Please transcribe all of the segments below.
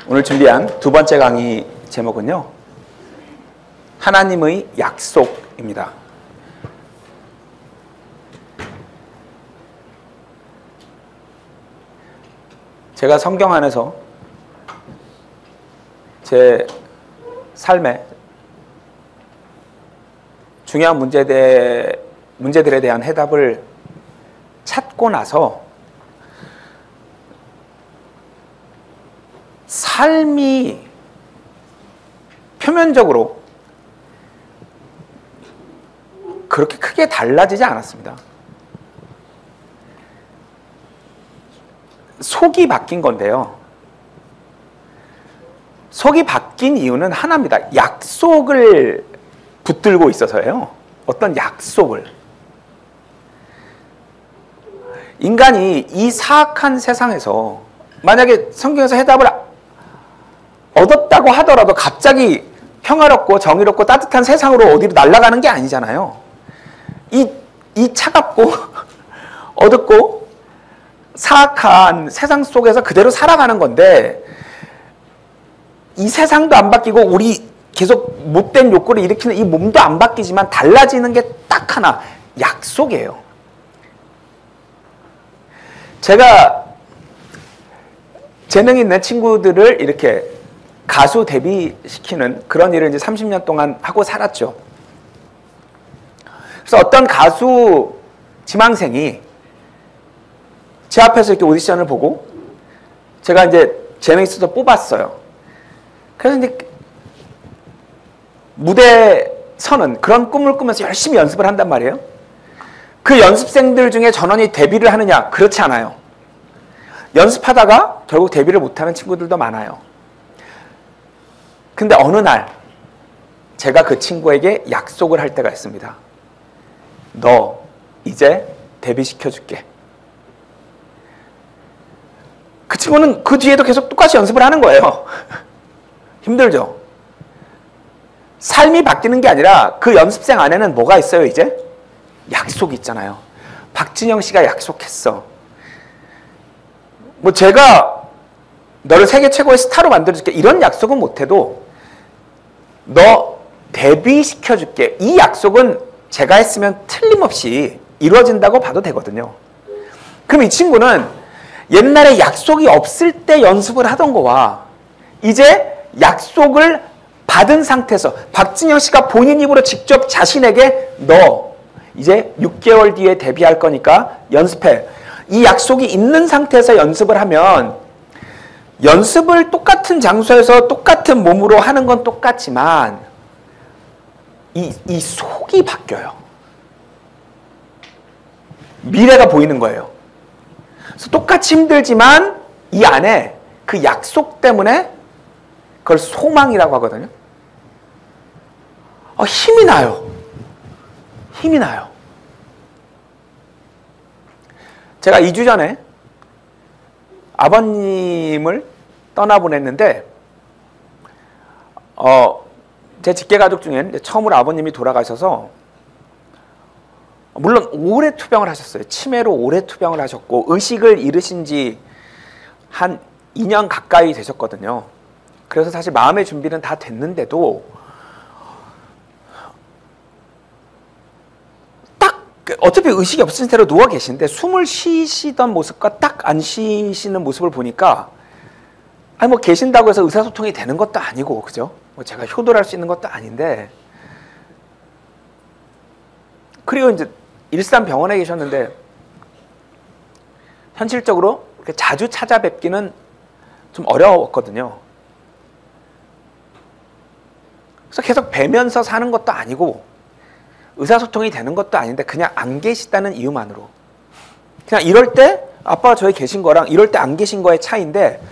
오늘 준비한 두 번째 강의 제목은요, 하나님의 약속입니다. 제가 성경 안에서 제 삶에 중요한 문제들에 대한 해답을 찾고 나서 삶이 표면적으로 그렇게 크게 달라지지 않았습니다. 속이 바뀐 건데요. 속이 바뀐 이유는 하나입니다. 약속을 붙들고 있어서예요. 어떤 약속을. 인간이 이 사악한 세상에서 만약에 성경에서 해답을 얻었다고 하더라도 갑자기 평화롭고 정의롭고 따뜻한 세상으로 어디로 날아가는 게 아니잖아요. 이 차갑고 어둡고 사악한 세상 속에서 그대로 살아가는 건데, 이 세상도 안 바뀌고 우리 계속 못된 욕구를 일으키는 이 몸도 안 바뀌지만 달라지는 게 딱 하나, 약속이에요. 제가 재능 있는 친구들을 이렇게 가수 데뷔시키는 그런 일을 이제 30년 동안 하고 살았죠. 그래서 어떤 가수 지망생이 제 앞에서 이렇게 오디션을 보고 제가 이제 재능 있어서 뽑았어요. 그래서 이제 무대에 서는 그런 꿈을 꾸면서 열심히 연습을 한단 말이에요. 그 연습생들 중에 전원이 데뷔를 하느냐? 그렇지 않아요. 연습하다가 결국 데뷔를 못하는 친구들도 많아요. 근데 어느 날 제가 그 친구에게 약속을 할 때가 있습니다. 너 이제 데뷔시켜줄게. 그 친구는 그 뒤에도 계속 똑같이 연습을 하는 거예요. 힘들죠? 삶이 바뀌는 게 아니라 그 연습생 안에는 뭐가 있어요, 이제? 약속이 있잖아요. 박진영 씨가 약속했어. 뭐 제가 너를 세계 최고의 스타로 만들어줄게, 이런 약속은 못해도 너 데뷔시켜줄게, 이 약속은 제가 했으면 틀림없이 이루어진다고 봐도 되거든요. 그럼 이 친구는 옛날에 약속이 없을 때 연습을 하던 거와 이제 약속을 받은 상태에서 박진영 씨가 본인 입으로 직접 자신에게 너 이제 6개월 뒤에 데뷔할 거니까 연습해, 이 약속이 있는 상태에서 연습을 하면, 연습을 똑같은 장소에서 똑같은 몸으로 하는 건 똑같지만 이 속이 바뀌어요. 미래가 보이는 거예요. 그래서 똑같이 힘들지만 이 안에 그 약속 때문에 그걸 소망이라고 하거든요. 힘이 나요. 힘이 나요. 제가 2주 전에 아버님을 떠나보냈는데, 제 직계가족 중에 처음으로 아버님이 돌아가셔서, 물론 오래 투병을 하셨어요. 치매로 오래 투병을 하셨고 의식을 잃으신 지 한 2년 가까이 되셨거든요. 그래서 사실 마음의 준비는 다 됐는데도 딱 어차피 의식이 없으신 채로 누워 계신데 숨을 쉬시던 모습과 딱 안 쉬시는 모습을 보니까, 아니 뭐 계신다고 해서 의사소통이 되는 것도 아니고, 그죠? 뭐 제가 효도할 수 있는 것도 아닌데, 그리고 이제 일산 병원에 계셨는데 현실적으로 이렇게 자주 찾아뵙기는 좀 어려웠거든요. 그래서 계속 뵈면서 사는 것도 아니고 의사소통이 되는 것도 아닌데 그냥 안 계시다는 이유만으로, 그냥 이럴 때 아빠가 저기 계신 거랑 이럴 때 안 계신 거의 차이인데,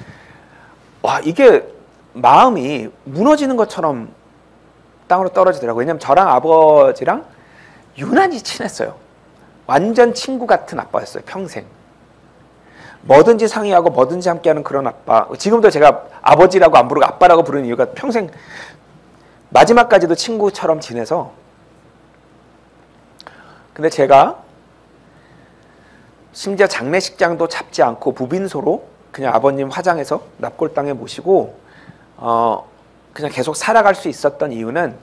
와, 이게 마음이 무너지는 것처럼 땅으로 떨어지더라고요. 왜냐면 저랑 아버지랑 유난히 친했어요. 완전 친구 같은 아빠였어요. 평생. 뭐든지 상의하고 뭐든지 함께하는 그런 아빠. 지금도 제가 아버지라고 안 부르고 아빠라고 부르는 이유가 평생 마지막까지도 친구처럼 지내서. 근데 제가 심지어 장례식장도 잡지 않고 무빈소로 그냥 아버님 화장해서 납골당에 모시고 그냥 계속 살아갈 수 있었던 이유는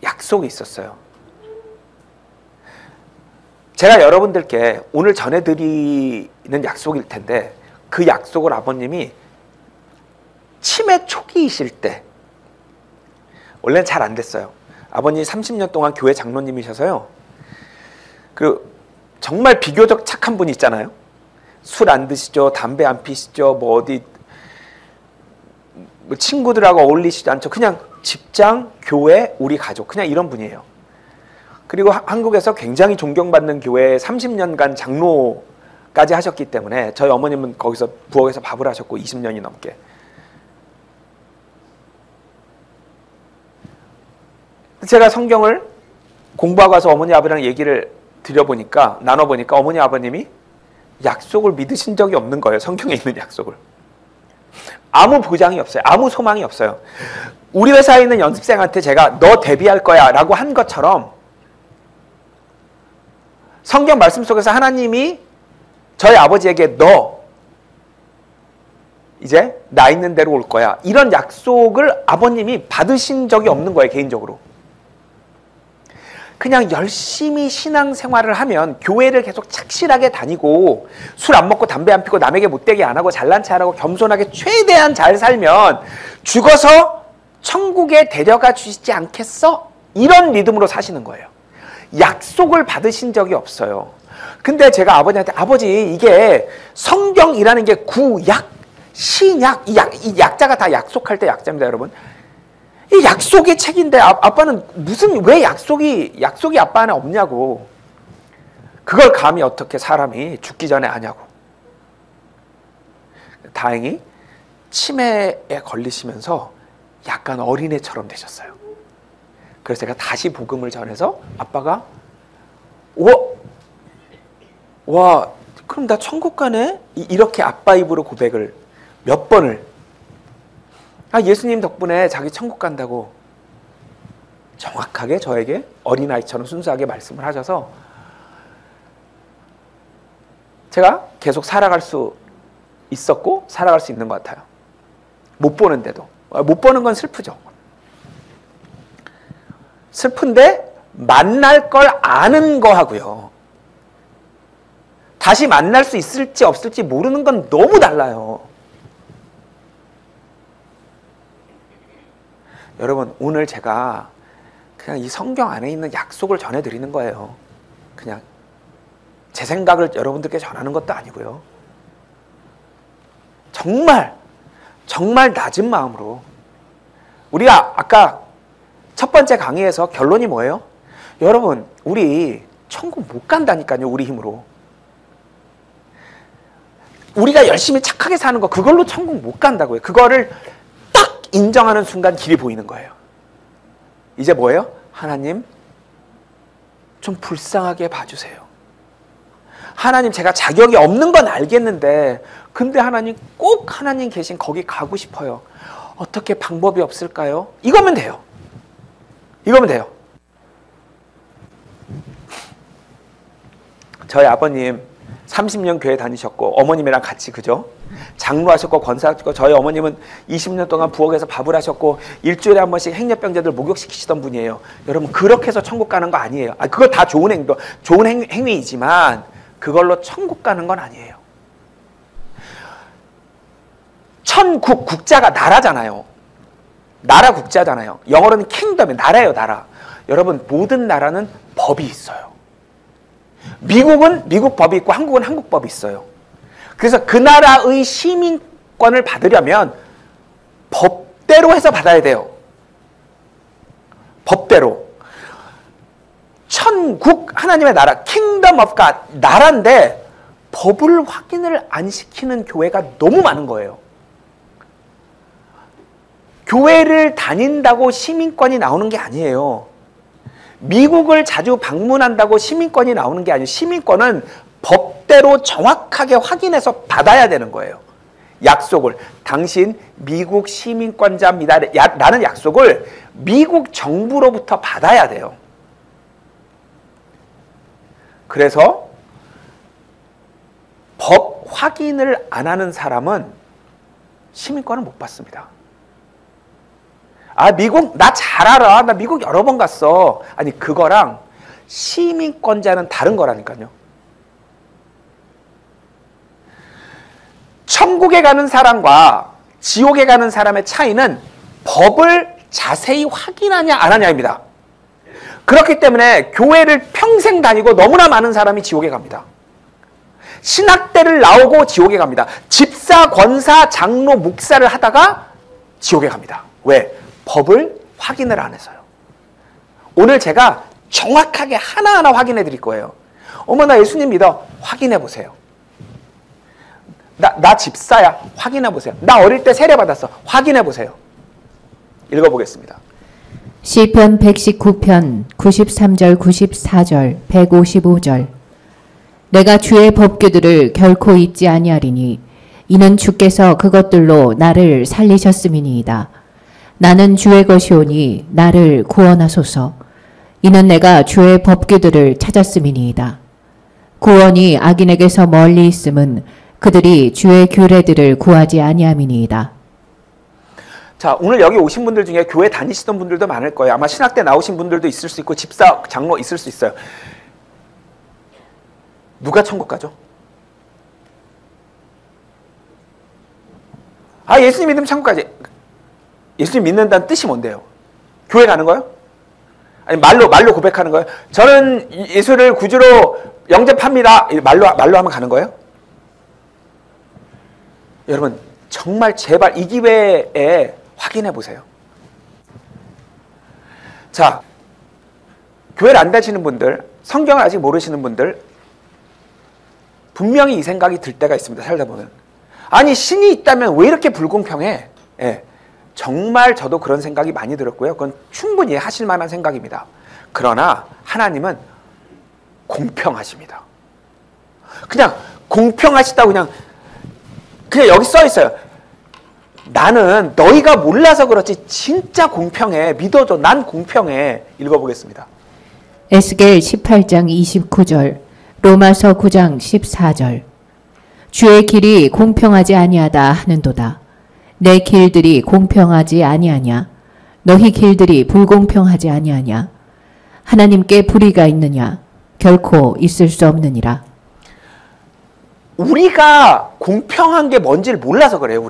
약속이 있었어요. 제가 여러분들께 오늘 전해드리는 약속일 텐데 그 약속을 아버님이 치매 초기이실 때, 원래는 잘 안 됐어요. 아버님이 30년 동안 교회 장로님이셔서요. 정말 비교적 착한 분 있잖아요. 술 안 드시죠, 담배 안 피시죠, 어디 친구들하고 어울리시지 않죠. 그냥 직장, 교회, 우리 가족, 그냥 이런 분이에요. 그리고 한국에서 굉장히 존경받는 교회에 30년간 장로까지 하셨기 때문에 저희 어머님은 거기서 부엌에서 밥을 하셨고 20년이 넘게. 제가 성경을 공부하고 와서 어머니 아버지랑 얘기를 나눠보니까 어머니 아버님이 약속을 믿으신 적이 없는 거예요. 성경에 있는 약속을. 아무 보장이 없어요. 아무 소망이 없어요. 우리 회사에 있는 연습생한테 제가 너 데뷔할 거야 라고 한 것처럼 성경 말씀 속에서 하나님이 저희 아버지에게 너 이제 나 있는 대로 올 거야, 이런 약속을 아버님이 받으신 적이 없는 거예요. 개인적으로. 그냥 열심히 신앙생활을 하면, 교회를 계속 착실하게 다니고 술 안 먹고 담배 안 피고 남에게 못되게 안 하고 잘난 체 안 하고 겸손하게 최대한 잘 살면 죽어서 천국에 데려가 주시지 않겠어? 이런 리듬으로 사시는 거예요. 약속을 받으신 적이 없어요. 근데 제가 아버지한테 아버지, 이게 성경이라는 게 구약, 신약, 이 약자가 다 약속할 때 약자입니다, 여러분. 이 약속의 책인데 아빠는 왜 약속이 아빠 안에 없냐고. 그걸 감히 어떻게 사람이 죽기 전에 아냐고. 다행히 치매에 걸리시면서 약간 어린애처럼 되셨어요. 그래서 제가 다시 복음을 전해서 아빠가 와 그럼 나 천국 가네? 이렇게 아빠 입으로 고백을 몇 번을, 예수님 덕분에 자기 천국 간다고 정확하게 저에게 어린아이처럼 순수하게 말씀을 하셔서 제가 계속 살아갈 수 있었고 살아갈 수 있는 것 같아요. 못 보는데도. 못 보는 건 슬프죠. 슬픈데 만날 걸 아는 거하고요, 다시 만날 수 있을지 없을지 모르는 건 너무 달라요. 여러분, 오늘 제가 그냥 이 성경 안에 있는 약속을 전해드리는 거예요. 그냥 제 생각을 여러분들께 전하는 것도 아니고요. 정말 낮은 마음으로. 우리가 아까 첫 번째 강의에서 결론이 뭐예요? 여러분, 우리 천국 못 간다니까요, 우리 힘으로. 우리가 열심히 착하게 사는 거, 그걸로 천국 못 간다고요. 그거를 딱 인정하는 순간 길이 보이는 거예요. 이제 뭐예요? 하나님, 좀 불쌍하게 봐주세요. 하나님, 제가 자격이 없는 건 알겠는데 근데 하나님, 꼭 하나님 계신 거기 가고 싶어요. 어떻게 방법이 없을까요? 이거면 돼요. 저희 아버님 30년 교회 다니셨고 어머님이랑 같이, 그죠? 장로하셨고 권사하셨고, 저희 어머님은 20년 동안 부엌에서 밥을 하셨고 일주일에 한 번씩 행렬병자들 목욕시키시던 분이에요. 여러분, 그렇게 해서 천국 가는 거 아니에요. 그거 다 좋은 행동, 좋은 행위이지만 그걸로 천국 가는 건 아니에요. 천국, 국자가 나라잖아요. 나라 국자잖아요. 영어로는 킹덤이 나라예요, 나라. 여러분, 모든 나라는 법이 있어요. 미국은 미국 법이 있고 한국은 한국 법이 있어요. 그래서 그 나라의 시민권을 받으려면 법대로 해서 받아야 돼요. 법대로. 천국, 하나님의 나라, 킹덤 오브 갓, 나라인데 법을 확인을 안 시키는 교회가 너무 많은 거예요. 교회를 다닌다고 시민권이 나오는 게 아니에요. 미국을 자주 방문한다고 시민권이 나오는 게 아니에요. 시민권은 법대로 정확하게 확인해서 받아야 되는 거예요. 약속을. 당신 미국 시민권자입니다 라는 약속을 미국 정부로부터 받아야 돼요. 그래서 법 확인을 안 하는 사람은 시민권을 못 받습니다. 아, 미국 나 잘 알아. 나 미국 여러 번 갔어. 아니, 그거랑 시민권자는 다른 거라니까요. 천국에 가는 사람과 지옥에 가는 사람의 차이는 법을 자세히 확인하냐 안 하냐입니다. 그렇기 때문에 교회를 평생 다니고 너무나 많은 사람이 지옥에 갑니다. 신학대를 나오고 지옥에 갑니다. 집사, 권사, 장로, 목사를 하다가 지옥에 갑니다. 왜? 법을 확인을 안 해서요. 오늘 제가 정확하게 하나하나 확인해 드릴 거예요. 어머, 나 예수님 믿어. 확인해 보세요. 나 집사야. 확인해 보세요. 나 어릴 때 세례 받았어. 확인해 보세요. 읽어보겠습니다. 시편 119편 93절 94절 155절. 내가 주의 법규들을 결코 잊지 아니하리니 이는 주께서 그것들로 나를 살리셨음이니이다. 나는 주의 것이오니 나를 구원하소서. 이는 내가 주의 법규들을 찾았음이니이다. 구원이 악인에게서 멀리 있음은 그들이 주의 규례들을 구하지 아니함이니이다. 자, 오늘 여기 오신 분들 중에 교회 다니시던 분들도 많을 거예요. 아마 신학대 나오신 분들도 있을 수 있고 집사, 장로 있을 수 있어요. 누가 천국 가죠? 아, 예수님 믿으면 천국 가지. 예수님 믿는다는 뜻이 뭔데요? 교회 가는 거요? 아니, 말로 고백하는 거예요? 저는 예수를 구주로 영접합니다. 말로 하면 가는 거예요? 여러분, 정말 제발 이 기회에 확인해 보세요. 자, 교회를 안 다니시는 분들, 성경을 아직 모르시는 분들, 분명히 이 생각이 들 때가 있습니다. 살다 보면. 아니, 신이 있다면 왜 이렇게 불공평해? 예, 정말 저도 그런 생각이 많이 들었고요. 그건 충분히 하실 만한 생각입니다. 그러나 하나님은 공평하십니다. 그냥 공평하시다고 그냥 여기 써 있어요. 나는 너희가 몰라서 그렇지 진짜 공평해. 믿어줘. 난 공평해. 읽어보겠습니다. 에스겔 18장 29절, 로마서 9장 14절. 주의 길이 공평하지 아니하다 하는도다. 내 길들이 공평하지 아니하냐? 너희 길들이 불공평하지 아니하냐? 하나님께 불의가 있느냐? 결코 있을 수 없느니라. 우리가 공평한 게 뭔지를 몰라서 그래요.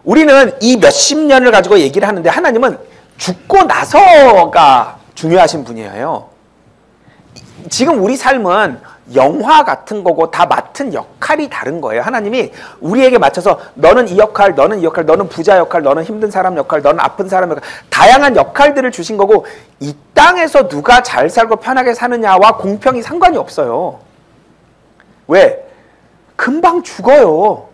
우리는 이 몇십 년을 가지고 얘기를 하는데 하나님은 죽고 나서가 중요하신 분이에요. 지금 우리 삶은 영화 같은 거고 다 맡은 역할이 다른 거예요. 하나님이 우리에게 맞춰서 너는 이 역할, 너는 이 역할, 너는 부자 역할, 너는 힘든 사람 역할, 너는 아픈 사람 역할, 다양한 역할들을 주신 거고 이 땅에서 누가 잘 살고 편하게 사느냐와 공평이 상관이 없어요. 왜? 금방 죽어요.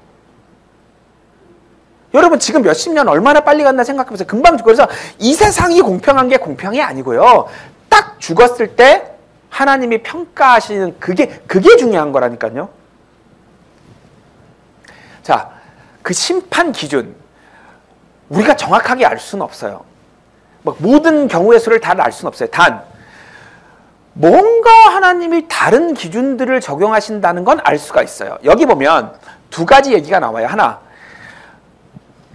여러분 지금 몇십 년 얼마나 빨리 갔나 생각해보세요. 금방 죽어요. 그래서 이 세상이 공평한 게 공평이 아니고요. 딱 죽었을 때 하나님이 평가하시는 그게 중요한 거라니까요. 자, 그 심판 기준 우리가 정확하게 알 수는 없어요. 모든 경우의 수를 다 알 수는 없어요. 단 뭔가 하나님이 다른 기준들을 적용하신다는 건 알 수가 있어요. 여기 보면 두 가지 얘기가 나와요. 하나,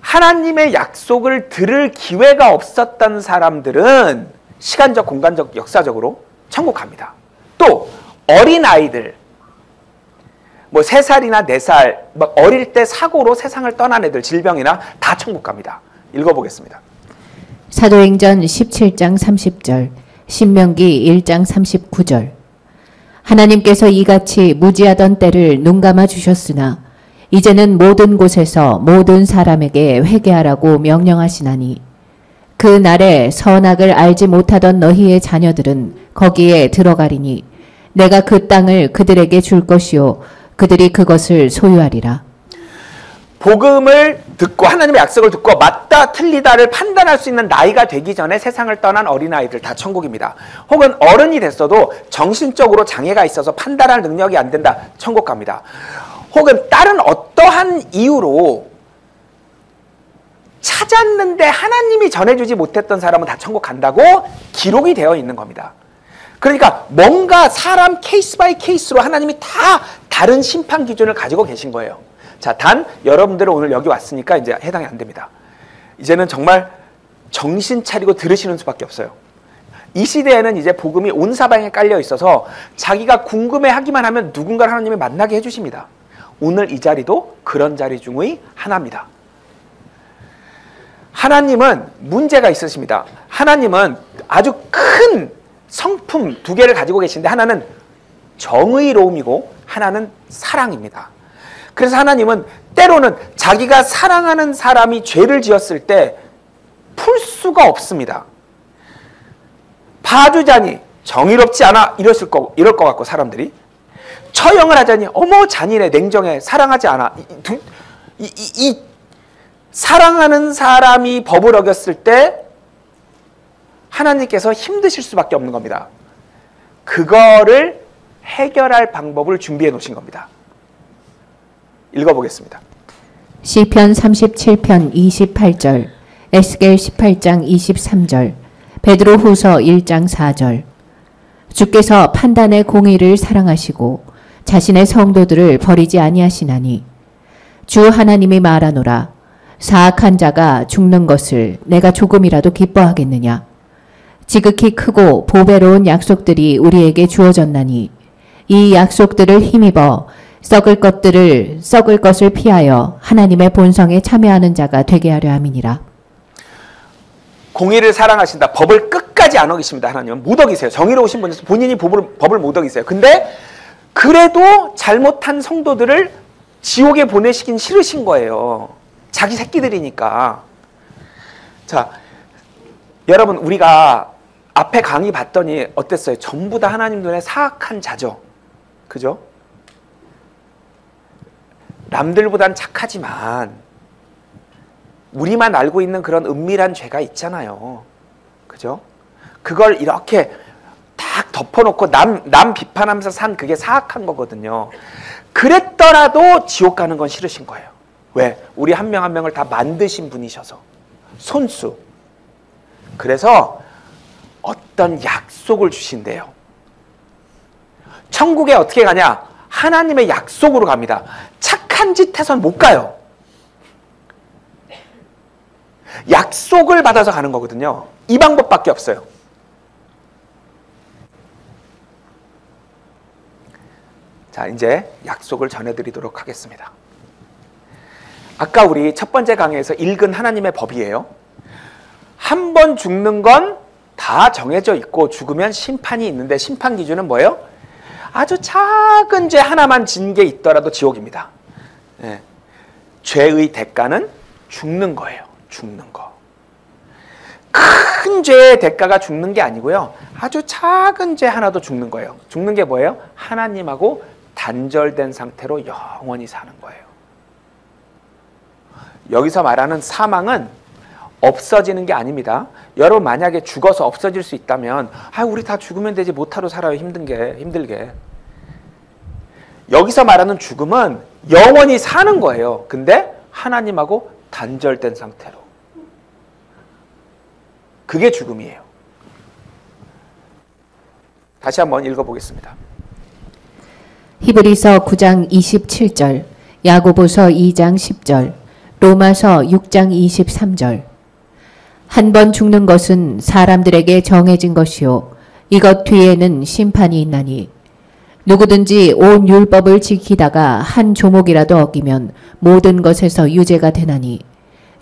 하나님의 약속을 들을 기회가 없었던 사람들은 시간적, 공간적, 역사적으로 천국 갑니다. 또 어린아이들, 3살이나 4살, 어릴 때 사고로 세상을 떠난 애들, 질병이나 다 천국 갑니다. 읽어보겠습니다. 사도행전 17장 30절, 신명기 1장 39절. 하나님께서 이같이 무지하던 때를 눈감아 주셨으나 이제는 모든 곳에서 모든 사람에게 회개하라고 명령하시나니 그 날에 선악을 알지 못하던 너희의 자녀들은 거기에 들어가리니 내가 그 땅을 그들에게 줄 것이요 그들이 그것을 소유하리라. 복음을 듣고 하나님의 약속을 듣고 맞다 틀리다를 판단할 수 있는 나이가 되기 전에 세상을 떠난 어린아이들 다 천국입니다. 혹은 어른이 됐어도 정신적으로 장애가 있어서 판단할 능력이 안 된다. 천국 갑니다. 혹은 다른 어떠한 이유로 찾았는데 하나님이 전해주지 못했던 사람은 다 천국 간다고 기록이 되어 있는 겁니다. 그러니까 뭔가 사람 케이스 바이 케이스로 하나님이 다 다른 심판 기준을 가지고 계신 거예요. 자, 단 여러분들은 오늘 여기 왔으니까 이제 해당이 안 됩니다. 이제는 정말 정신 차리고 들으시는 수밖에 없어요. 이 시대에는 이제 복음이 온 사방에 깔려 있어서 자기가 궁금해하기만 하면 누군가를 하나님이 만나게 해주십니다. 오늘 이 자리도 그런 자리 중의 하나입니다. 하나님은 문제가 있으십니다. 하나님은 아주 큰 성품 두 개를 가지고 계신데 하나는 정의로움이고 하나는 사랑입니다. 그래서 하나님은 때로는 자기가 사랑하는 사람이 죄를 지었을 때 풀 수가 없습니다. 봐주자니 정의롭지 않아 이럴 것 같고 사람들이 처형을 하자니 어머 잔인해 냉정해 사랑하지 않아 이 사랑하는 사람이 법을 어겼을 때 하나님께서 힘드실 수밖에 없는 겁니다. 그거를 해결할 방법을 준비해 놓으신 겁니다. 읽어보겠습니다. 시편 37편 28절, 에스겔 18장 23절, 베드로후서 1장 4절. 주께서 판단의 공의를 사랑하시고 자신의 성도들을 버리지 아니하시나니 주 하나님이 말하노라. 사악한 자가 죽는 것을 내가 조금이라도 기뻐하겠느냐. 지극히 크고 보배로운 약속들이 우리에게 주어졌나니 이 약속들을 힘입어 썩을 것을 피하여 하나님의 본성에 참여하는 자가 되게 하려 함이니라. 공의를 사랑하신다. 법을 끝까지 안 어기십니다. 하나님은 못 어기세요. 정의로우신 분에서 본인이 법을 못 어기세요. 근데 그래도 잘못한 성도들을 지옥에 보내시긴 싫으신 거예요. 자기 새끼들이니까. 자, 여러분 우리가 앞에 강의 봤더니 어땠어요? 전부 다 하나님 눈에 사악한 자죠. 그죠? 남들보단 착하지만 우리만 알고 있는 그런 은밀한 죄가 있잖아요. 그죠? 그걸 이렇게 딱 덮어놓고 남 비판하면서 산 그게 사악한 거거든요. 그랬더라도 지옥 가는 건 싫으신 거예요. 왜? 우리 한 명 한 명을 다 만드신 분이셔서. 손수. 그래서 어떤 약속을 주신대요. 천국에 어떻게 가냐? 하나님의 약속으로 갑니다. 착한 짓 해선 못 가요. 약속을 받아서 가는 거거든요. 이 방법밖에 없어요. 자, 이제 약속을 전해드리도록 하겠습니다. 아까 우리 첫 번째 강의에서 읽은 하나님의 법이에요. 한 번 죽는 건 다 정해져 있고 죽으면 심판이 있는데 심판 기준은 뭐예요? 아주 작은 죄 하나만 진 게 있더라도 지옥입니다. 네. 죄의 대가는 죽는 거예요. 죽는 거. 큰 죄의 대가가 죽는 게 아니고요. 아주 작은 죄 하나도 죽는 거예요. 죽는 게 뭐예요? 하나님하고 단절된 상태로 영원히 사는 거예요. 여기서 말하는 사망은 없어지는 게 아닙니다. 여러분 만약에 죽어서 없어질 수 있다면 우리 다 죽으면 되지 못하러 살아요. 힘들게. 여기서 말하는 죽음은 영원히 사는 거예요. 근데 하나님하고 단절된 상태로. 그게 죽음이에요. 다시 한번 읽어보겠습니다. 히브리서 9장 27절, 야고보서 2장 10절, 로마서 6장 23절. 한 번 죽는 것은 사람들에게 정해진 것이요 이것 뒤에는 심판이 있나니 누구든지 온 율법을 지키다가 한 조목이라도 어기면 모든 것에서 유죄가 되나니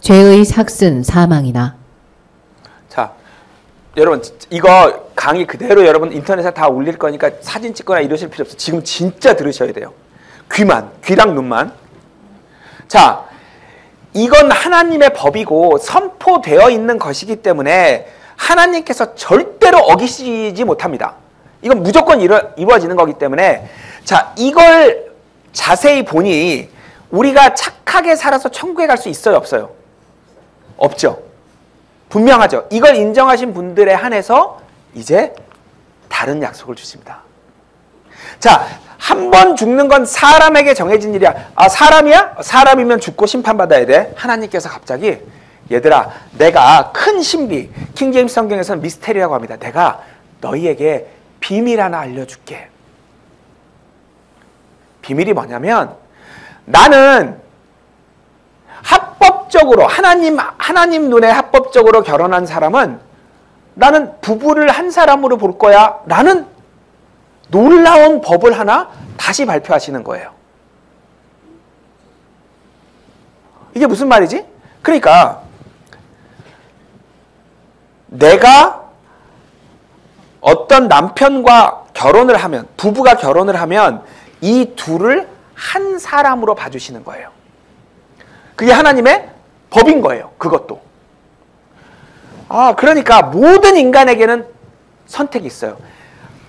죄의 삭은 사망이나. 자, 여러분 이거 강의 그대로 여러분 인터넷에 다 올릴 거니까 사진 찍거나 이러실 필요 없어요. 지금 진짜 들으셔야 돼요. 귀랑 눈만. 자, 이건 하나님의 법이고 선포되어 있는 것이기 때문에 하나님께서 절대로 어기시지 못합니다. 이건 무조건 이루어지는 거기 때문에 자, 이걸 자세히 보니 우리가 착하게 살아서 천국에 갈 수 있어요, 없어요? 없죠. 분명하죠. 이걸 인정하신 분들에 한해서 이제 다른 약속을 주십니다. 자, 한 번 죽는 건 사람에게 정해진 일이야. 사람이야? 사람이면 죽고 심판받아야 돼. 하나님께서 갑자기 얘들아, 내가 큰 신비, 킹제임스 성경에서는 미스테리라고 합니다. 내가 너희에게 비밀 하나 알려줄게. 비밀이 뭐냐면 나는 합법적으로 하나님 눈에 합법적으로 결혼한 사람은 나는 부부를 한 사람으로 볼 거야. 라는 놀라운 법을 하나 다시 발표하시는 거예요. 이게 무슨 말이지? 그러니까 내가 어떤 남편과 결혼을 하면, 부부가 결혼을 하면 이 둘을 한 사람으로 봐주시는 거예요. 그게 하나님의 법인 거예요. 그것도. 그러니까 모든 인간에게는 선택이 있어요.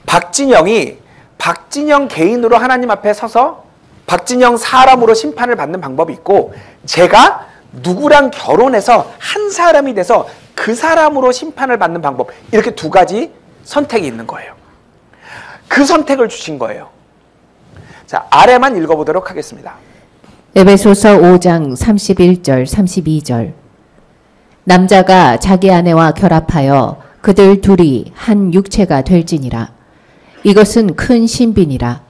박진영 개인으로 하나님 앞에 서서 박진영 사람으로 심판을 받는 방법이 있고, 제가 누구랑 결혼해서 한 사람이 돼서 그 사람으로 심판을 받는 방법, 이렇게 두 가지 선택이 있는 거예요. 그 선택을 주신 거예요. 자, 아래만 읽어보도록 하겠습니다. 에베소서 5장 31절 32절. 남자가 자기 아내와 결합하여 그들 둘이 한 육체가 될지니라. 이것은 큰 신비니라.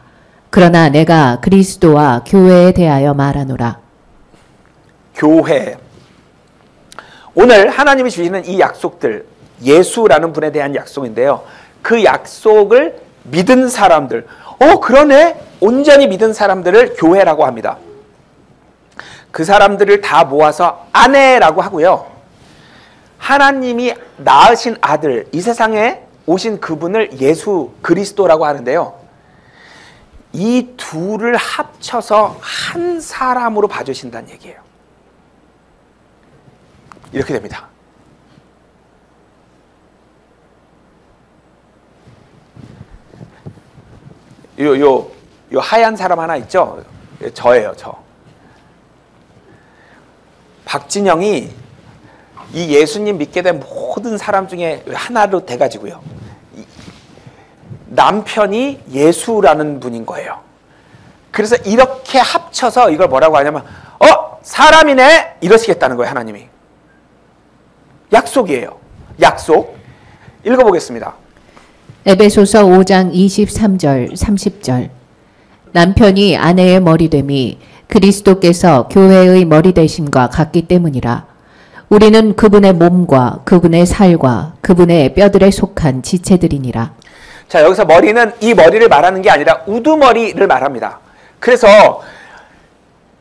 그러나 내가 그리스도와 교회에 대하여 말하노라. 교회. 오늘 하나님이 주시는 이 약속들, 예수라는 분에 대한 약속인데요. 그 약속을 믿은 사람들, 그러네, 온전히 믿은 사람들을 교회라고 합니다. 그 사람들을 다 모아서 아내라고 하고요. 하나님이 낳으신 아들, 이 세상에 오신 그분을 예수 그리스도라고 하는데요. 이 둘을 합쳐서 한 사람으로 봐주신다는 얘기예요. 이렇게 됩니다. 요 하얀 사람 하나 있죠? 저예요, 저. 박진영이 이 예수님 믿게 된 모든 사람 중에 하나로 돼가지고요. 남편이 예수라는 분인 거예요. 그래서 이렇게 합쳐서 이걸 뭐라고 하냐면, 사람이네! 이러시겠다는 거예요, 하나님이. 약속이에요. 약속. 읽어보겠습니다. 에베소서 5장 23절 30절. 남편이 아내의 머리됨이 그리스도께서 교회의 머리 되심과 같기 때문이라. 우리는 그분의 몸과 그분의 살과 그분의 뼈들에 속한 지체들이니라. 자, 여기서 머리는 이 머리를 말하는 게 아니라 우두머리를 말합니다. 그래서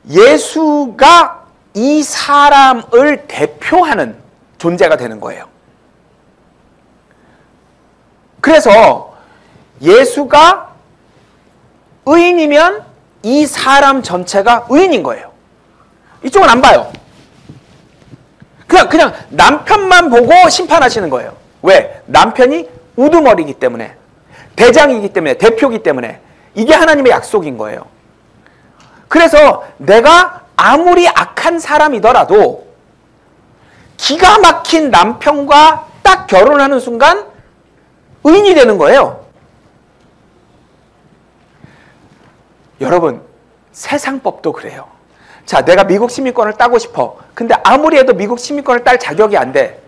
예수가 이 사람을 대표하는 존재가 되는 거예요. 그래서 예수가 의인이면 이 사람 전체가 의인인 거예요. 이쪽은 안 봐요. 그냥 남편만 보고 심판하시는 거예요. 왜? 남편이 우두머리이기 때문에, 대장이기 때문에, 대표이기 때문에. 이게 하나님의 약속인 거예요. 그래서 내가 아무리 악한 사람이더라도 기가 막힌 남편과 딱 결혼하는 순간 의인이 되는 거예요. 여러분, 세상 법도 그래요. 자, 내가 미국 시민권을 따고 싶어. 근데 아무리 해도 미국 시민권을 딸 자격이 안 돼.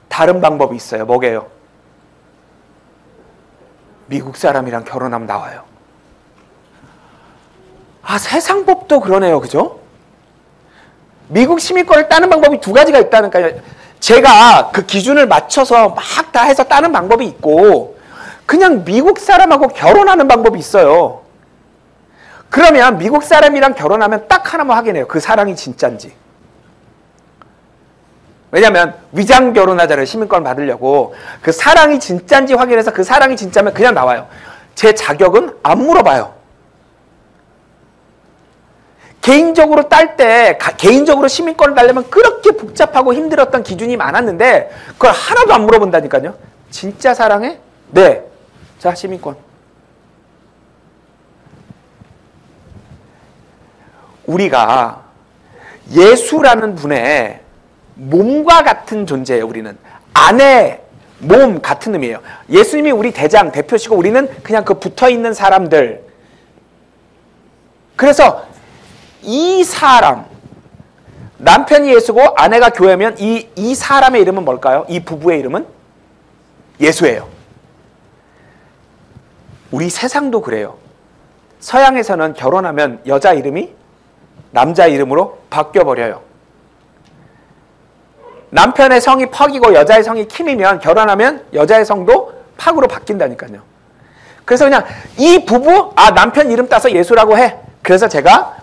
다른 방법이 있어요. 뭐게요? 미국 사람이랑 결혼하면 나와요. 세상 법도 그러네요. 그죠? 미국 시민권을 따는 방법이 두 가지가 있다니까요. 제가 그 기준을 맞춰서 막 다 해서 따는 방법이 있고, 그냥 미국 사람하고 결혼하는 방법이 있어요. 그러면 미국 사람이랑 결혼하면 딱 하나만 확인해요. 그 사랑이 진짠지. 왜냐하면 위장 결혼하잖아요. 시민권 받으려고. 그 사랑이 진짠지 확인해서 그 사랑이 진짜면 그냥 나와요. 제 자격은 안 물어봐요. 개인적으로 딸 때, 개인적으로 시민권을 따려면 그렇게 복잡하고 힘들었던 기준이 많았는데 그걸 하나도 안 물어본다니까요. 진짜 사랑해? 네. 자, 시민권. 우리가 예수라는 분의 몸과 같은 존재예요. 우리는 아내, 몸 같은 의미예요. 예수님이 우리 대장, 대표시고 우리는 그냥 그 붙어있는 사람들. 그래서 이 사람, 남편이 예수고 아내가 교회면 이 사람의 이름은 뭘까요? 이 부부의 이름은 예수예요. 우리 세상도 그래요. 서양에서는 결혼하면 여자 이름이 남자 이름으로 바뀌어버려요. 남편의 성이 퍽이고 여자의 성이 킴이면 결혼하면 여자의 성도 팍으로 바뀐다니까요. 그래서 그냥 이 부부, 남편 이름 따서 예수라고 해. 그래서 제가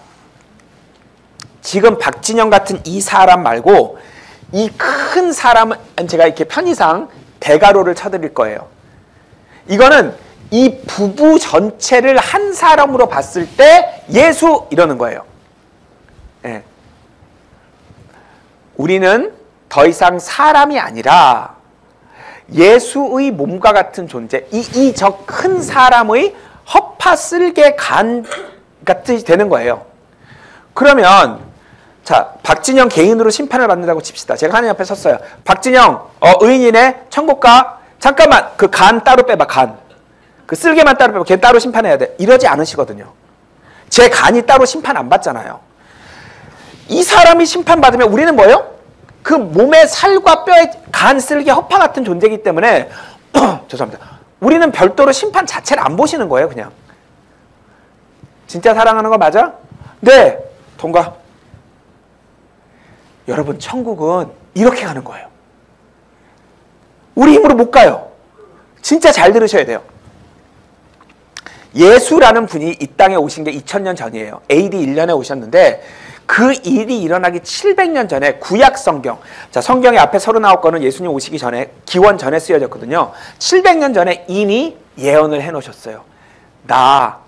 지금 박진영 같은 이 사람 말고 이 큰 사람은 제가 이렇게 편의상 대가로를 쳐드릴 거예요. 이거는 이 부부 전체를 한 사람으로 봤을 때 예수 이러는 거예요. 예. 우리는 더 이상 사람이 아니라 예수의 몸과 같은 존재, 이 저 큰 사람의 허파쓸개 간 같이 되는 거예요. 그러면 자, 박진영 개인으로 심판을 받는다고 칩시다. 제가 하나님 앞에 섰어요. 박진영 의인이네, 천국 가. 잠깐만, 그 간 따로 빼봐. 간. 그 쓸개만 따로 빼봐. 걔 따로 심판해야 돼. 이러지 않으시거든요. 제 간이 따로 심판 안 받잖아요. 이 사람이 심판받으면 우리는 뭐예요? 그 몸의 살과 뼈의 간, 쓸개, 허파 같은 존재이기 때문에 죄송합니다. 우리는 별도로 심판 자체를 안 보시는 거예요. 그냥. 진짜 사랑하는 거 맞아? 네. 통과. 여러분, 천국은 이렇게 가는 거예요. 우리 힘으로 못 가요. 진짜 잘 들으셔야 돼요. 예수라는 분이 이 땅에 오신 게 2000년 전이에요. AD 1년에 오셨는데 그 일이 일어나기 700년 전에 구약 성경, 자, 성경의 앞에 39권은 예수님 오시기 전에, 기원 전에 쓰여졌거든요. 700년 전에 이미 예언을 해놓으셨어요. 나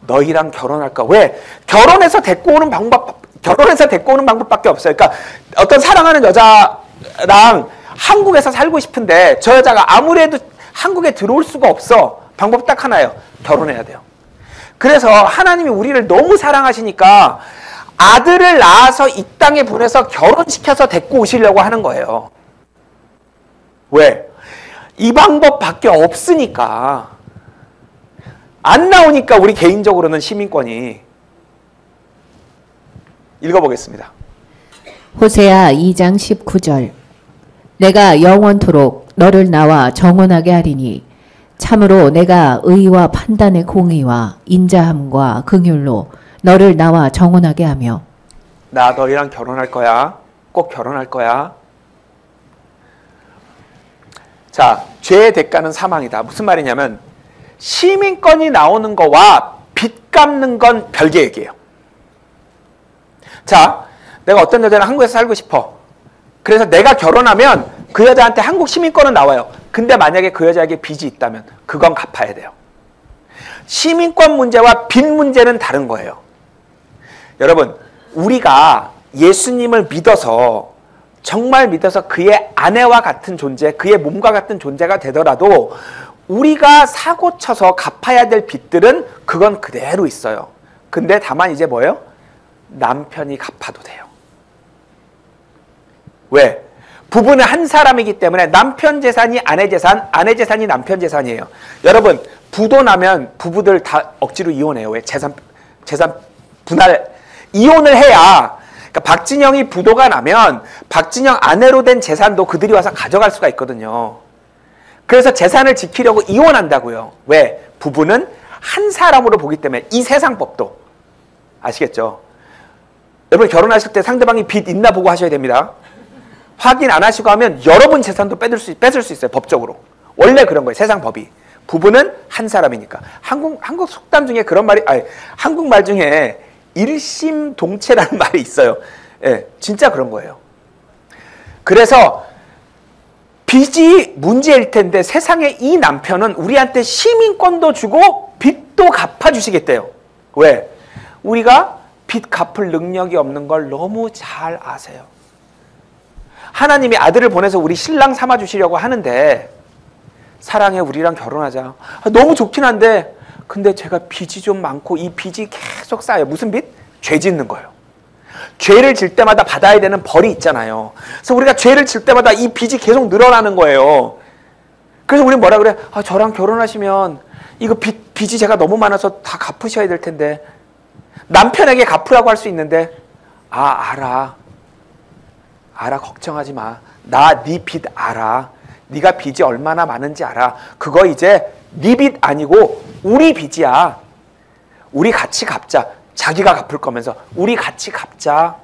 너희랑 결혼할까? 왜? 결혼해서 데리고 오는 방법밖에 없어요. 그러니까 어떤 사랑하는 여자랑 한국에서 살고 싶은데 저 여자가 아무래도 한국에 들어올 수가 없어. 방법 딱 하나예요. 결혼해야 돼요. 그래서 하나님이 우리를 너무 사랑하시니까 아들을 낳아서 이 땅에 보내서 결혼시켜서 데리고 오시려고 하는 거예요. 왜? 이 방법밖에 없으니까. 안 나오니까 우리 개인적으로는 시민권이. 읽어보겠습니다. 호세아 2장 19절. 내가 영원토록 너를 나와 정원하게 하리니 참으로 내가 의와 판단의 공의와 인자함과 긍휼로 너를 나와 정원하게 하며. 나 너희랑 결혼할 거야. 꼭 결혼할 거야. 자, 죄의 대가는 사망이다. 무슨 말이냐면 시민권이 나오는 거와 빚 갚는 건 별개 얘기예요. 자, 내가 어떤 여자랑 한국에서 살고 싶어. 그래서 내가 결혼하면 그 여자한테 한국 시민권은 나와요. 근데 만약에 그 여자에게 빚이 있다면 그건 갚아야 돼요. 시민권 문제와 빚 문제는 다른 거예요. 여러분, 우리가 예수님을 믿어서, 정말 믿어서 그의 아내와 같은 존재, 그의 몸과 같은 존재가 되더라도 우리가 사고 쳐서 갚아야 될 빚들은 그건 그대로 있어요. 근데 다만 이제 뭐예요? 남편이 갚아도 돼요. 왜? 부부는 한 사람이기 때문에 남편 재산이 아내 재산, 아내 재산이 남편 재산이에요. 여러분, 부도 나면 부부들 다 억지로 이혼해요. 왜? 재산 분할, 이혼을 해야, 그러니까 박진영이 부도가 나면 박진영 아내로 된 재산도 그들이 와서 가져갈 수가 있거든요. 그래서 재산을 지키려고 이혼한다고요. 왜? 부부는 한 사람으로 보기 때문에. 이 세상 법도. 아시겠죠? 여러분, 결혼하실 때 상대방이 빚 있나 보고 하셔야 됩니다. 확인 안 하시고 하면 여러분 재산도 뺏을 수 있어요. 법적으로. 원래 그런 거예요. 세상 법이. 부부는 한 사람이니까. 한국 속담 중에 그런 말이, 한국말 중에 일심동체라는 말이 있어요. 예, 진짜 그런 거예요. 그래서 빚이 문제일 텐데 세상에 이 남편은 우리한테 시민권도 주고 빚도 갚아주시겠대요. 왜? 우리가 빚 갚을 능력이 없는 걸 너무 잘 아세요. 하나님이 아들을 보내서 우리 신랑 삼아주시려고 하는데, 사랑해, 우리랑 결혼하자. 너무 좋긴 한데, 근데 제가 빚이 좀 많고 이 빚이 계속 쌓여요. 무슨 빚? 죄 짓는 거예요. 죄를 질 때마다 받아야 되는 벌이 있잖아요. 그래서 우리가 죄를 질 때마다 이 빚이 계속 늘어나는 거예요. 그래서 우리는 뭐라 그래? 저랑 결혼하시면 이거 빚이 제가 너무 많아서 다 갚으셔야 될 텐데. 남편에게 갚으라고 할 수 있는데, 알아, 걱정하지 마. 나 네 빚 알아. 네가 빚이 얼마나 많은지 알아. 그거 이제 네 빚 아니고 우리 빚이야. 우리 같이 갚자. 자기가 갚을 거면서 우리 같이 갚자.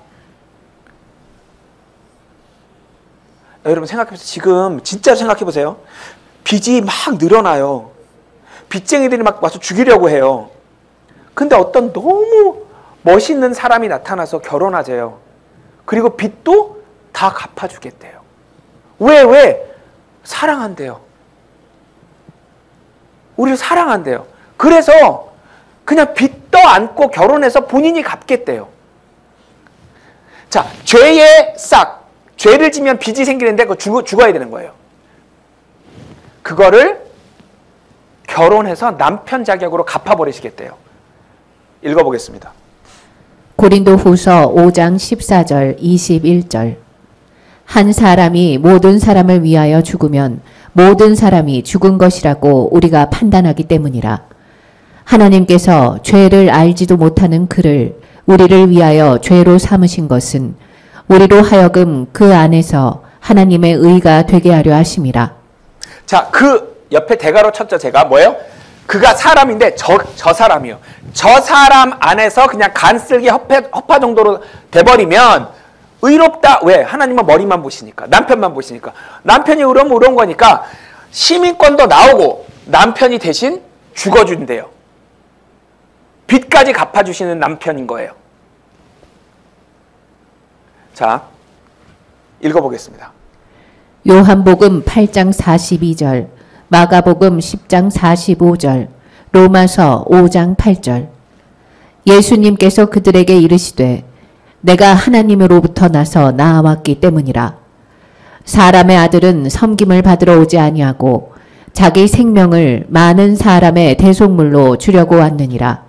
여러분 생각해보세요. 지금 진짜로 생각해보세요. 빚이 막 늘어나요. 빚쟁이들이 막 와서 죽이려고 해요. 근데 어떤 너무 멋있는 사람이 나타나서 결혼하재요. 그리고 빚도 다 갚아주겠대요. 왜? 사랑한대요. 우리를 사랑한대요. 그래서 그냥 빚도 안고 결혼해서 본인이 갚겠대요. 자, 죄의 싹. 죄를 지면 빚이 생기는데 그거 죽어야 되는 거예요. 그거를 결혼해서 남편 자격으로 갚아버리시겠대요. 읽어보겠습니다. 고린도후서 5장 14절 21절 한 사람이 모든 사람을 위하여 죽으면 모든 사람이 죽은 것이라고 우리가 판단하기 때문이라. 하나님께서 죄를 알지도 못하는 그를 우리를 위하여 죄로 삼으신 것은 우리로 하여금 그 안에서 하나님의 의가 되게 하려 하심이라. 자, 그 옆에 대가로 쳤죠. 제가 뭐예요? 그가 사람인데 저 사람이요. 저 사람 안에서 그냥 간쓸기 허파 정도로 돼버리면 의롭다. 왜? 하나님은 머리만 보시니까. 남편만 보시니까. 남편이 의로운 거니까 시민권도 나오고 남편이 대신 죽어준대요. 빚까지 갚아주시는 남편인 거예요. 자, 읽어보겠습니다. 요한복음 8장 42절, 마가복음 10장 45절, 로마서 5장 8절. 예수님께서 그들에게 이르시되 내가 하나님으로부터 나서 나아왔기 때문이라. 사람의 아들은 섬김을 받으러 오지 아니하고 자기 생명을 많은 사람의 대속물로 주려고 왔느니라.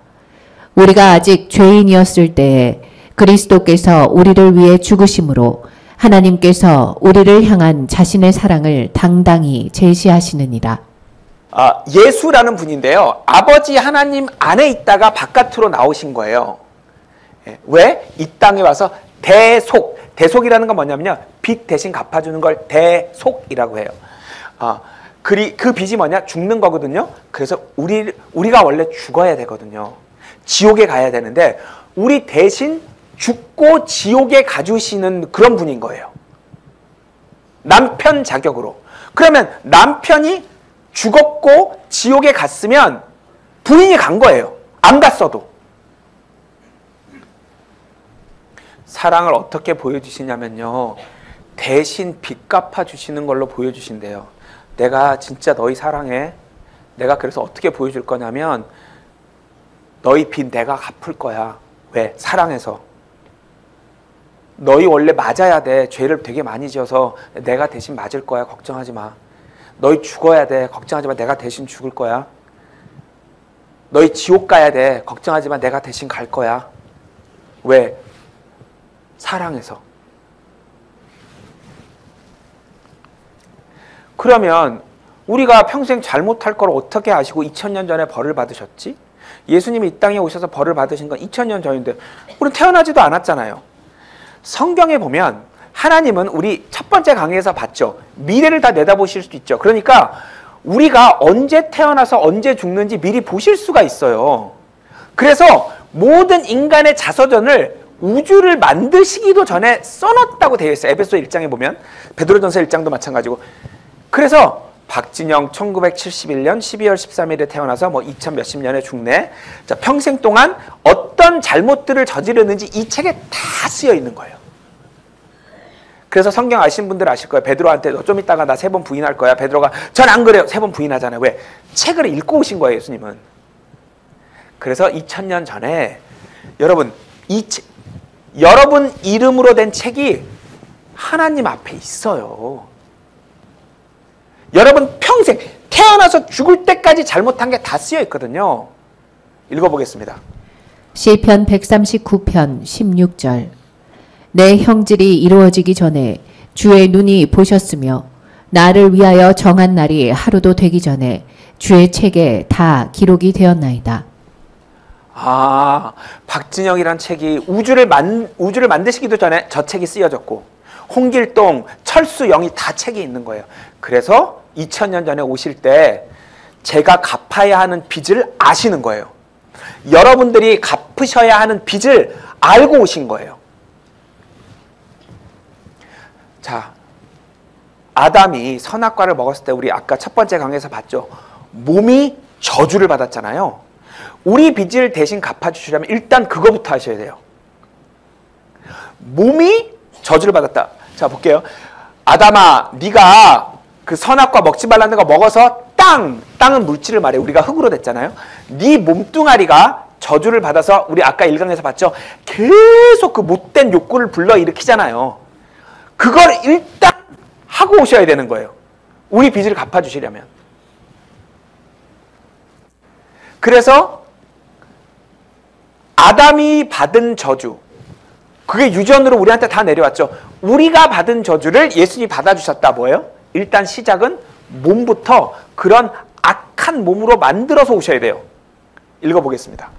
우리가 아직 죄인이었을 때에 그리스도께서 우리를 위해 죽으심으로 하나님께서 우리를 향한 자신의 사랑을 당당히 제시하시느니라. 예수라는 분인데요. 아버지 하나님 안에 있다가 바깥으로 나오신 거예요. 왜? 이 땅에 와서 대속이라는 건 뭐냐면요. 빚 대신 갚아주는 걸 대속이라고 해요. 그 빚이 뭐냐? 죽는 거거든요. 그래서 우리가 원래 죽어야 되거든요. 지옥에 가야 되는데 우리 대신 죽고 지옥에 가주시는 그런 분인 거예요. 남편 자격으로. 그러면 남편이 죽었고 지옥에 갔으면 부인이 간 거예요. 안 갔어도. 사랑을 어떻게 보여주시냐면요. 대신 빚 갚아주시는 걸로 보여주신대요. 내가 진짜 너희 사랑해. 내가 그래서 어떻게 보여줄 거냐면 너희 빚 내가 갚을 거야. 왜? 사랑해서. 너희 원래 맞아야 돼. 죄를 되게 많이 지어서 내가 대신 맞을 거야. 걱정하지 마. 너희 죽어야 돼. 걱정하지 마. 내가 대신 죽을 거야. 너희 지옥 가야 돼. 걱정하지 마. 내가 대신 갈 거야. 왜? 사랑해서. 그러면 우리가 평생 잘못할 걸 어떻게 아시고 2000년 전에 벌을 받으셨지? 예수님이 이 땅에 오셔서 벌을 받으신 건 2000년 전인데 우리는 태어나지도 않았잖아요. 성경에 보면 하나님은 우리 첫 번째 강의에서 봤죠. 미래를 다 내다보실 수도 있죠. 그러니까 우리가 언제 태어나서 언제 죽는지 미리 보실 수가 있어요. 그래서 모든 인간의 자서전을 우주를 만드시기도 전에 써놨다고 되어 있어요. 에베소 1장에 보면 베드로전서 1장도 마찬가지고. 그래서 박진영 1971년 12월 13일에 태어나서 2000 몇십 년에 죽네. 자, 평생 동안 어떤 잘못들을 저지르는지 이 책에 다 쓰여 있는 거예요. 그래서 성경 아시는 분들 아실 거예요. 베드로한테 너 좀 이따가 나 3번 부인할 거야. 베드로가 전 안 그래요. 3번 부인하잖아요. 왜? 책을 읽고 오신 거예요, 예수님은. 그래서 2000년 전에 여러분 여러분 이름으로 된 책이 하나님 앞에 있어요. 여러분 평생 태어나서 죽을 때까지 잘못한 게 다 쓰여 있거든요. 읽어보겠습니다. 시편 139편 16절 내 형질이 이루어지기 전에 주의 눈이 보셨으며 나를 위하여 정한 날이 하루도 되기 전에 주의 책에 다 기록이 되었나이다. 박진영이란 책이 우주를 만드시기도 전에 저 책이 쓰여졌고 홍길동, 철수, 영희 다 책이 있는 거예요. 그래서 2000년 전에 오실 때 제가 갚아야 하는 빚을 아시는 거예요. 여러분들이 갚으셔야 하는 빚을 알고 오신 거예요. 자, 아담이 선악과를 먹었을 때 우리 아까 첫 번째 강의에서 봤죠. 몸이 저주를 받았잖아요. 우리 빚을 대신 갚아주시려면 일단 그거부터 하셔야 돼요. 몸이 저주를 받았다. 자, 볼게요. 아담아, 네가 그 선악과 먹지 말라는 거 먹어서 땅은 물질을 말해. 우리가 흙으로 됐잖아요. 네 몸뚱아리가 저주를 받아서 우리 아까 1강에서 봤죠. 계속 그 못된 욕구를 불러일으키잖아요. 그걸 일단 하고 오셔야 되는 거예요. 우리 빚을 갚아주시려면. 그래서 아담이 받은 저주, 그게 유전으로 우리한테 다 내려왔죠. 우리가 받은 저주를 예수님이 받아주셨다. 뭐예요? 일단 시작은 몸부터 그런 악한 몸으로 만들어서 오셔야 돼요. 읽어보겠습니다.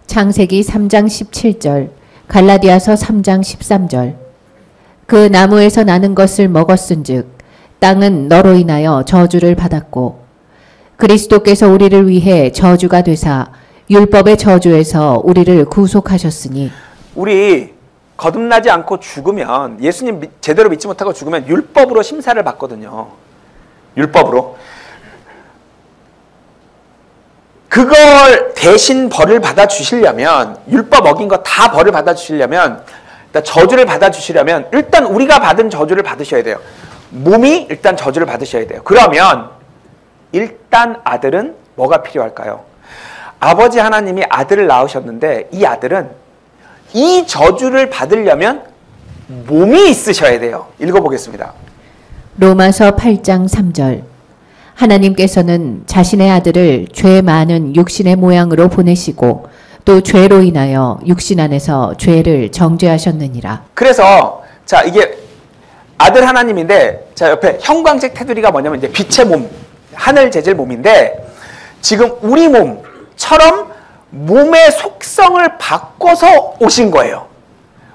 창세기 3장 17절, 갈라디아서 3장 13절. 그 나무에서 나는 것을 먹었은즉 땅은 너로 인하여 저주를 받았고 그리스도께서 우리를 위해 저주가 되사 율법의 저주에서 우리를 구속하셨으니. 우리 거듭나지 않고 죽으면, 예수님 제대로 믿지 못하고 죽으면 율법으로 심사를 받거든요. 율법으로. 그걸 대신 벌을 받아주시려면, 율법 어긴 거 다 벌을 받아주시려면, 저주를 받아주시려면 일단 우리가 받은 저주를 받으셔야 돼요. 몸이 일단 저주를 받으셔야 돼요. 그러면 일단 아들은 뭐가 필요할까요? 아버지 하나님이 아들을 낳으셨는데 이 아들은 이 저주를 받으려면 몸이 있으셔야 돼요. 읽어보겠습니다. 로마서 8장 3절. 하나님께서는 자신의 아들을 죄 많은 육신의 모양으로 보내시고 또 죄로 인하여 육신 안에서 죄를 정죄하셨느니라. 그래서 자, 이게 아들 하나님인데, 자, 옆에 형광색 테두리가 뭐냐면 이제 빛의 몸, 하늘 재질 몸인데, 지금 우리 몸처럼 몸의 속성을 바꿔서 오신 거예요.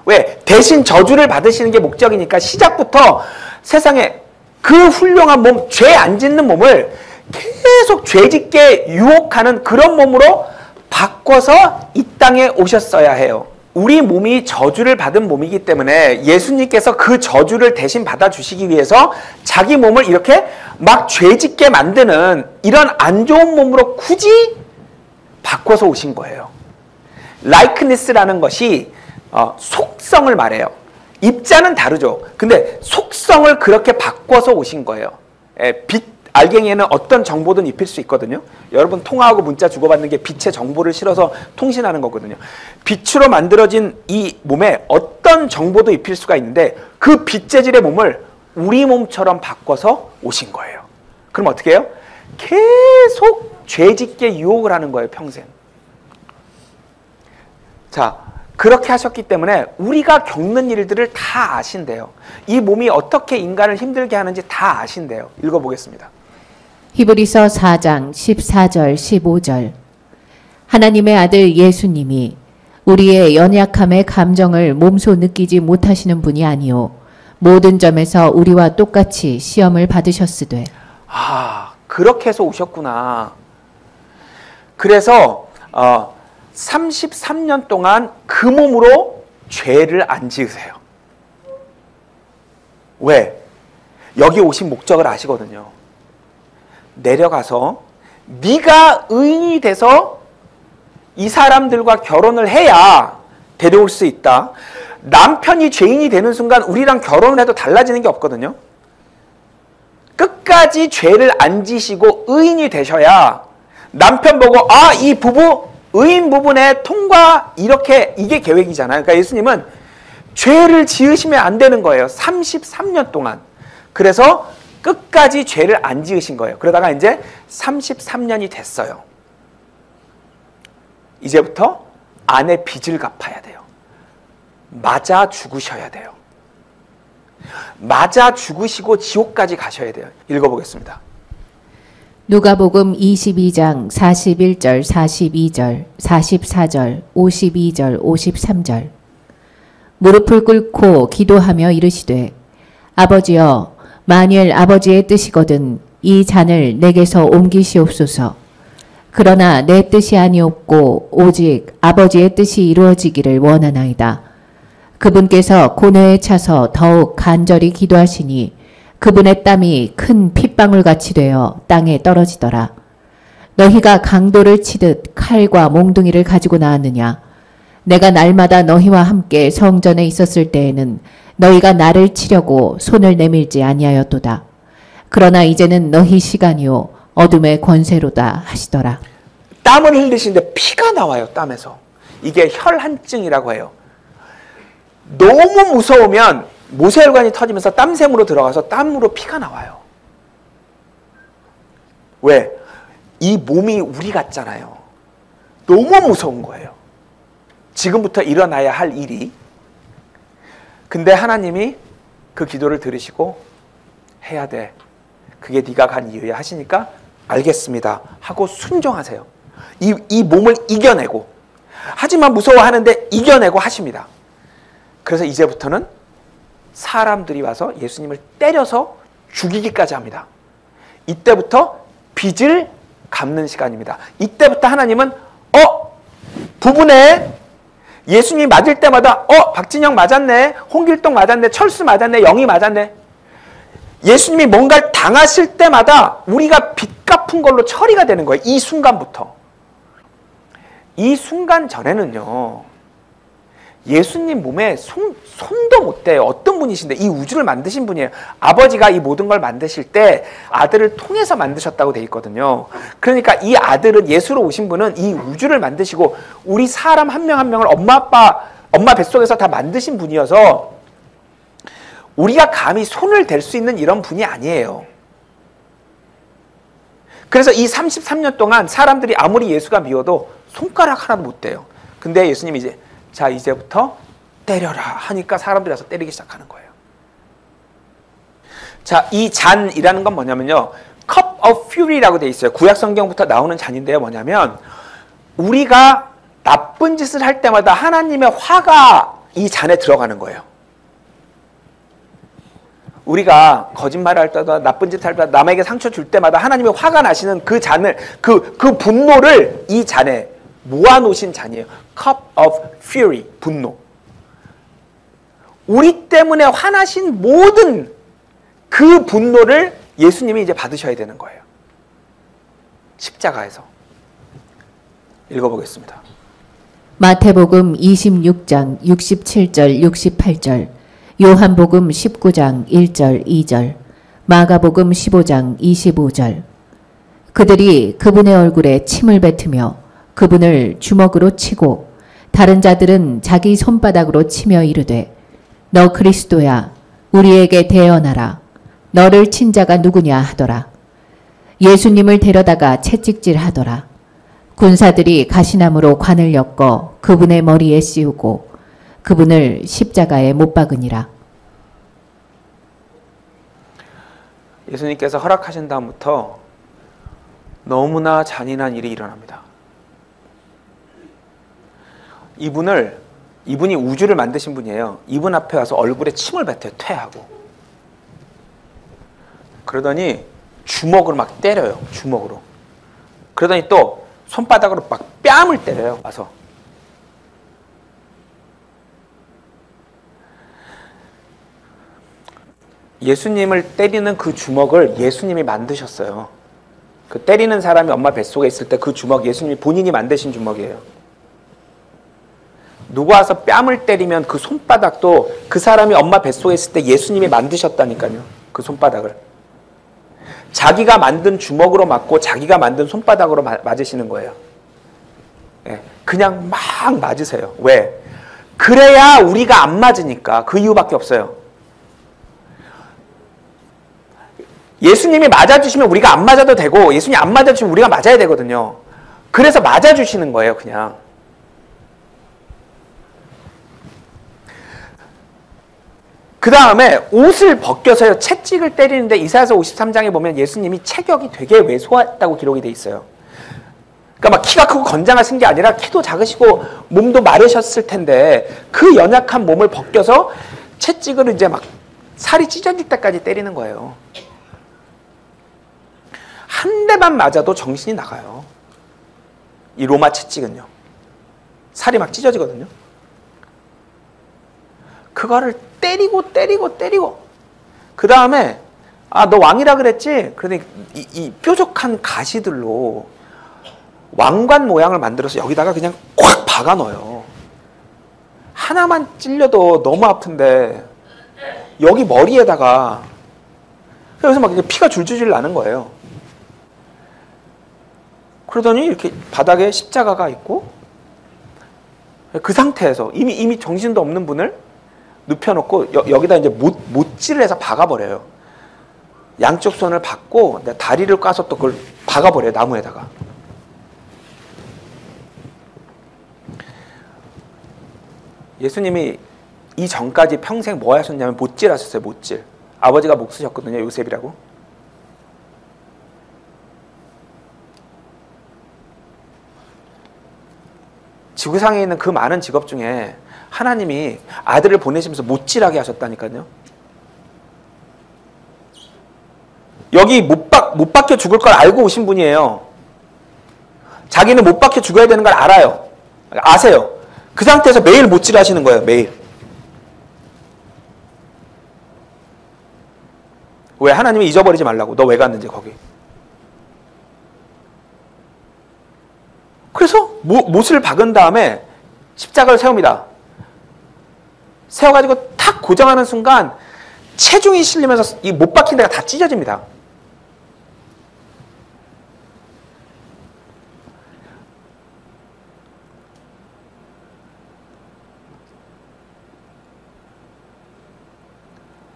왜? 대신 저주를 받으시는 게 목적이니까 시작부터 세상에 그 훌륭한 몸, 죄 안 짓는 몸을 계속 죄 짓게 유혹하는 그런 몸으로 바꿔서 이 땅에 오셨어야 해요. 우리 몸이 저주를 받은 몸이기 때문에 예수님께서 그 저주를 대신 받아주시기 위해서 자기 몸을 이렇게 막 죄짓게 만드는 이런 안 좋은 몸으로 굳이 바꿔서 오신 거예요. 라이크니스라는 것이 속성을 말해요. 입자는 다르죠. 근데 속성을 그렇게 바꿔서 오신 거예요. 빛 알갱이에는 어떤 정보든 입힐 수 있거든요. 여러분 통화하고 문자 주고받는 게 빛의 정보를 실어서 통신하는 거거든요. 빛으로 만들어진 이 몸에 어떤 정보도 입힐 수가 있는데 그 빛 재질의 몸을 우리 몸처럼 바꿔서 오신 거예요. 그럼 어떻게 해요? 계속 죄짓게 유혹을 하는 거예요. 평생. 자, 그렇게 하셨기 때문에 우리가 겪는 일들을 다 아신대요. 이 몸이 어떻게 인간을 힘들게 하는지 다 아신대요. 읽어보겠습니다. 히브리서 4장 14절 15절. 하나님의 아들 예수님이 우리의 연약함의 감정을 몸소 느끼지 못하시는 분이 아니요 모든 점에서 우리와 똑같이 시험을 받으셨으되. 아, 그렇게 해서 오셨구나. 그래서 33년 동안 그 몸으로 죄를 안 지으세요. 왜? 여기 오신 목적을 아시거든요. 내려가서 네가 의인이 돼서 이 사람들과 결혼을 해야 데려올 수 있다. 남편이 죄인이 되는 순간 우리랑 결혼을 해도 달라지는 게 없거든요. 끝까지 죄를 안 지시고 의인이 되셔야 남편 보고 아, 이 부부 의인 부분에 통과, 이렇게 이게 계획이잖아요. 그러니까 예수님은 죄를 지으시면 안 되는 거예요. 33년 동안. 그래서 끝까지 죄를 안 지으신 거예요. 그러다가 이제 33년이 됐어요. 이제부터 아내 빚을 갚아야 돼요. 맞아 죽으셔야 돼요. 맞아 죽으시고 지옥까지 가셔야 돼요. 읽어보겠습니다. 누가복음 22장 41절 42절 44절 52절 53절. 무릎을 꿇고 기도하며 이르시되 아버지여 만일 아버지의 뜻이거든 이 잔을 내게서 옮기시옵소서. 그러나 내 뜻이 아니옵고 오직 아버지의 뜻이 이루어지기를 원하나이다. 그분께서 고뇌에 차서 더욱 간절히 기도하시니 그분의 땀이 큰 핏방울같이 되어 땅에 떨어지더라. 너희가 강도를 치듯 칼과 몽둥이를 가지고 나왔느냐? 내가 날마다 너희와 함께 성전에 있었을 때에는 너희가 나를 치려고 손을 내밀지 아니하였도다. 그러나 이제는 너희 시간이요 어둠의 권세로다 하시더라. 땀을 흘리시는데 피가 나와요. 땀에서. 이게 혈한증이라고 해요. 너무 무서우면 모세혈관이 터지면서 땀샘으로 들어가서 땀으로 피가 나와요. 왜? 이 몸이 우리 같잖아요. 너무 무서운 거예요. 지금부터 일어나야 할 일이. 근데 하나님이 그 기도를 들으시고 해야 돼. 그게 네가 간 이유야 하시니까 알겠습니다 하고 순종하세요. 이 몸을 이겨내고, 하지만 무서워하는데 이겨내고 하십니다. 그래서 이제부터는 사람들이 와서 예수님을 때려서 죽이기까지 합니다. 이때부터 빚을 갚는 시간입니다. 이때부터 하나님은 부부네, 예수님이 맞을 때마다 박진영 맞았네, 홍길동 맞았네, 철수 맞았네, 영희 맞았네. 예수님이 뭔가를 당하실 때마다 우리가 빚 갚은 걸로 처리가 되는 거예요. 이 순간부터. 이 순간 전에는요, 예수님 몸에 손도 못 대요. 어떤 분이신데, 이 우주를 만드신 분이에요. 아버지가 이 모든 걸 만드실 때 아들을 통해서 만드셨다고 돼 있거든요. 그러니까 이 아들은, 예수로 오신 분은 이 우주를 만드시고 우리 사람 한 명 한 명을 엄마 뱃속에서 다 만드신 분이어서 우리가 감히 손을 댈 수 있는 이런 분이 아니에요. 그래서 이 33년 동안 사람들이 아무리 예수가 미워도 손가락 하나도 못 대요. 근데 예수님이 이제부터 때려라 하니까 사람들이 와서 때리기 시작하는 거예요. 자, 이 잔이라는 건 뭐냐면요, cup of fury라고 돼 있어요. 구약 성경부터 나오는 잔인데요, 뭐냐면 우리가 나쁜 짓을 할 때마다 하나님의 화가 이 잔에 들어가는 거예요. 우리가 거짓말을 할 때마다, 나쁜 짓을 할 때마다, 남에게 상처 줄 때마다 하나님의 화가 나시는 그 잔을, 그 분노를 이 잔에 모아놓으신 잔이에요. Cup of Fury, 분노. 우리 때문에 화나신 모든 그 분노를 예수님이 이제 받으셔야 되는 거예요. 십자가에서. 읽어보겠습니다. 마태복음 26장 67절 68절, 요한복음 19장 1절 2절, 마가복음 15장 25절. 그들이 그분의 얼굴에 침을 뱉으며 그분을 주먹으로 치고 다른 자들은 자기 손바닥으로 치며 이르되 너 그리스도야 우리에게 대언하라. 너를 친 자가 누구냐 하더라. 예수님을 데려다가 채찍질 하더라. 군사들이 가시나무로 관을 엮어 그분의 머리에 씌우고 그분을 십자가에 못 박으니라. 예수님께서 허락하신 다음부터 너무나 잔인한 일이 일어납니다. 이분이 우주를 만드신 분이에요. 이분 앞에 와서 얼굴에 침을 뱉어요. 퇴하고. 그러더니 주먹으로 막 때려요. 주먹으로. 그러더니 또 손바닥으로 막 뺨을 때려요. 와서. 예수님을 때리는 그 주먹을 예수님이 만드셨어요. 그 때리는 사람이 엄마 뱃속에 있을 때 그 주먹, 예수님이 본인이 만드신 주먹이에요. 누가 와서 뺨을 때리면 그 손바닥도 그 사람이 엄마 뱃속에 있을 때 예수님이 만드셨다니까요. 그 손바닥을. 자기가 만든 주먹으로 맞고 자기가 만든 손바닥으로 맞으시는 거예요. 예, 그냥 막 맞으세요. 왜? 그래야 우리가 안 맞으니까. 그 이유밖에 없어요. 예수님이 맞아주시면 우리가 안 맞아도 되고, 예수님이 안 맞아주시면 우리가 맞아야 되거든요. 그래서 맞아주시는 거예요, 그냥. 그 다음에 옷을 벗겨서요, 채찍을 때리는데 이사야서 53장에 보면 예수님이 체격이 되게 왜소했다고 기록이 돼 있어요. 그러니까 막 키가 크고 건장하신 게 아니라 키도 작으시고 몸도 마르셨을 텐데 그 연약한 몸을 벗겨서 채찍으로 이제 막 살이 찢어질 때까지 때리는 거예요. 한 대만 맞아도 정신이 나가요. 이 로마 채찍은요. 살이 막 찢어지거든요. 그거를 때리고 그 다음에 너 왕이라 그랬지? 그러더니 이 뾰족한 가시들로 왕관 모양을 만들어서 여기다가 그냥 꽉 박아 넣어요. 하나만 찔려도 너무 아픈데 여기 머리에다가 그래서 막 피가 줄줄줄 나는 거예요. 그러더니 이렇게 바닥에 십자가가 있고 그 상태에서 이미 정신도 없는 분을 눕혀놓고 여기다 이제 못질을 해서 박아버려요. 양쪽 손을 박고 다리를 까서 또 그걸 박아버려요. 나무에다가. 예수님이 이 전까지 평생 뭐 하셨냐면 못질 하셨어요. 못질. 아버지가 목 쓰셨거든요. 요셉이라고. 지구상에 있는 그 많은 직업 중에 하나님이 아들을 보내시면서 못질하게 하셨다니까요. 여기 못 박혀 죽을 걸 알고 오신 분이에요. 자기는 못 박혀 죽어야 되는 걸 알아요. 아세요. 그 상태에서 매일 못질하시는 거예요. 매일. 왜? 하나님이 잊어버리지 말라고. 너 왜 갔는지 거기. 그래서 못을 박은 다음에 십자가를 세웁니다. 세워가지고 탁 고정하는 순간 체중이 실리면서 이 못 박힌 데가 다 찢어집니다.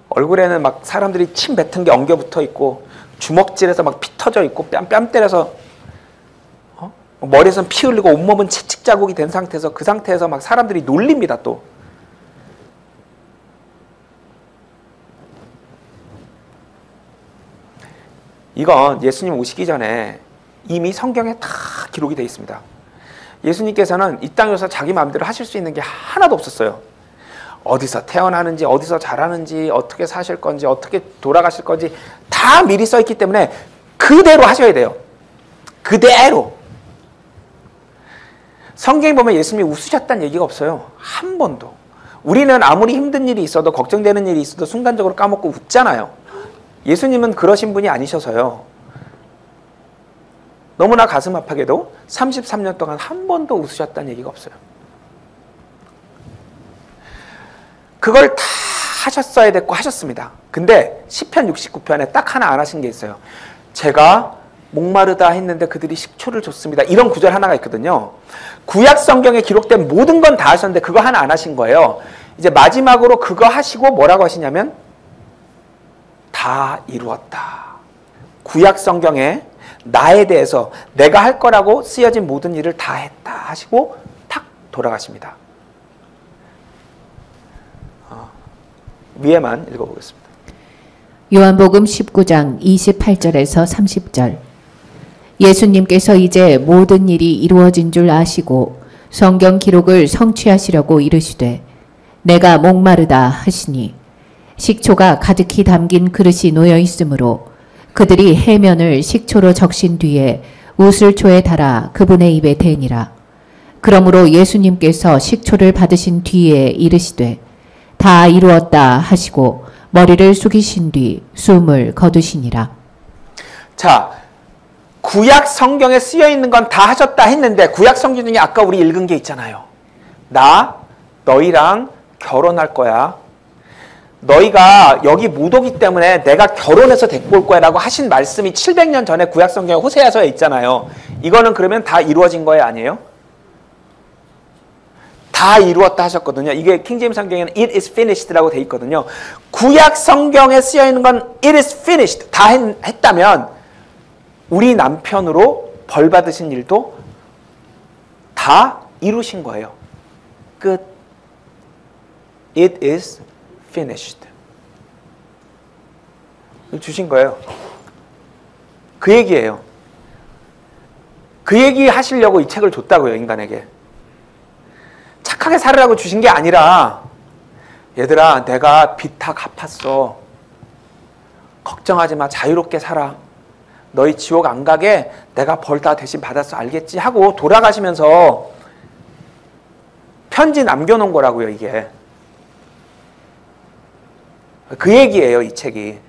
얼굴에는 막 사람들이 침 뱉은 게 엉겨 붙어 있고 주먹질해서 막 피 터져 있고 뺨 때려서 머리에선 피 흘리고 온몸은 채찍 자국이 된 상태에서 그 상태에서 막 사람들이 놀립니다. 또 이건 예수님 오시기 전에 이미 성경에 다 기록이 되어 있습니다. 예수님께서는 이 땅에서 자기 마음대로 하실 수 있는 게 하나도 없었어요. 어디서 태어나는지, 어디서 자라는지, 어떻게 사실 건지, 어떻게 돌아가실 건지 다 미리 써있기 때문에 그대로 하셔야 돼요. 그대로. 성경에 보면 예수님이 웃으셨다는 얘기가 없어요. 한 번도. 우리는 아무리 힘든 일이 있어도 걱정되는 일이 있어도 순간적으로 까먹고 웃잖아요. 예수님은 그러신 분이 아니셔서요. 너무나 가슴 아프게도 33년 동안 한 번도 웃으셨다는 얘기가 없어요. 그걸 다 하셨어야 됐고 하셨습니다. 근데 시편 69편에 딱 하나 안 하신 게 있어요. 제가 목마르다 했는데 그들이 식초를 줬습니다. 이런 구절 하나가 있거든요. 구약 성경에 기록된 모든 건 다 하셨는데 그거 하나 안 하신 거예요. 이제 마지막으로 그거 하시고 뭐라고 하시냐면 다 이루었다. 구약 성경에 나에 대해서 내가 할 거라고 쓰여진 모든 일을 다 했다 하시고 탁 돌아가십니다. 위에만 읽어보겠습니다. 요한복음 19장 28절에서 30절. 예수님께서 이제 모든 일이 이루어진 줄 아시고 성경 기록을 성취하시려고 이르시되 내가 목마르다 하시니 식초가 가득히 담긴 그릇이 놓여 있으므로 그들이 해면을 식초로 적신 뒤에 우슬초에 달아 그분의 입에 대니라. 그러므로 예수님께서 식초를 받으신 뒤에 이르시되 다 이루었다 하시고 머리를 숙이신 뒤 숨을 거두시니라. 자, 구약 성경에 쓰여 있는 건 다 하셨다 했는데 구약 성경 중에 아까 우리 읽은 게 있잖아요. 나 너희랑 결혼할 거야. 너희가 여기 못 오기 때문에 내가 결혼해서 데리고 올 거야 라고 하신 말씀이 700년 전에 구약 성경에 호세아서에 있잖아요. 이거는 그러면 다 이루어진 거예요, 아니에요? 다 이루었다 하셨거든요. 이게 킹제임스 성경에는 it is finished라고 돼 있거든요. 구약 성경에 쓰여 있는 건 it is finished 다 했다면 우리 남편으로 벌 받으신 일도 다 이루신 거예요. 끝. It is finished. 주신 거예요. 그 얘기예요. 그 얘기 하시려고 이 책을 줬다고요, 인간에게. 착하게 살으라고 주신 게 아니라 얘들아 내가 빚 다 갚았어. 걱정하지 마. 자유롭게 살아. 너희 지옥 안 가게 내가 벌 다 대신 받았어 알겠지? 하고 돌아가시면서 편지 남겨놓은 거라고요, 이게. 그 얘기예요, 이 책이.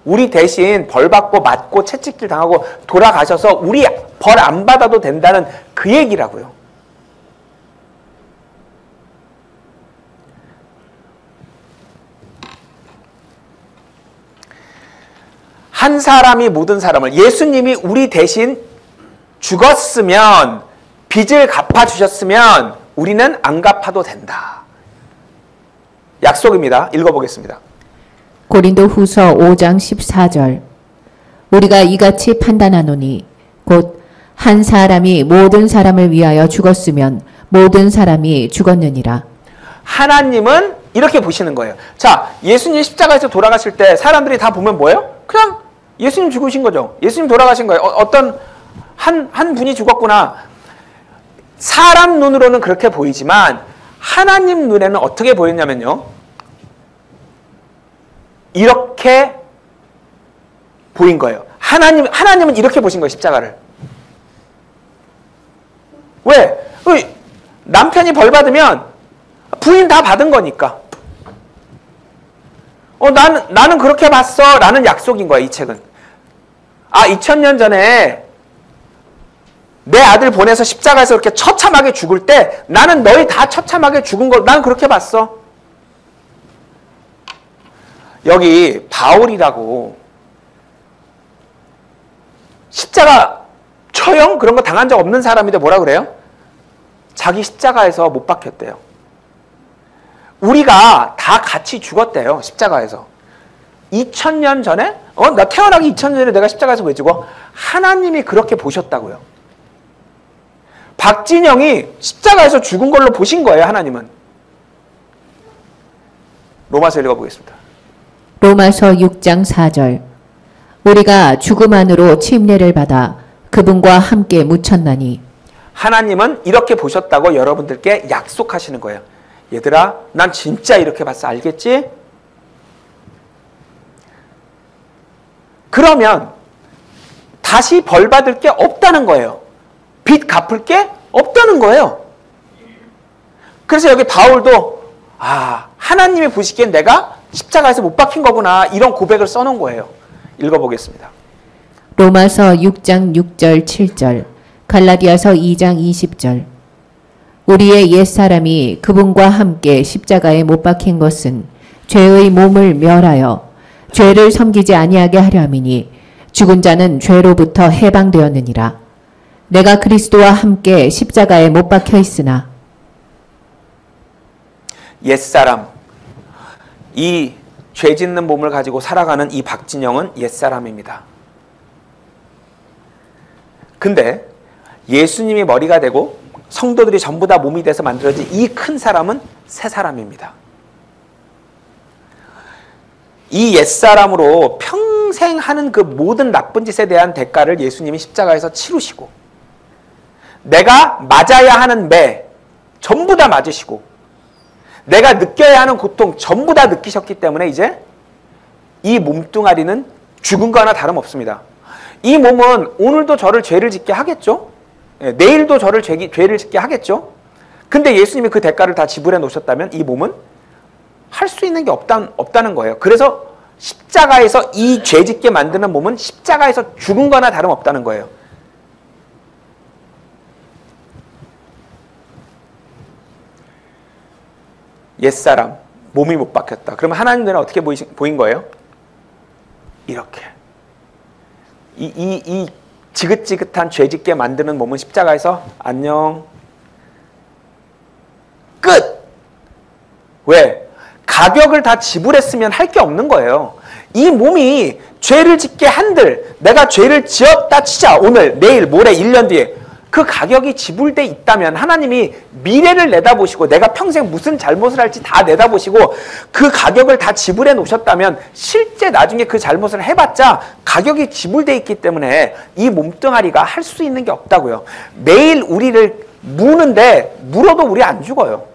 우리 대신 벌 받고 맞고 채찍질 당하고 돌아가셔서 우리 벌 안 받아도 된다는 그 얘기라고요. 한 사람이 모든 사람을, 예수님이 우리 대신 죽었으면, 빚을 갚아주셨으면 우리는 안 갚아도 된다. 약속입니다. 읽어보겠습니다. 고린도 후서 5장 14절. 우리가 이같이 판단하노니 곧 한 사람이 모든 사람을 위하여 죽었으면 모든 사람이 죽었느니라. 하나님은 이렇게 보시는 거예요. 자, 예수님 십자가에서 돌아가실 때 사람들이 다 보면 뭐예요? 그냥 예수님 죽으신 거죠. 예수님 돌아가신 거예요. 어떤 한 분이 죽었구나. 사람 눈으로는 그렇게 보이지만 하나님 눈에는 어떻게 보였냐면요. 이렇게 보인 거예요. 하나님은 이렇게 보신 거예요, 십자가를. 왜? 남편이 벌 받으면 부인 다 받은 거니까. 나는 그렇게 봤어. 라는 약속인 거야, 이 책은. 2000년 전에 내 아들 보내서 십자가에서 그렇게 처참하게 죽을 때 나는 너희 다 처참하게 죽은 걸 난 그렇게 봤어. 여기 바울이라고 십자가 처형 그런 거 당한 적 없는 사람인데 뭐라 그래요? 자기 십자가에서 못 박혔대요. 우리가 다 같이 죽었대요. 십자가에서. 2000년 전에? 나 태어나기 2000년 전에 내가 십자가에서 왜 죽어? 하나님이 그렇게 보셨다고요. 박진영이 십자가에서 죽은 걸로 보신 거예요, 하나님은. 로마서 읽어보겠습니다. 로마서 6장 4절. 우리가 죽음 안으로 침례를 받아 그분과 함께 묻혔나니. 하나님은 이렇게 보셨다고 여러분들께 약속하시는 거예요. 얘들아, 난 진짜 이렇게 봤어. 알겠지? 그러면 다시 벌 받을 게 없다는 거예요. 빚 갚을 게 없다는 거예요. 그래서 여기 바울도 하나님이 보시기엔 내가 십자가에서 못 박힌 거구나, 이런 고백을 써놓은 거예요. 읽어보겠습니다. 로마서 6장 6절 7절, 갈라디아서 2장 20절. 우리의 옛사람이 그분과 함께 십자가에 못 박힌 것은 죄의 몸을 멸하여 죄를 섬기지 아니하게 하려 함이니 죽은 자는 죄로부터 해방되었느니라. 내가 그리스도와 함께 십자가에 못 박혀 있으나. 옛사람, 이 죄 짓는 몸을 가지고 살아가는 이 박진영은 옛사람입니다. 근데 예수님이 머리가 되고 성도들이 전부 다 몸이 돼서 만들어진 이 큰 사람은 새 사람입니다. 이 옛사람으로 평생 하는 그 모든 나쁜 짓에 대한 대가를 예수님이 십자가에서 치르시고, 내가 맞아야 하는 매 전부 다 맞으시고, 내가 느껴야 하는 고통 전부 다 느끼셨기 때문에 이제 이 몸뚱아리는 죽은 거나 다름없습니다. 이 몸은 오늘도 저를 죄를 짓게 하겠죠? 내일도 저를 죄를 짓게 하겠죠? 근데 예수님이 그 대가를 다 지불해 놓으셨다면 이 몸은 할 수 있는 게 없다는 거예요. 그래서 십자가에서 이 죄 짓게 만드는 몸은 십자가에서 죽은 거나 다름없다는 거예요. 옛사람, 몸이 못 박혔다. 그러면 하나님 눈에 어떻게 보인 거예요? 이렇게. 이 지긋지긋한 죄짓게 만드는 몸은 십자가에서 안녕. 끝! 왜? 가격을 다 지불했으면 할 게 없는 거예요. 이 몸이 죄를 짓게 한들, 내가 죄를 지었다 치자. 오늘, 내일, 모레, 1년 뒤에. 그 가격이 지불돼 있다면 하나님이 미래를 내다보시고 내가 평생 무슨 잘못을 할지 다 내다보시고 그 가격을 다 지불해 놓으셨다면 실제 나중에 그 잘못을 해봤자 가격이 지불돼 있기 때문에 이 몸뚱아리가 할 수 있는 게 없다고요. 매일 우리를 무는데 물어도 우리 안 죽어요.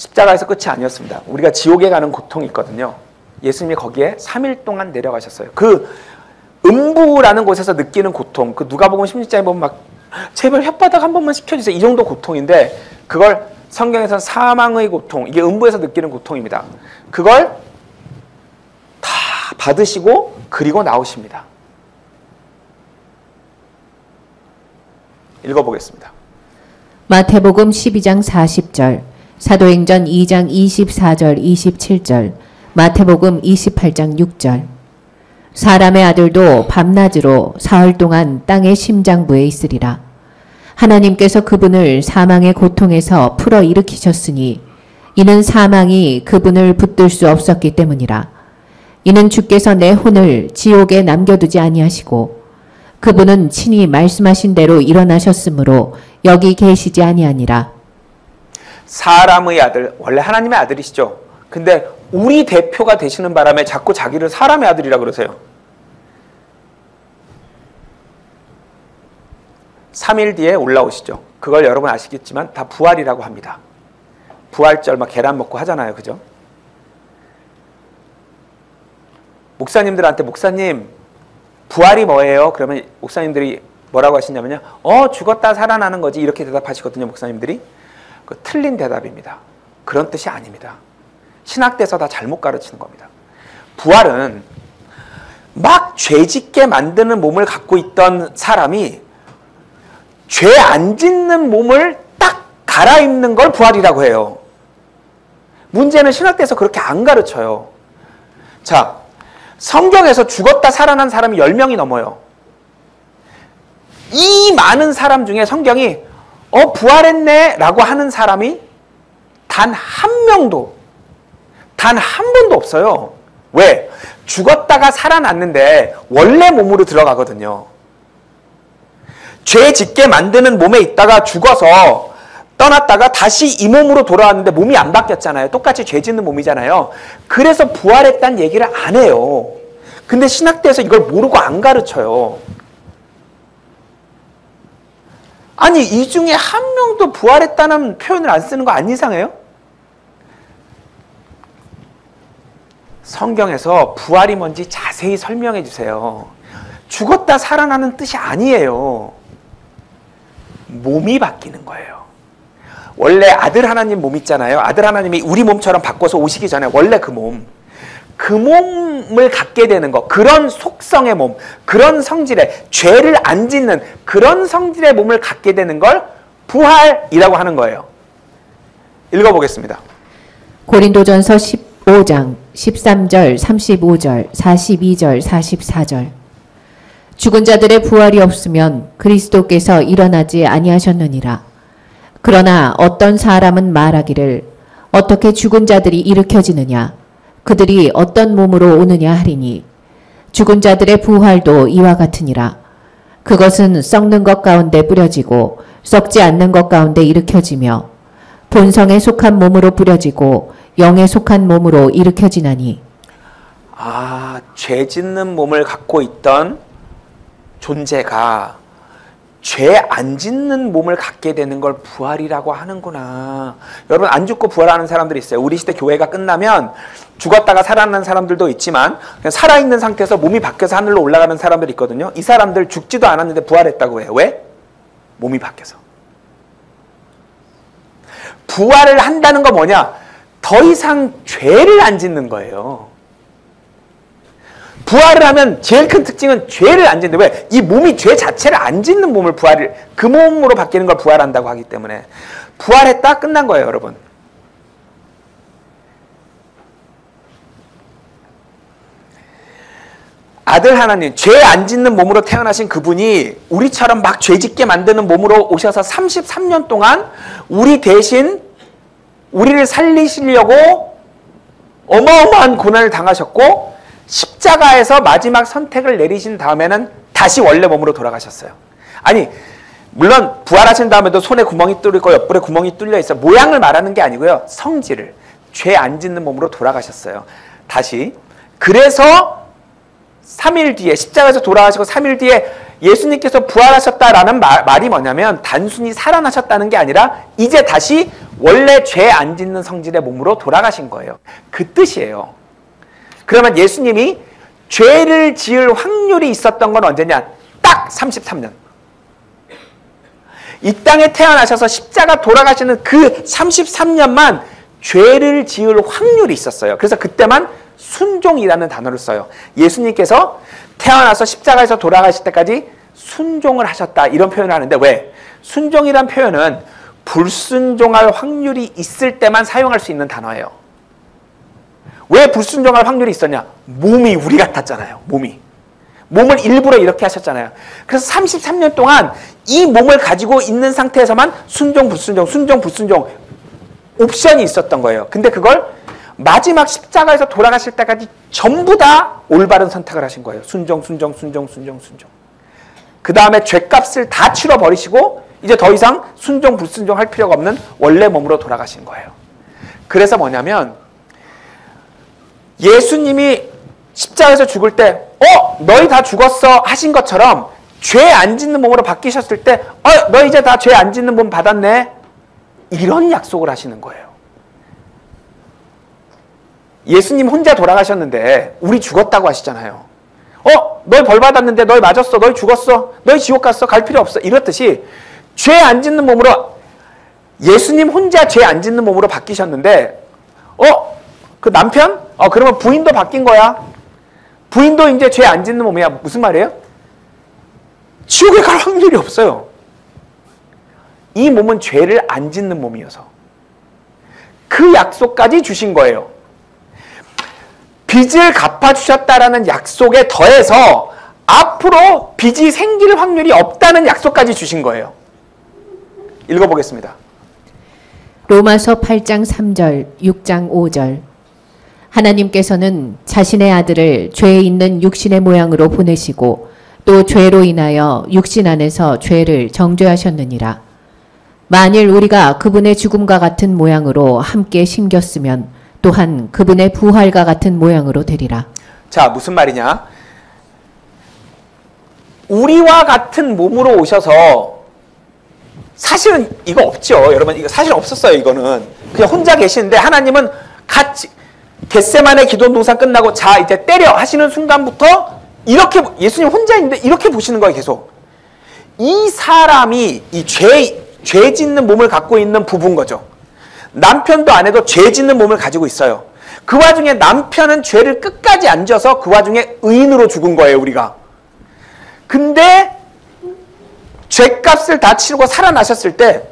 십자가에서 끝이 아니었습니다. 우리가 지옥에 가는 고통이 있거든요. 예수님이 거기에 3일 동안 내려가셨어요. 그 음부라는 곳에서 느끼는 고통, 그 누가복음 16장에 보면 막 제발 혓바닥 한 번만 씻겨주세요. 이 정도 고통인데 그걸 성경에서는 사망의 고통, 이게 음부에서 느끼는 고통입니다. 그걸 다 받으시고 그리고 나오십니다. 읽어보겠습니다. 마태복음 12장 40절, 사도행전 2장 24절 27절, 마태복음 28장 6절. 사람의 아들도 밤낮으로 사흘 동안 땅의 심장부에 있으리라. 하나님께서 그분을 사망의 고통에서 풀어 일으키셨으니 이는 사망이 그분을 붙들 수 없었기 때문이라. 이는 주께서 내 혼을 지옥에 남겨두지 아니하시고 그분은 친히 말씀하신 대로 일어나셨으므로 여기 계시지 아니하니라. 사람의 아들, 원래 하나님의 아들이시죠. 근데 우리 대표가 되시는 바람에 자꾸 자기를 사람의 아들이라 그러세요. 3일 뒤에 올라오시죠. 그걸 여러분 아시겠지만 다 부활이라고 합니다. 부활절 막 계란 먹고 하잖아요. 그죠? 목사님들한테 목사님 부활이 뭐예요? 그러면 목사님들이 뭐라고 하시냐면요. 죽었다 살아나는 거지. 이렇게 대답하시거든요. 목사님들이. 그 틀린 대답입니다. 그런 뜻이 아닙니다. 신학대에서 다 잘못 가르치는 겁니다. 부활은 막 죄짓게 만드는 몸을 갖고 있던 사람이 죄 안 짓는 몸을 딱 갈아입는 걸 부활이라고 해요. 문제는 신학대에서 그렇게 안 가르쳐요. 자, 성경에서 죽었다 살아난 사람이 10명이 넘어요. 이 많은 사람 중에 성경이 부활했네 라고 하는 사람이 단 한 명도, 단 한 번도 없어요. 왜? 죽었다가 살아났는데 원래 몸으로 들어가거든요. 죄 짓게 만드는 몸에 있다가 죽어서 떠났다가 다시 이 몸으로 돌아왔는데 몸이 안 바뀌었잖아요. 똑같이 죄 짓는 몸이잖아요. 그래서 부활했다는 얘기를 안 해요. 근데 신학대에서 이걸 모르고 안 가르쳐요. 아니, 이 중에 한 명도 부활했다는 표현을 안 쓰는 거 안 이상해요? 성경에서 부활이 뭔지 자세히 설명해 주세요. 죽었다 살아나는 뜻이 아니에요. 몸이 바뀌는 거예요. 원래 아들 하나님 몸 있잖아요. 아들 하나님이 우리 몸처럼 바꿔서 오시기 전에 원래 그 몸을 갖게 되는 거, 그런 속성의 몸, 그런 성질의, 죄를 안 짓는 그런 성질의 몸을 갖게 되는 걸 부활이라고 하는 거예요. 읽어보겠습니다. 고린도전서 15장 13절 35절 42절 44절. 죽은 자들의 부활이 없으면 그리스도께서 일어나지 아니하셨느니라. 그러나 어떤 사람은 말하기를 어떻게 죽은 자들이 일으켜지느냐, 그들이 어떤 몸으로 오느냐 하리니 죽은 자들의 부활도 이와 같으니라. 그것은 썩는 것 가운데 뿌려지고 썩지 않는 것 가운데 일으켜지며 본성에 속한 몸으로 뿌려지고 영에 속한 몸으로 일으켜지나니. 죄 짓는 몸을 갖고 있던 존재가 죄 안 짓는 몸을 갖게 되는 걸 부활이라고 하는구나. 여러분, 안 죽고 부활하는 사람들이 있어요. 우리 시대 교회가 끝나면 죽었다가 살아난 사람들도 있지만 그냥 살아있는 상태에서 몸이 바뀌어서 하늘로 올라가는 사람들이 있거든요. 이 사람들 죽지도 않았는데 부활했다고 해요. 왜? 몸이 바뀌어서. 부활을 한다는 건 뭐냐? 더 이상 죄를 안 짓는 거예요. 부활을 하면 제일 큰 특징은 죄를 안 짓는데, 왜? 이 몸이 죄 자체를 안 짓는 몸을 그 몸으로 바뀌는 걸 부활한다고 하기 때문에 부활했다 끝난 거예요, 여러분. 아들 하나님, 죄 안 짓는 몸으로 태어나신 그분이 우리처럼 막 죄 짓게 만드는 몸으로 오셔서 33년 동안 우리 대신 우리를 살리시려고 어마어마한 고난을 당하셨고 십자가에서 마지막 선택을 내리신 다음에는 다시 원래 몸으로 돌아가셨어요. 아니, 물론 부활하신 다음에도 손에 구멍이 뚫리고 옆구리에 구멍이 뚫려 있어. 모양을 말하는 게 아니고요. 성질을. 죄 안 짓는 몸으로 돌아가셨어요. 다시. 그래서 3일 뒤에, 십자가에서 돌아가시고 3일 뒤에 예수님께서 부활하셨다라는 말이 뭐냐면 단순히 살아나셨다는 게 아니라 이제 다시 원래 죄 안 짓는 성질의 몸으로 돌아가신 거예요. 그 뜻이에요. 그러면 예수님이 죄를 지을 확률이 있었던 건 언제냐? 딱 33년. 이 땅에 태어나셔서 십자가 돌아가시는 그 33년만 죄를 지을 확률이 있었어요. 그래서 그때만 순종이라는 단어를 써요. 예수님께서 태어나서 십자가에서 돌아가실 때까지 순종을 하셨다, 이런 표현을 하는데, 왜? 순종이란 표현은 불순종할 확률이 있을 때만 사용할 수 있는 단어예요. 왜 불순종할 확률이 있었냐? 몸이 우리 같았잖아요. 몸을 일부러 이렇게 하셨잖아요. 그래서 33년 동안 이 몸을 가지고 있는 상태에서만 순종, 불순종 옵션이 있었던 거예요. 근데 그걸 마지막 십자가에서 돌아가실 때까지 전부 다 올바른 선택을 하신 거예요. 순종. 그 다음에 죄값을 다 치러버리시고 이제 더 이상 순종, 불순종 할 필요가 없는 원래 몸으로 돌아가신 거예요. 그래서 뭐냐면 예수님이 십자가에서 죽을 때 너희 다 죽었어 하신 것처럼 죄 안 짓는 몸으로 바뀌셨을 때 너 이제 다 죄 안 짓는 몸 받았네, 이런 약속을 하시는 거예요. 예수님 혼자 돌아가셨는데 우리 죽었다고 하시잖아요. 너희 벌 받았는데 너희 맞았어, 너희 죽었어, 너희 지옥 갔어, 갈 필요 없어, 이렇듯이 죄 안 짓는 몸으로 예수님 혼자 죄 안 짓는 몸으로 바뀌셨는데 그 남편? 그러면 부인도 바뀐 거야. 부인도 이제 죄 안 짓는 몸이야. 무슨 말이에요? 지옥에 갈 확률이 없어요. 이 몸은 죄를 안 짓는 몸이어서 그 약속까지 주신 거예요. 빚을 갚아주셨다라는 약속에 더해서 앞으로 빚이 생길 확률이 없다는 약속까지 주신 거예요. 읽어보겠습니다. 로마서 8장 3절, 6장 5절. 하나님께서는 자신의 아들을 죄 있는 육신의 모양으로 보내시고 또 죄로 인하여 육신 안에서 죄를 정죄하셨느니라. 만일 우리가 그분의 죽음과 같은 모양으로 함께 심겼으면 또한 그분의 부활과 같은 모양으로 되리라. 자, 무슨 말이냐? 우리와 같은 몸으로 오셔서, 사실은 이거 없죠. 여러분, 이거 사실 없었어요. 이거는 그냥 혼자 계시는데 하나님은 같이 겟세마네 기도 동산 끝나고 자 이제 때려 하시는 순간부터 이렇게 예수님 혼자 있는데 이렇게 보시는 거예요. 계속 이 사람이 이 죄 짓는 몸을 갖고 있는 부부인 거죠. 남편도 아내도 죄 짓는 몸을 가지고 있어요. 그 와중에 남편은 죄를 끝까지 안 져서 그 와중에 의인으로 죽은 거예요. 우리가. 근데 죄값을 다 치르고 살아나셨을 때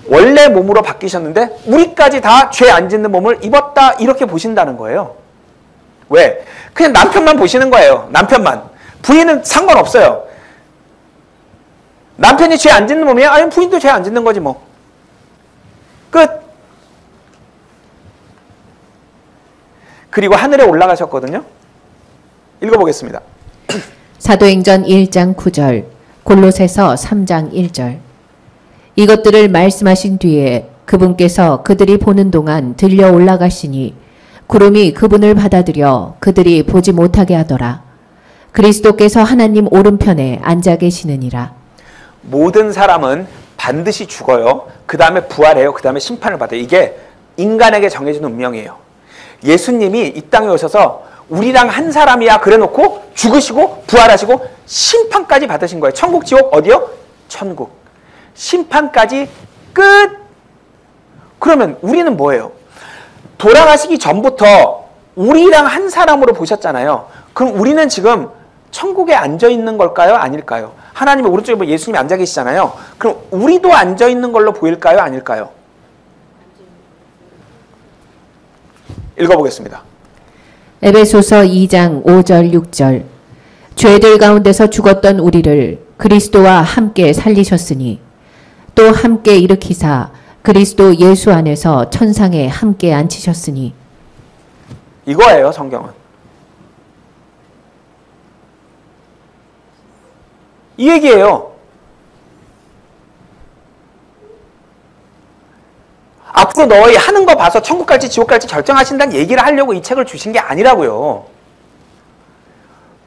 원래 몸으로 바뀌셨는데 우리까지 다 죄 안 짓는 몸을 입었다, 이렇게 보신다는 거예요. 왜? 그냥 남편만 보시는 거예요. 남편만. 부인은 상관없어요. 남편이 죄 안 짓는 몸이에요? 아니면 부인도 죄 안 짓는 거지 뭐. 끝. 그리고 하늘에 올라가셨거든요. 읽어보겠습니다. 사도행전 1장 9절, 골로새서 3장 1절. 이것들을 말씀하신 뒤에 그분께서 그들이 보는 동안 들려 올라가시니 구름이 그분을 받아들여 그들이 보지 못하게 하더라. 그리스도께서 하나님 오른편에 앉아 계시느니라. 모든 사람은 반드시 죽어요. 그 다음에 부활해요. 그 다음에 심판을 받아요. 이게 인간에게 정해진 운명이에요. 예수님이 이 땅에 오셔서 우리랑 한 사람이야 그래놓고 죽으시고 부활하시고 심판까지 받으신 거예요. 천국, 지옥, 어디요? 천국. 심판까지 끝. 그러면 우리는 뭐예요? 돌아가시기 전부터 우리랑 한 사람으로 보셨잖아요. 그럼 우리는 지금 천국에 앉아 있는 걸까요? 아닐까요? 하나님의 오른쪽에 보면 예수님이 앉아 계시잖아요. 그럼 우리도 앉아 있는 걸로 보일까요? 아닐까요? 읽어보겠습니다. 에베소서 2장 5절 6절. 죄들 가운데서 죽었던 우리를 그리스도와 함께 살리셨으니 또 함께 일으키사 그리스도 예수 안에서 천상에 함께 앉히셨으니. 이거예요, 성경은. 이 얘기예요. 앞으로 너희 하는 거 봐서 천국 갈지 지옥 갈지 결정하신다는 얘기를 하려고 이 책을 주신 게 아니라고요.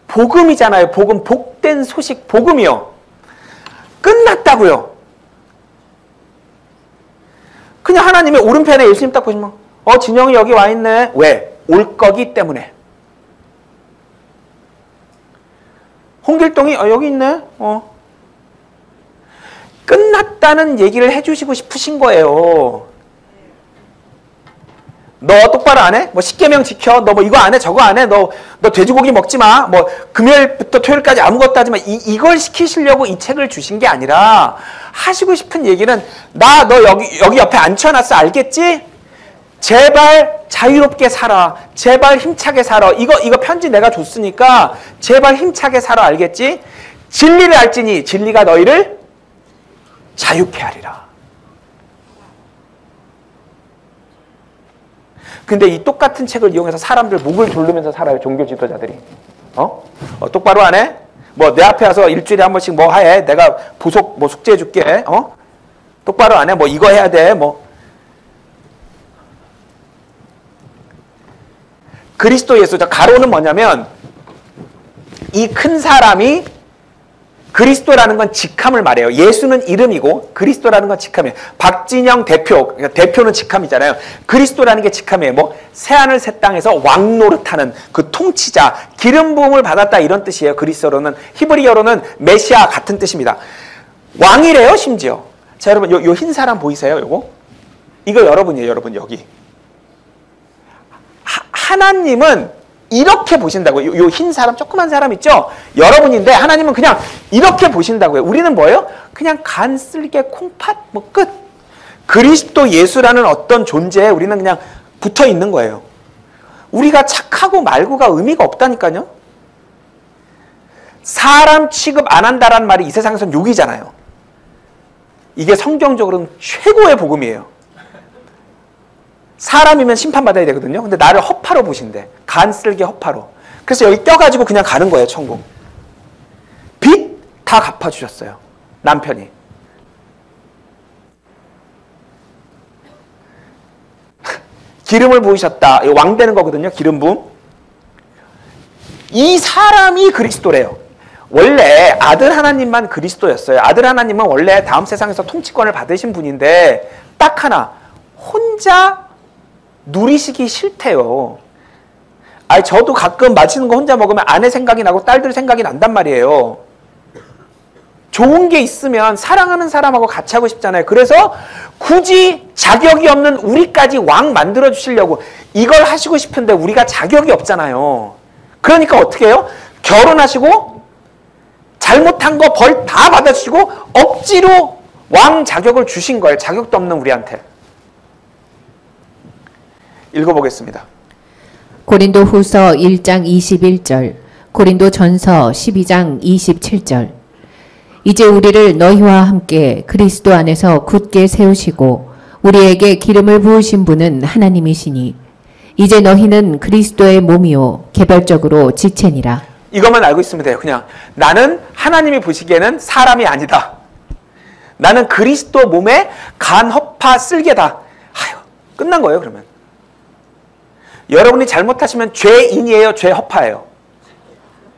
복음이잖아요. 복음, 복된 소식, 복음이요. 끝났다고요. 그냥 하나님의 오른편에 예수님 딱 보시면 진영이 여기 와 있네. 왜? 올 거기 때문에. 홍길동이 여기 있네. 끝났다는 얘기를 해주시고 싶으신 거예요. 너 똑바로 안 해? 뭐 십계명 지켜? 너 뭐 이거 안 해? 저거 안 해? 너 돼지고기 먹지 마. 뭐 금요일부터 토요일까지 아무것도 하지 마. 이걸 시키시려고 이 책을 주신 게 아니라 하시고 싶은 얘기는 너 여기 옆에 앉혀놨어. 알겠지? 제발 자유롭게 살아. 제발 힘차게 살아. 이거 편지 내가 줬으니까 제발 힘차게 살아. 알겠지? 진리를 알지니 진리가 너희를 자유케 하리라. 근데 이 똑같은 책을 이용해서 사람들 목을 조르면서 살아요. 종교 지도자들이. 똑바로 안 해? 뭐 내 앞에 와서 일주일에 한 번씩 뭐 해? 내가 부속 뭐 숙제해 줄게. 똑바로 안 해? 뭐 이거 해야 돼? 뭐 그리스도 예수. 가로는 뭐냐면 이 큰 사람이 그리스도라는 건 직함을 말해요. 예수는 이름이고 그리스도라는 건 직함이에요. 박진영 대표, 그러니까 대표는 직함이잖아요. 그리스도라는 게 직함이에요. 뭐 새하늘 새 땅에서 왕 노릇하는 그 통치자, 기름 부음을 받았다 이런 뜻이에요. 그리스도로는. 히브리어로는 메시아 같은 뜻입니다. 왕이래요, 심지어. 자, 여러분 요 흰 사람 보이세요? 요거? 이거 여러분이에요, 여러분 여기. 하나님은 이렇게 보신다고요. 요 흰 사람, 조그만 사람 있죠? 여러분인데 하나님은 그냥 이렇게 보신다고요. 우리는 뭐예요? 그냥 간쓸게 콩팥, 뭐 끝. 그리스도 예수라는 어떤 존재에 우리는 그냥 붙어 있는 거예요. 우리가 착하고 말고가 의미가 없다니까요. 사람 취급 안 한다라는 말이 이 세상에선 욕이잖아요. 이게 성경적으로는 최고의 복음이에요. 사람이면 심판받아야 되거든요. 근데 나를 허파로 보신대. 간쓸게 허파로. 그래서 여기 껴가지고 그냥 가는 거예요, 천국. 빚 다 갚아주셨어요. 남편이. 기름을 부으셨다. 이거 왕 되는 거거든요, 기름 부음. 이 사람이 그리스도래요. 원래 아들 하나님만 그리스도였어요. 아들 하나님은 원래 다음 세상에서 통치권을 받으신 분인데 딱 하나, 혼자 누리시기 싫대요. 저도 가끔 맛있는 거 혼자 먹으면 아내 생각이 나고 딸들 생각이 난단 말이에요. 좋은 게 있으면 사랑하는 사람하고 같이 하고 싶잖아요. 그래서 굳이 자격이 없는 우리까지 왕 만들어 주시려고 이걸 하시고 싶은데 우리가 자격이 없잖아요. 그러니까 어떻게 해요? 결혼하시고 잘못한 거 벌 다 받아주시고 억지로 왕 자격을 주신 거예요. 자격도 없는 우리한테. 읽어보겠습니다. 고린도 후서 1장 21절, 고린도 전서 12장 27절. 이제 우리를 너희와 함께 그리스도 안에서 굳게 세우시고 우리에게 기름을 부으신 분은 하나님이시니 이제 너희는 그리스도의 몸이요 개별적으로 지체니라. 이것만 알고 있으면 돼요. 그냥 나는 하나님이 보시기에는 사람이 아니다. 나는 그리스도 몸에 간, 허파, 쓸개다. 끝난 거예요, 그러면. 여러분이 잘못하시면 죄인이에요, 죄허파예요?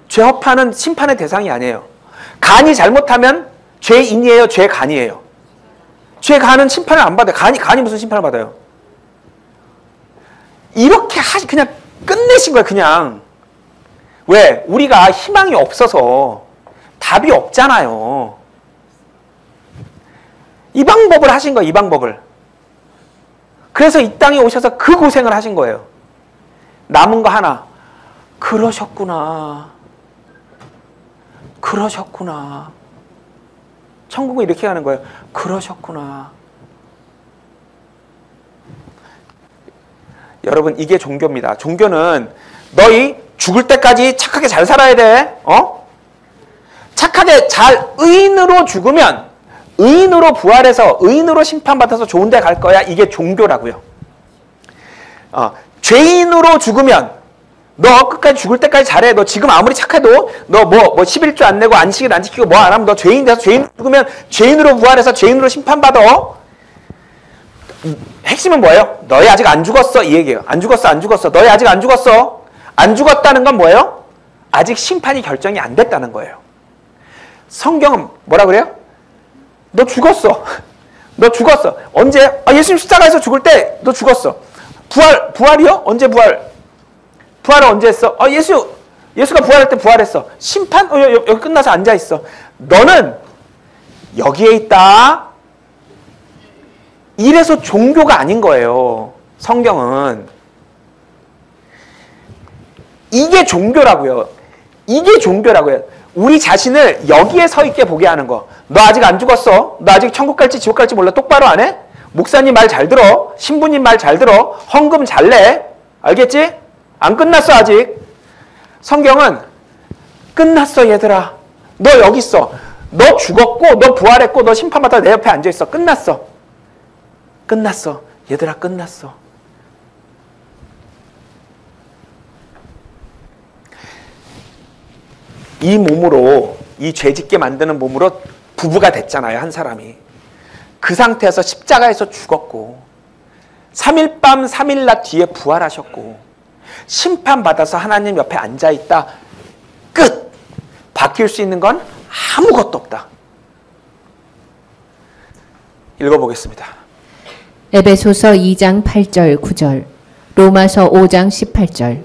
죄허파는 심판의 대상이 아니에요. 간이 잘못하면 죄인이에요, 죄간이에요? 죄간은 심판을 안 받아요. 간이 무슨 심판을 받아요? 이렇게 그냥 끝내신 거예요, 그냥. 왜? 우리가 희망이 없어서 답이 없잖아요. 이 방법을 하신 거예요, 이 방법을. 그래서 이 땅에 오셔서 그 고생을 하신 거예요. 남은 거 하나. 그러셨구나. 그러셨구나. 천국은 이렇게 가는 거예요. 그러셨구나. 여러분, 이게 종교입니다. 종교는 너희 죽을 때까지 착하게 잘 살아야 돼. 착하게 잘 의인으로 죽으면 의인으로 부활해서 의인으로 심판받아서 좋은 데 갈 거야. 이게 종교라고요. 죄인으로 죽으면 너 끝까지 죽을 때까지 잘해. 너 지금 아무리 착해도 너 뭐 11조 안 내고 안식일 안 지키고 뭐 안 하면 너 죄인 돼서 죄인 죽으면 죄인으로 부활해서 죄인으로 심판받아. 핵심은 뭐예요? 너희 아직 안 죽었어. 이 얘기예요. 안 죽었어. 안 죽었어. 너희 아직 안 죽었어. 안 죽었다는 건 뭐예요? 아직 심판이 결정이 안 됐다는 거예요. 성경은 뭐라 그래요? 너 죽었어. 너 죽었어. 언제? 예수님 십자가에서 죽을 때 너 죽었어. 부활이요? 언제 부활? 부활을 언제 했어? 예수가 부활할 때 부활했어. 심판? 여기 끝나서 앉아있어. 너는 여기에 있다. 이래서 종교가 아닌 거예요. 성경은. 이게 종교라고요. 이게 종교라고요. 우리 자신을 여기에 서 있게 보게 하는 거. 너 아직 안 죽었어. 너 아직 천국 갈지 지옥 갈지 몰라. 똑바로 안 해? 목사님 말 잘 들어. 신부님 말 잘 들어. 헌금 잘 내. 알겠지? 안 끝났어 아직. 성경은 끝났어 얘들아. 너 여기 있어. 너 죽었고 너 부활했고 너 심판받아 내 옆에 앉아있어. 끝났어. 끝났어. 얘들아 끝났어. 이 몸으로, 이 죄짓게 만드는 몸으로 부부가 됐잖아요, 한 사람이. 그 상태에서 십자가에서 죽었고 3일 밤 3일 낮 뒤에 부활하셨고 심판받아서 하나님 옆에 앉아있다. 끝! 바뀔 수 있는 건 아무것도 없다. 읽어보겠습니다. 에베소서 2장 8절 9절, 로마서 5장 18절.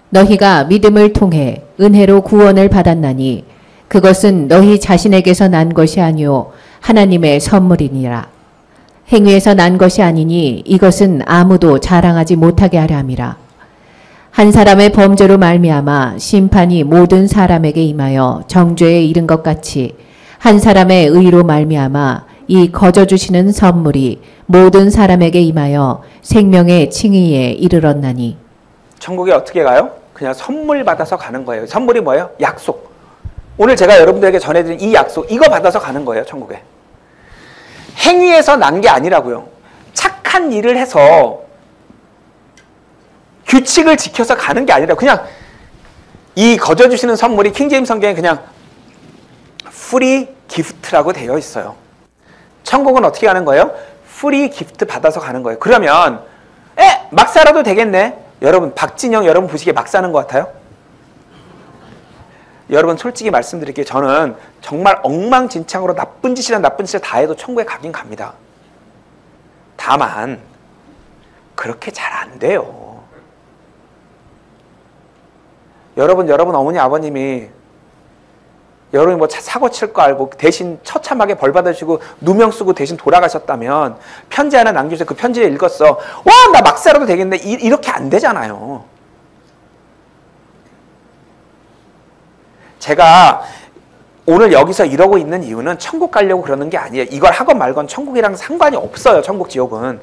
너희가 믿음을 통해 은혜로 구원을 받았나니 그것은 너희 자신에게서 난 것이 아니요 하나님의 선물이니라. 행위에서 난 것이 아니니 이것은 아무도 자랑하지 못하게 하려 함이라. 한 사람의 범죄로 말미암아 심판이 모든 사람에게 임하여 정죄에 이른 것 같이 한 사람의 의로 말미암아 이 거저 주시는 선물이 모든 사람에게 임하여 생명의 칭의에 이르렀나니. 천국에 어떻게 가요? 그냥 선물 받아서 가는 거예요. 선물이 뭐예요? 약속. 오늘 제가 여러분들에게 전해드린 이 약속, 이거 받아서 가는 거예요, 천국에. 행위에서 난 게 아니라고요. 착한 일을 해서 규칙을 지켜서 가는 게 아니라 그냥 이 거저 주시는 선물이 킹제임스 성경에 그냥 free gift라고 되어 있어요. 천국은 어떻게 가는 거예요? free gift 받아서 가는 거예요. 그러면 막 살아도 되겠네. 여러분 박진영 여러분 보시기에 막 사는 것 같아요? 여러분 솔직히 말씀드릴게요. 저는 정말 엉망진창으로 나쁜 짓이란 나쁜 짓을 다 해도 천국에 가긴 갑니다. 다만 그렇게 잘 안 돼요. 여러분 어머니 아버님이 여러분이 뭐 사고 칠 거 알고 대신 처참하게 벌 받으시고 누명 쓰고 대신 돌아가셨다면 편지 하나 남겨서 그 편지를 읽었어. 와, 나 막 살아도 되겠네. 이렇게 안 되잖아요. 제가 오늘 여기서 이러고 있는 이유는 천국 가려고 그러는 게 아니에요. 이걸 하건 말건 천국이랑 상관이 없어요. 천국 지옥은.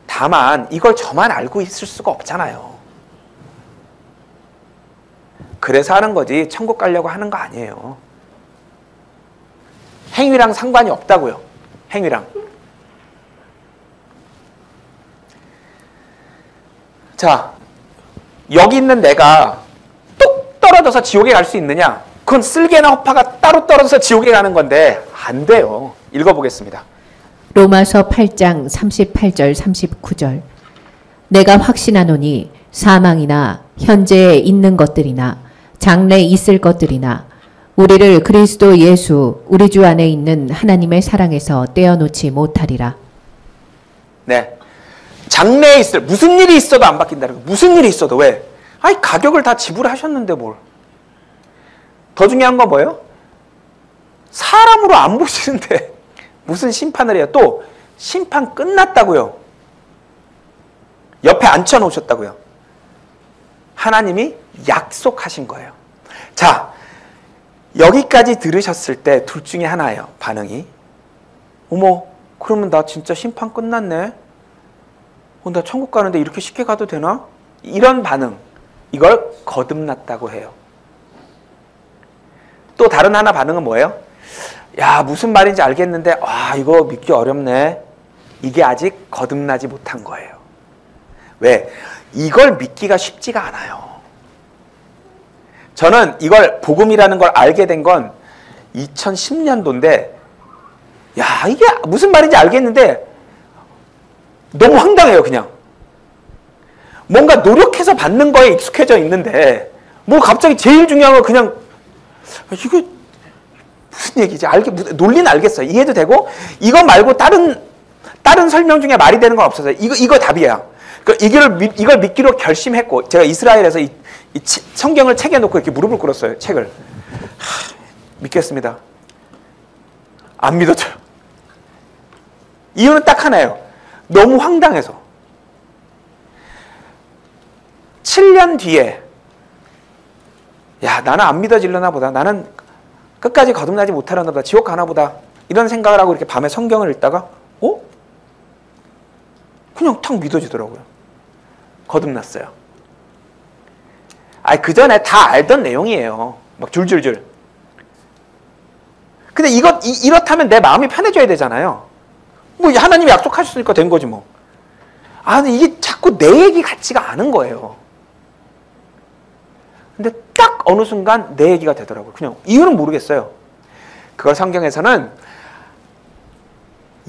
다만 이걸 저만 알고 있을 수가 없잖아요. 그래서 하는 거지 천국 가려고 하는 거 아니에요. 행위랑 상관이 없다고요. 행위랑. 자, 여기 있는 내가 뚝 떨어져서 지옥에 갈 수 있느냐? 그건 쓸개나 허파가 따로 떨어져서 지옥에 가는 건데 안 돼요. 읽어보겠습니다. 로마서 8장 38절 39절. 내가 확신하노니 사망이나 현재에 있는 것들이나 장래에 있을 것들이나 우리를 그리스도 예수 우리 주 안에 있는 하나님의 사랑에서 떼어놓지 못하리라. 네, 장래에 있을 무슨 일이 있어도 안 바뀐다는 거. 무슨 일이 있어도 왜? 아니 가격을 다 지불하셨는데 뭘. 더 중요한 건 뭐예요? 사람으로 안 보시는데 무슨 심판을 해요? 또 심판 끝났다고요. 옆에 앉혀놓으셨다고요. 하나님이 약속하신 거예요. 자, 여기까지 들으셨을 때 둘 중에 하나예요. 반응이. 어머, 그러면 나 진짜 심판 끝났네. 나 천국 가는데 이렇게 쉽게 가도 되나? 이런 반응. 이걸 거듭났다고 해요. 또 다른 하나 반응은 뭐예요? 야, 무슨 말인지 알겠는데 이거 믿기 어렵네. 이게 아직 거듭나지 못한 거예요. 왜? 이걸 믿기가 쉽지가 않아요. 저는 이걸 복음이라는 걸 알게 된 건 2010년도인데 야, 이게 무슨 말인지 알겠는데 너무 황당해요. 그냥 뭔가 노력해서 받는 거에 익숙해져 있는데 뭐 갑자기 제일 중요한 건 그냥 이거 무슨 무슨 얘기지? 논리는 알겠어요. 이해도 되고, 이거 말고 다른 설명 중에 말이 되는 건 없어서요. 이거 답이야. 이걸 믿기로 결심했고, 제가 이스라엘에서 이 성경을 책에 놓고 이렇게 무릎을 꿇었어요. 책을. 믿겠습니다. 안 믿어져요. 이유는 딱 하나예요. 너무 황당해서. 7년 뒤에 야, 나는 안 믿어질려나 보다. 나는 끝까지 거듭나지 못하려나 보다. 지옥 가나 보다. 이런 생각을 하고 이렇게 밤에 성경을 읽다가 그냥 탁 믿어지더라고요. 거듭났어요. 그 전에 다 알던 내용이에요. 막 줄줄줄. 근데 이렇다면 내 마음이 편해져야 되잖아요. 뭐 하나님이 약속하셨으니까 된 거지 뭐. 근데 이게 자꾸 내 얘기 같지가 않은 거예요. 근데 딱 어느 순간 내 얘기가 되더라고요. 그냥 이유는 모르겠어요. 그걸 성경에서는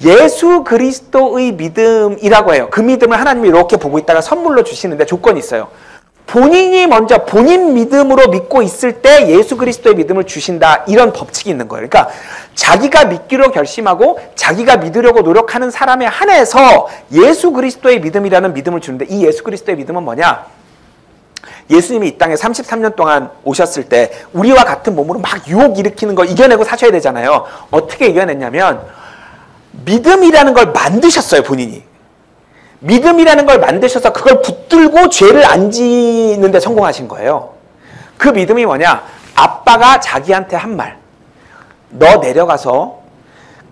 예수 그리스도의 믿음이라고 해요. 그 믿음을 하나님이 이렇게 보고 있다가 선물로 주시는데 조건이 있어요. 본인이 먼저 본인 믿음으로 믿고 있을 때 예수 그리스도의 믿음을 주신다. 이런 법칙이 있는 거예요. 그러니까 자기가 믿기로 결심하고 자기가 믿으려고 노력하는 사람에 한해서 예수 그리스도의 믿음이라는 믿음을 주는데, 이 예수 그리스도의 믿음은 뭐냐? 예수님이 이 땅에 33년 동안 오셨을 때 우리와 같은 몸으로 막 유혹 일으키는 걸 이겨내고 사셔야 되잖아요. 어떻게 이겨냈냐면 믿음이라는 걸 만드셨어요. 본인이. 믿음이라는 걸 만드셔서 그걸 붙들고 죄를 안 지는데 성공하신 거예요. 그 믿음이 뭐냐? 아빠가 자기한테 한 말. 너 내려가서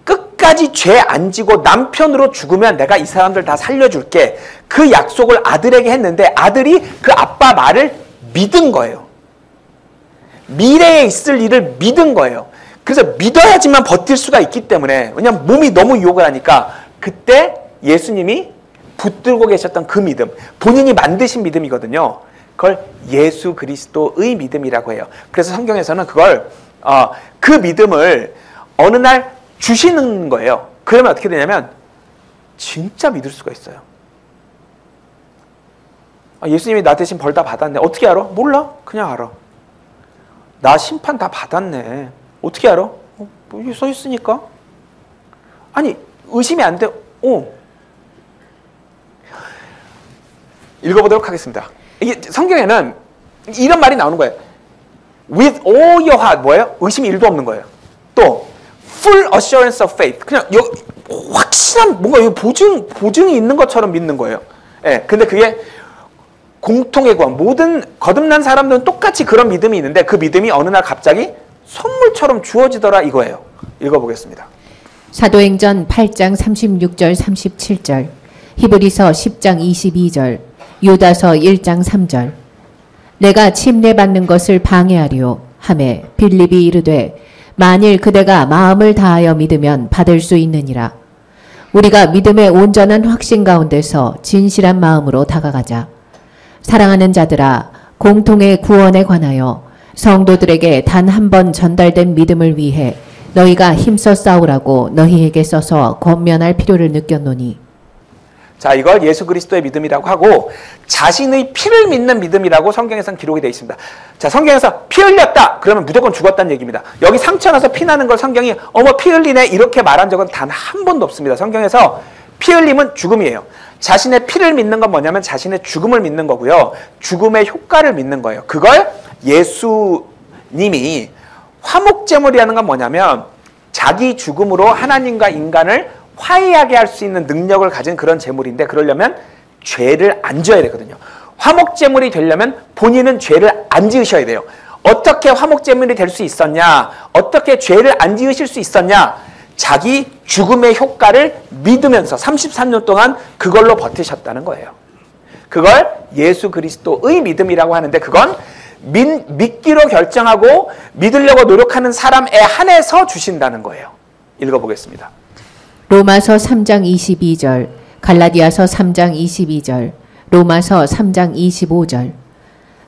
끝까지 죄 안 지고 남편으로 죽으면 내가 이 사람들 다 살려줄게. 그 약속을 아들에게 했는데 아들이 그 아빠 말을 믿은 거예요. 미래에 있을 일을 믿은 거예요. 그래서 믿어야지만 버틸 수가 있기 때문에, 왜냐하면 몸이 너무 유혹을 하니까 그때 예수님이 붙들고 계셨던 그 믿음, 본인이 만드신 믿음이거든요. 그걸 예수 그리스도의 믿음이라고 해요. 그래서 성경에서는 그걸 그 믿음을 어느 날 주시는 거예요. 그러면 어떻게 되냐면 진짜 믿을 수가 있어요. 예수님이 나 대신 벌 다 받았네. 어떻게 알아? 몰라. 그냥 알아. 나 심판 다 받았네. 어떻게 알아? 여기 써 있으니까. 아니, 의심이 안 돼. 읽어보도록 하겠습니다. 이게 성경에는 이런 말이 나오는 거예요. With all your heart, 뭐예요? 의심이 1도 없는 거예요. 또 full assurance of faith, 그냥 확실한 뭔가 보증이 있는 것처럼 믿는 거예요. 예, 근데 그게 공통의 구원, 모든 거듭난 사람들은 똑같이 그런 믿음이 있는데 그 믿음이 어느 날 갑자기 선물처럼 주어지더라 이거예요. 읽어보겠습니다. 사도행전 8장 36절 37절, 히브리서 10장 22절, 유다서 1장 3절. 내가 침례받는 것을 방해하리오 하매 빌립이 이르되 만일 그대가 마음을 다하여 믿으면 받을 수 있느니라. 우리가 믿음의 온전한 확신 가운데서 진실한 마음으로 다가가자. 사랑하는 자들아, 공통의 구원에 관하여 성도들에게 단 한 번 전달된 믿음을 위해 너희가 힘써 싸우라고 너희에게 써서 권면할 필요를 느꼈노니. 자, 이걸 예수 그리스도의 믿음이라고 하고 자신의 피를 믿는 믿음이라고 성경에서는 기록이 되어 있습니다. 자, 성경에서 피 흘렸다 그러면 무조건 죽었다는 얘기입니다. 여기 상처 나서 피 나는 걸 성경이 어머 피 흘리네 이렇게 말한 적은 단 한 번도 없습니다. 성경에서 피 흘림은 죽음이에요. 자신의 피를 믿는 건 뭐냐면 자신의 죽음을 믿는 거고요. 죽음의 효과를 믿는 거예요. 그걸 예수님이 화목제물이라는 건 뭐냐면 자기 죽음으로 하나님과 인간을 화해하게 할 수 있는 능력을 가진 그런 제물인데, 그러려면 죄를 안 지어야 되거든요. 화목제물이 되려면 본인은 죄를 안 지으셔야 돼요. 어떻게 화목제물이 될 수 있었냐? 어떻게 죄를 안 지으실 수 있었냐? 자기 죽음의 효과를 믿으면서 33년 동안 그걸로 버티셨다는 거예요. 그걸 예수 그리스도의 믿음이라고 하는데, 그건 믿기로 결정하고 믿으려고 노력하는 사람에 한해서 주신다는 거예요. 읽어보겠습니다. 로마서 3장 22절, 갈라디아서 3장 22절, 로마서 3장 25절.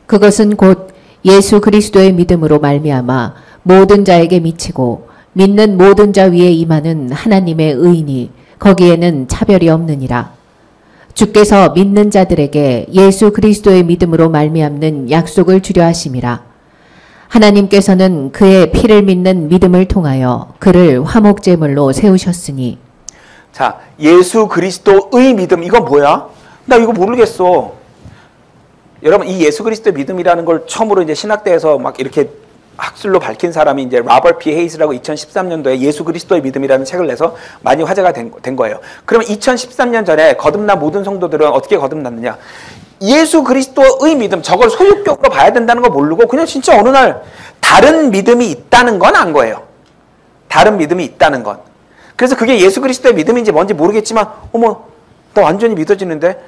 그것은 곧 예수 그리스도의 믿음으로 말미암아 모든 자에게 미치고 믿는 모든 자 위에 임하는 하나님의 의인이 거기에는 차별이 없느니라. 주께서 믿는 자들에게 예수 그리스도의 믿음으로 말미암는 약속을 주려 하심이라. 하나님께서는 그의 피를 믿는 믿음을 통하여 그를 화목제물로 세우셨으니. 자, 예수 그리스도의 믿음, 이건 뭐야? 나 이거 모르겠어. 여러분, 이 예수 그리스도의 믿음이라는 걸 처음으로 이제 신학대에서 막 이렇게 학술로 밝힌 사람이 이제 로버트 P. 헤이즈라고 2013년도에 예수 그리스도의 믿음이라는 책을 내서 많이 화제가 된 거예요. 그러면 2013년 전에 거듭난 모든 성도들은 어떻게 거듭났느냐? 예수 그리스도의 믿음, 저걸 소유격으로 봐야 된다는 거 모르고 그냥 진짜 어느 날 다른 믿음이 있다는 건 안 거예요. 다른 믿음이 있다는 건. 그래서 그게 예수 그리스도의 믿음인지 뭔지 모르겠지만 어머, 나 완전히 믿어지는데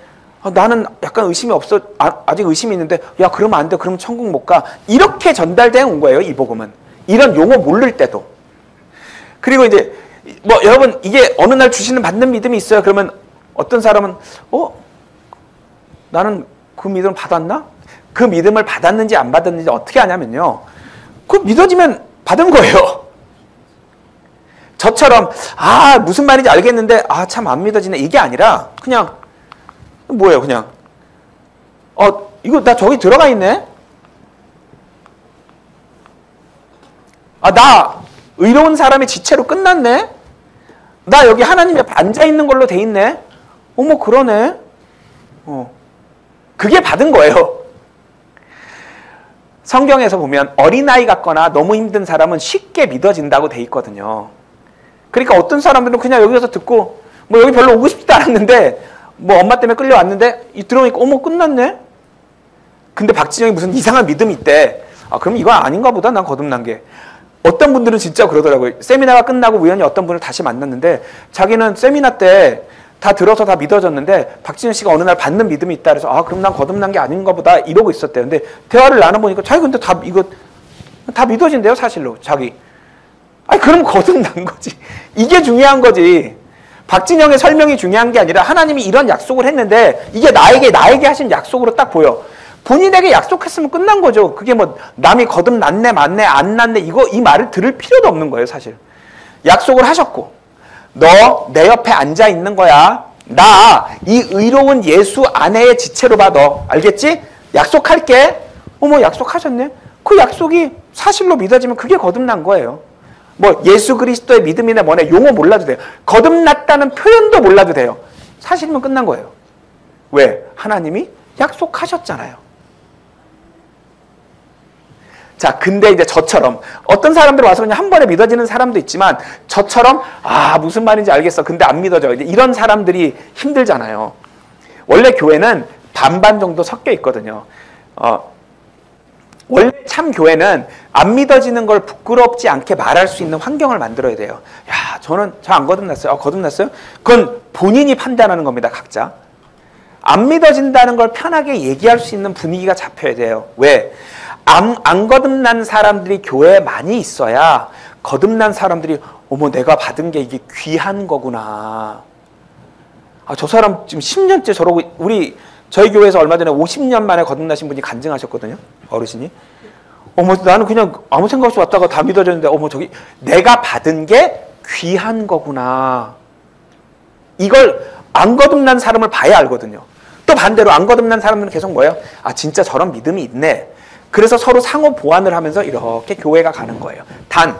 나는 약간 의심이 없어. 아직 의심이 있는데 야, 그러면 안 돼. 그러면 천국 못 가. 이렇게 전달되어 온 거예요, 이 복음은. 이런 용어 모를 때도. 그리고 이제 뭐 여러분, 이게 어느 날 주시는 받는 믿음이 있어요. 그러면 어떤 사람은 나는 그 믿음을 받았나? 그 믿음을 받았는지 안 받았는지 어떻게 하냐면요, 그 믿어지면 받은 거예요. 저처럼 무슨 말인지 알겠는데 참 안 믿어지네, 이게 아니라 그냥 뭐예요? 그냥 이거 나 저기 들어가 있네? 나 의로운 사람의 지체로 끝났네? 나 여기 하나님 옆에 앉아있는 걸로 돼 있네? 어머, 그러네? 그게 받은 거예요. 성경에서 보면 어린아이 같거나 너무 힘든 사람은 쉽게 믿어진다고 돼 있거든요. 그러니까 어떤 사람들은 그냥 여기서 듣고 뭐 여기 별로 오고 싶지도 않았는데 뭐 엄마 때문에 끌려왔는데 들어오니까 어머, 끝났네? 근데 박진영이 무슨 이상한 믿음이 있대. 그럼 이거 아닌가 보다, 난 거듭난 게. 어떤 분들은 진짜 그러더라고요. 세미나가 끝나고 우연히 어떤 분을 다시 만났는데 자기는 세미나 때 다 들어서 다 믿어졌는데 박진영 씨가 어느 날 받는 믿음이 있다 그래서 그럼 난 거듭난 게 아닌가 보다 이러고 있었대요. 근데 대화를 나눠보니까 자기 근데 이거 다 믿어진대요, 사실로. 자기. 그럼 거듭난 거지. 이게 중요한 거지. 박진영의 설명이 중요한 게 아니라 하나님이 이런 약속을 했는데 이게 나에게 하신 약속으로 딱 보여. 본인에게 약속했으면 끝난 거죠. 그게 뭐 남이 거듭났네 맞네 안 났네 이 말을 들을 필요도 없는 거예요, 사실. 약속을 하셨고 너 내 옆에 앉아 있는 거야. 나 이 의로운 예수 아내의 지체로 봐. 너 알겠지? 약속할게. 어머, 약속하셨네. 그 약속이 사실로 믿어지면 그게 거듭난 거예요. 뭐 예수 그리스도의 믿음이나 뭐네 용어 몰라도 돼요. 거듭났다는 표현도 몰라도 돼요. 사실이면 끝난 거예요. 왜? 하나님이 약속하셨잖아요. 자, 근데 이제 저처럼 어떤 사람들 와서 그냥 한 번에 믿어지는 사람도 있지만 저처럼 무슨 말인지 알겠어. 근데 안 믿어져. 이런 사람들이 힘들잖아요. 원래 교회는 반반 정도 섞여 있거든요. 원래 참 교회는 안 믿어지는 걸 부끄럽지 않게 말할 수 있는 환경을 만들어야 돼요. 야, 저 안 거듭났어요. 거듭났어요? 그건 본인이 판단하는 겁니다, 각자. 안 믿어진다는 걸 편하게 얘기할 수 있는 분위기가 잡혀야 돼요. 왜? 안 거듭난 사람들이 교회에 많이 있어야 거듭난 사람들이 어머, 내가 받은 게 이게 귀한 거구나. 저 사람 지금 10년째 저러고, 저희 교회에서 얼마 전에 50년 만에 거듭나신 분이 간증하셨거든요. 어르신이. 어머, 나는 그냥 아무 생각 없이 왔다가 다 믿어졌는데 어머, 저기 내가 받은 게 귀한 거구나. 이걸 안 거듭난 사람을 봐야 알거든요. 또 반대로 안 거듭난 사람들은 계속 뭐예요? 진짜 저런 믿음이 있네. 그래서 서로 상호 보완을 하면서 이렇게 교회가 가는 거예요. 단,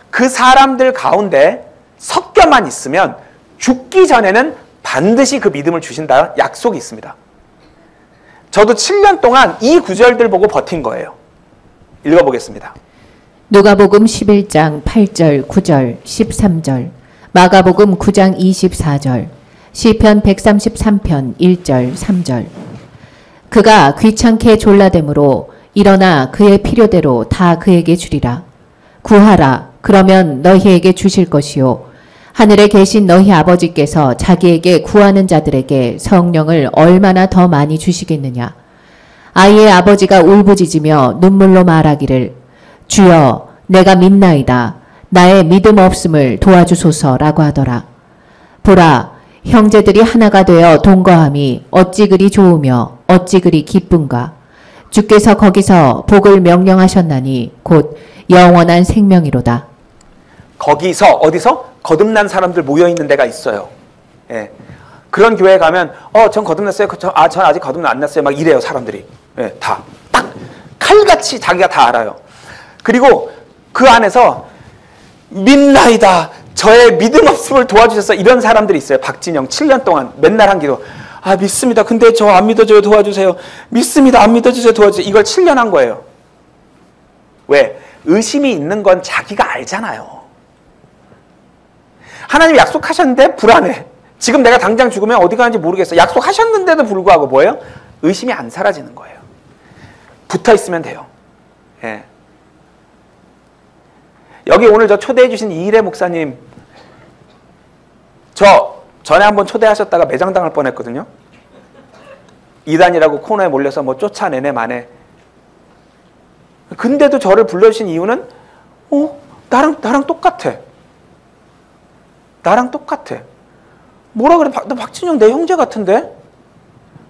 그 사람들 가운데 섞여만 있으면 죽기 전에는 반드시 그 믿음을 주신다는 약속이 있습니다. 저도 7년 동안 이 구절들 보고 버틴 거예요. 읽어보겠습니다. 누가복음 11장 8절, 9절, 13절, 마가복음 9장 24절, 시편 133편 1절, 3절. 그가 귀찮게 졸라대므로 일어나 그의 필요대로 다 그에게 주리라. 구하라, 그러면 너희에게 주실 것이요. 하늘에 계신 너희 아버지께서 자기에게 구하는 자들에게 성령을 얼마나 더 많이 주시겠느냐. 아이의 아버지가 울부짖으며 눈물로 말하기를 주여, 내가 믿나이다. 나의 믿음 없음을 도와주소서라고 하더라. 보라, 형제들이 하나가 되어 동거함이 어찌 그리 좋으며 어찌 그리 기쁜가. 주께서 거기서 복을 명령하셨나니 곧 영원한 생명이로다. 거기서 어디서? 거듭난 사람들 모여있는 데가 있어요. 예. 그런 교회에 가면 전 거듭났어요. 전 아직 거듭나 안 났어요. 막 이래요, 사람들이. 예, 다. 딱 칼같이 자기가 다 알아요. 그리고 그 안에서 믿나이다. 저의 믿음 없음을 도와주셔서 이런 사람들이 있어요. 박진영 7년 동안 맨날 한 기도. 아, 믿습니다. 근데 저 안 믿어져요. 도와주세요. 믿습니다. 안 믿어지세요. 도와주세요. 이걸 7년 한 거예요. 왜? 의심이 있는 건 자기가 알잖아요. 하나님 약속하셨는데 불안해. 지금 내가 당장 죽으면 어디 가는지 모르겠어. 약속하셨는데도 불구하고 뭐예요? 의심이 안 사라지는 거예요. 붙어 있으면 돼요. 예. 여기 오늘 저 초대해 주신 이일의 목사님, 저 전에 한번 초대하셨다가 매장당할 뻔했거든요. 이단이라고 코너에 몰려서 뭐 쫓아내네 마네. 근데도 저를 불러주신 이유는 나랑 똑같아. 나랑 똑같아. 뭐라 그래? 너 박진영 내 형제 같은데?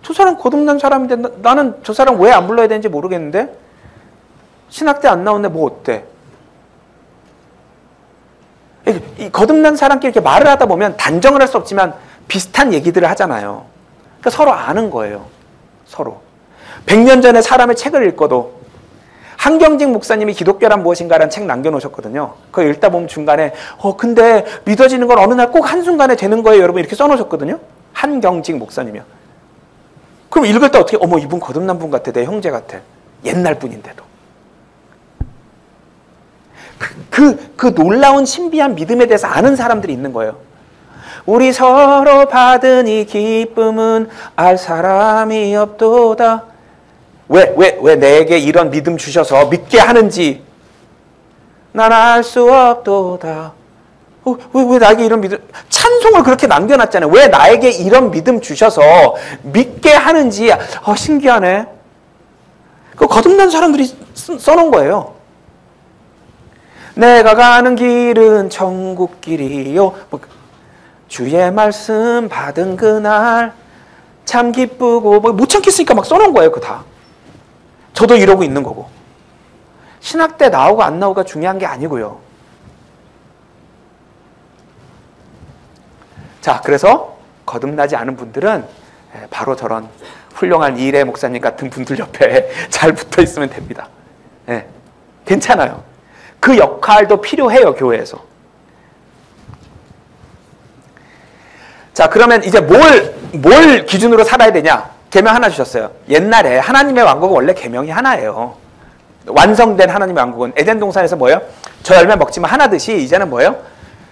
저 사람 거듭난 사람인데 나는 저 사람 왜 안 불러야 되는지 모르겠는데? 신학대 안 나오는데 뭐 어때? 이 거듭난 사람끼리 이렇게 말을 하다 보면 단정을 할 수 없지만 비슷한 얘기들을 하잖아요. 그러니까 서로 아는 거예요. 서로. 100년 전에 사람의 책을 읽어도 한경직 목사님이 기독교란 무엇인가라는 책 남겨놓으셨거든요. 그거 읽다 보면 중간에 근데 믿어지는 건 어느 날 꼭 한순간에 되는 거예요. 여러분 이렇게 써놓으셨거든요. 한경직 목사님이요. 그럼 읽을 때 어떻게 이분 거듭난 분 같아. 내 형제 같아. 옛날 분인데도. 그 놀라운 신비한 믿음에 대해서 아는 사람들이 있는 거예요. 우리 서로 받은 이 기쁨은 알 사람이 없도다. 왜 내게 이런 믿음 주셔서 믿게 하는지 난 알 수 없도다. 왜 나에게 이런 믿음, 찬송을 그렇게 남겨놨잖아요. 왜 나에게 이런 믿음 주셔서 믿게 하는지 신기하네. 그 거듭난 사람들이 써놓은 거예요. 내가 가는 길은 천국길이요. 주의 말씀 받은 그날 참 기쁘고 못 참겠으니까 막 써놓은 거예요. 그 다. 저도 이러고 있는 거고. 신학대 나오고 안 나오고가 중요한 게 아니고요. 자, 그래서 거듭나지 않은 분들은 바로 저런 훌륭한 이일의 목사님 같은 분들 옆에 잘 붙어 있으면 됩니다. 괜찮아요. 그 역할도 필요해요, 교회에서. 자, 그러면 이제 뭘 기준으로 살아야 되냐? 계명 하나 주셨어요. 옛날에 하나님의 왕국은 원래 계명이 하나예요. 완성된 하나님의 왕국은 에덴 동산에서 뭐예요? 저 열매 먹지만 하나듯이 이제는 뭐예요?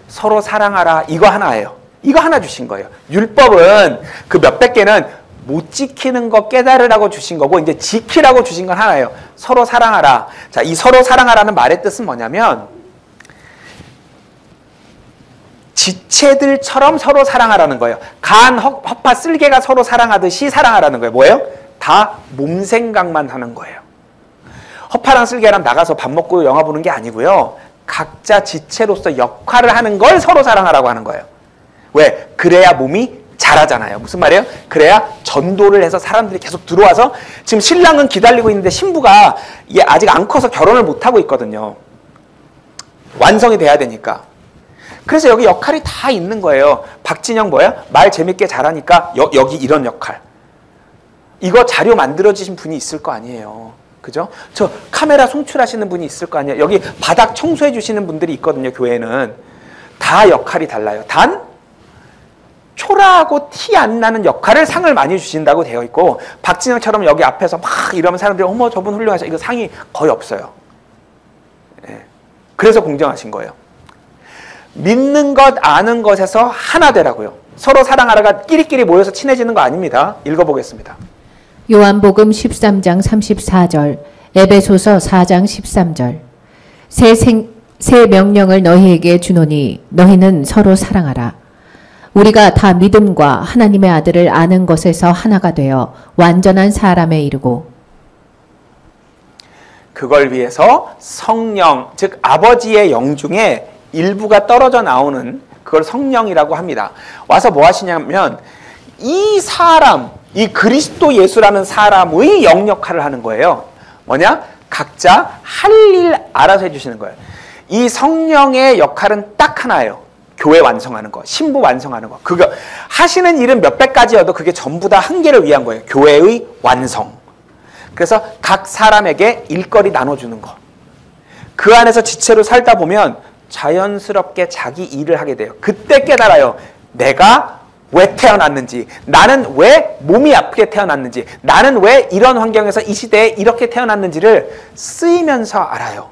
서로 사랑하라. 이거 하나예요. 이거 하나 주신 거예요. 율법은 그 몇백 개는 못 지키는 거 깨달으라고 주신 거고 이제 지키라고 주신 건 하나예요. 서로 사랑하라. 자, 이 서로 사랑하라는 말의 뜻은 뭐냐면 지체들처럼 서로 사랑하라는 거예요. 간, 허파, 쓸개가 서로 사랑하듯이 사랑하라는 거예요. 뭐예요? 다 몸 생각만 하는 거예요. 허파랑 쓸개랑 나가서 밥 먹고 영화 보는 게 아니고요. 각자 지체로서 역할을 하는 걸 서로 사랑하라고 하는 거예요. 왜? 그래야 몸이 잘하잖아요. 무슨 말이에요? 그래야 전도를 해서 사람들이 계속 들어와서 지금 신랑은 기다리고 있는데 신부가 얘 아직 안 커서 결혼을 못하고 있거든요. 완성이 돼야 되니까. 그래서 여기 역할이 다 있는 거예요. 박진영 뭐야? 말 재밌게 잘하니까 여기 이런 역할. 이거 자료 만들어주신 분이 있을 거 아니에요. 그죠? 저 카메라 송출하시는 분이 있을 거 아니에요. 여기 바닥 청소해 주시는 분들이 있거든요. 교회는. 다 역할이 달라요. 단 초라하고 티 안 나는 역할을 상을 많이 주신다고 되어 있고 박진영처럼 여기 앞에서 막 이러면 사람들이 어머 저분 훌륭하셔. 이거 상이 거의 없어요. 그래서 공정하신 거예요. 믿는 것 아는 것에서 하나 되라고요. 서로 사랑하라가 끼리끼리 모여서 친해지는 거 아닙니다. 읽어보겠습니다. 요한복음 13장 34절, 에베소서 4장 13절. 새 명령을 너희에게 주노니 너희는 서로 사랑하라. 우리가 다 믿음과 하나님의 아들을 아는 것에서 하나가 되어 완전한 사람에 이르고 그걸 위해서 성령, 즉 아버지의 영 중에 일부가 떨어져 나오는 그걸 성령이라고 합니다. 와서 뭐 하시냐면 이 사람, 이 그리스도 예수라는 사람의 영 역할을 하는 거예요. 뭐냐? 각자 할 일 알아서 해주시는 거예요. 이 성령의 역할은 딱 하나예요. 교회 완성하는 거, 신부 완성하는 거. 그거 하시는 일은 몇백 가지여도 그게 전부 다 한 개를 위한 거예요. 교회의 완성. 그래서 각 사람에게 일거리 나눠주는 거. 그 안에서 지체로 살다 보면 자연스럽게 자기 일을 하게 돼요. 그때 깨달아요. 내가 왜 태어났는지, 나는 왜 몸이 아프게 태어났는지, 나는 왜 이런 환경에서 이 시대에 이렇게 태어났는지를 쓰이면서 알아요.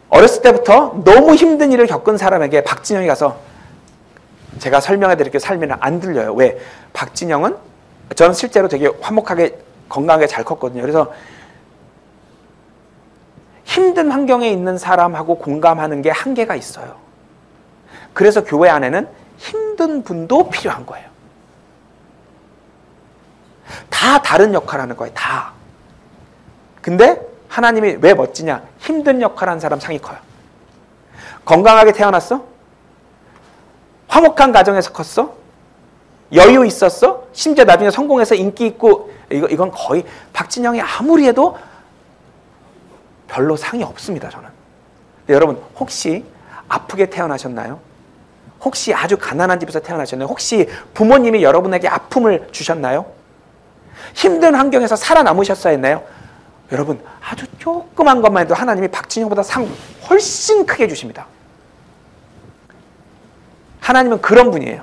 어렸을 때부터 너무 힘든 일을 겪은 사람에게 박진영이 가서 제가 설명해 드릴게요. 살면 안 들려요. 왜? 박진영은 저는 실제로 되게 화목하게 건강하게 잘 컸거든요. 그래서 힘든 환경에 있는 사람하고 공감하는 게 한계가 있어요. 그래서 교회 안에는 힘든 분도 필요한 거예요. 다 다른 역할을 하는 거예요. 다. 근데 하나님이 왜 멋지냐? 힘든 역할을 하는 사람 상이 커요. 건강하게 태어났어? 화목한 가정에서 컸어? 여유 있었어? 심지어 나중에 성공해서 인기 있고, 이건 거의 박진영이 아무리 해도 별로 상이 없습니다, 저는. 근데 여러분, 혹시 아프게 태어나셨나요? 혹시 아주 가난한 집에서 태어나셨나요? 혹시 부모님이 여러분에게 아픔을 주셨나요? 힘든 환경에서 살아남으셨어야 했나요? 여러분, 아주 조그만 것만 해도 하나님이 박진영보다 상 훨씬 크게 주십니다. 하나님은 그런 분이에요.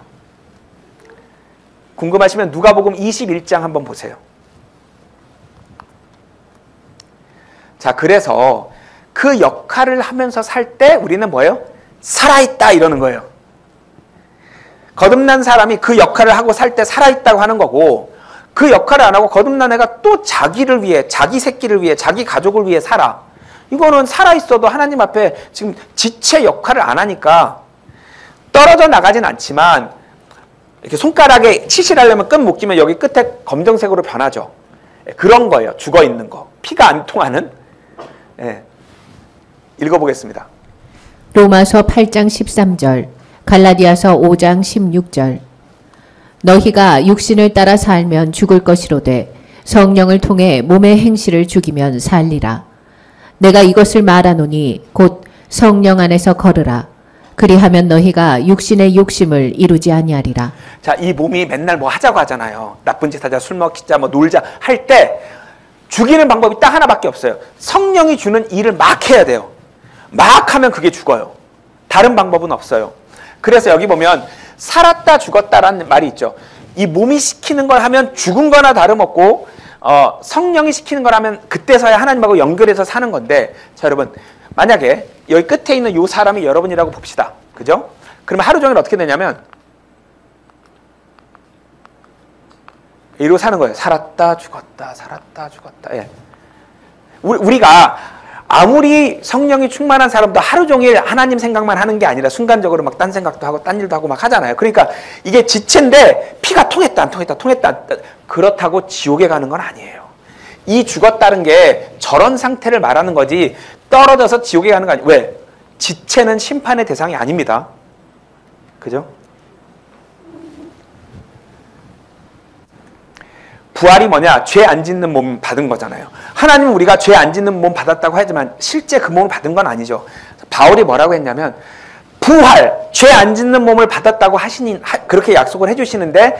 궁금하시면 누가복음 21장 한번 보세요. 자, 그래서 그 역할을 하면서 살 때 우리는 뭐예요? 살아있다 이러는 거예요. 거듭난 사람이 그 역할을 하고 살 때 살아있다고 하는 거고, 그 역할을 안 하고 거듭난 애가 또 자기를 위해, 자기 새끼를 위해, 자기 가족을 위해 살아. 이거는 살아있어도 하나님 앞에 지금 지체 역할을 안 하니까 떨어져 나가진 않지만, 이렇게 손가락에 치실하려면 끈 묶이면 여기 끝에 검정색으로 변하죠. 그런 거예요. 죽어 있는 거. 피가 안 통하는. 예. 읽어보겠습니다. 로마서 8장 13절, 갈라디아서 5장 16절. 너희가 육신을 따라 살면 죽을 것이로되 성령을 통해 몸의 행실을 죽이면 살리라. 내가 이것을 말하노니 곧 성령 안에서 걸으라. 그리하면 너희가 육신의 욕심을 이루지 아니하리라. 자, 이 몸이 맨날 뭐 하자고 하잖아요. 나쁜 짓 하자, 술 먹자, 뭐 놀자 할 때 죽이는 방법이 딱 하나밖에 없어요. 성령이 주는 일을 막 해야 돼요. 막 하면 그게 죽어요. 다른 방법은 없어요. 그래서 여기 보면 살았다 죽었다라는 말이 있죠. 이 몸이 시키는 걸 하면 죽은 거나 다름없고, 성령이 시키는 걸 하면 그때서야 하나님하고 연결해서 사는 건데, 자, 여러분, 만약에 여기 끝에 있는 이 사람이 여러분이라고 봅시다. 그죠? 그러면 하루 종일 어떻게 되냐면 이러고 사는 거예요. 살았다 죽었다, 살았다 죽었다. 예. 우리가 아무리 성령이 충만한 사람도 하루 종일 하나님 생각만 하는 게 아니라 순간적으로 막 딴 생각도 하고 딴 일도 하고 막 하잖아요. 그러니까 이게 지체인데 피가 통했다 안 통했다 통했다 안, 그렇다고 지옥에 가는 건 아니에요. 이 죽었다는 게 저런 상태를 말하는 거지 떨어져서 지옥에 가는 거 아니에요. 왜? 지체는 심판의 대상이 아닙니다. 그죠? 부활이 뭐냐? 죄 안 짓는 몸 받은 거잖아요. 하나님은 우리가 죄 안 짓는 몸 받았다고 하지만 실제 그 몸을 받은 건 아니죠. 바울이 뭐라고 했냐면 부활, 죄 안 짓는 몸을 받았다고 그렇게 약속을 해주시는데,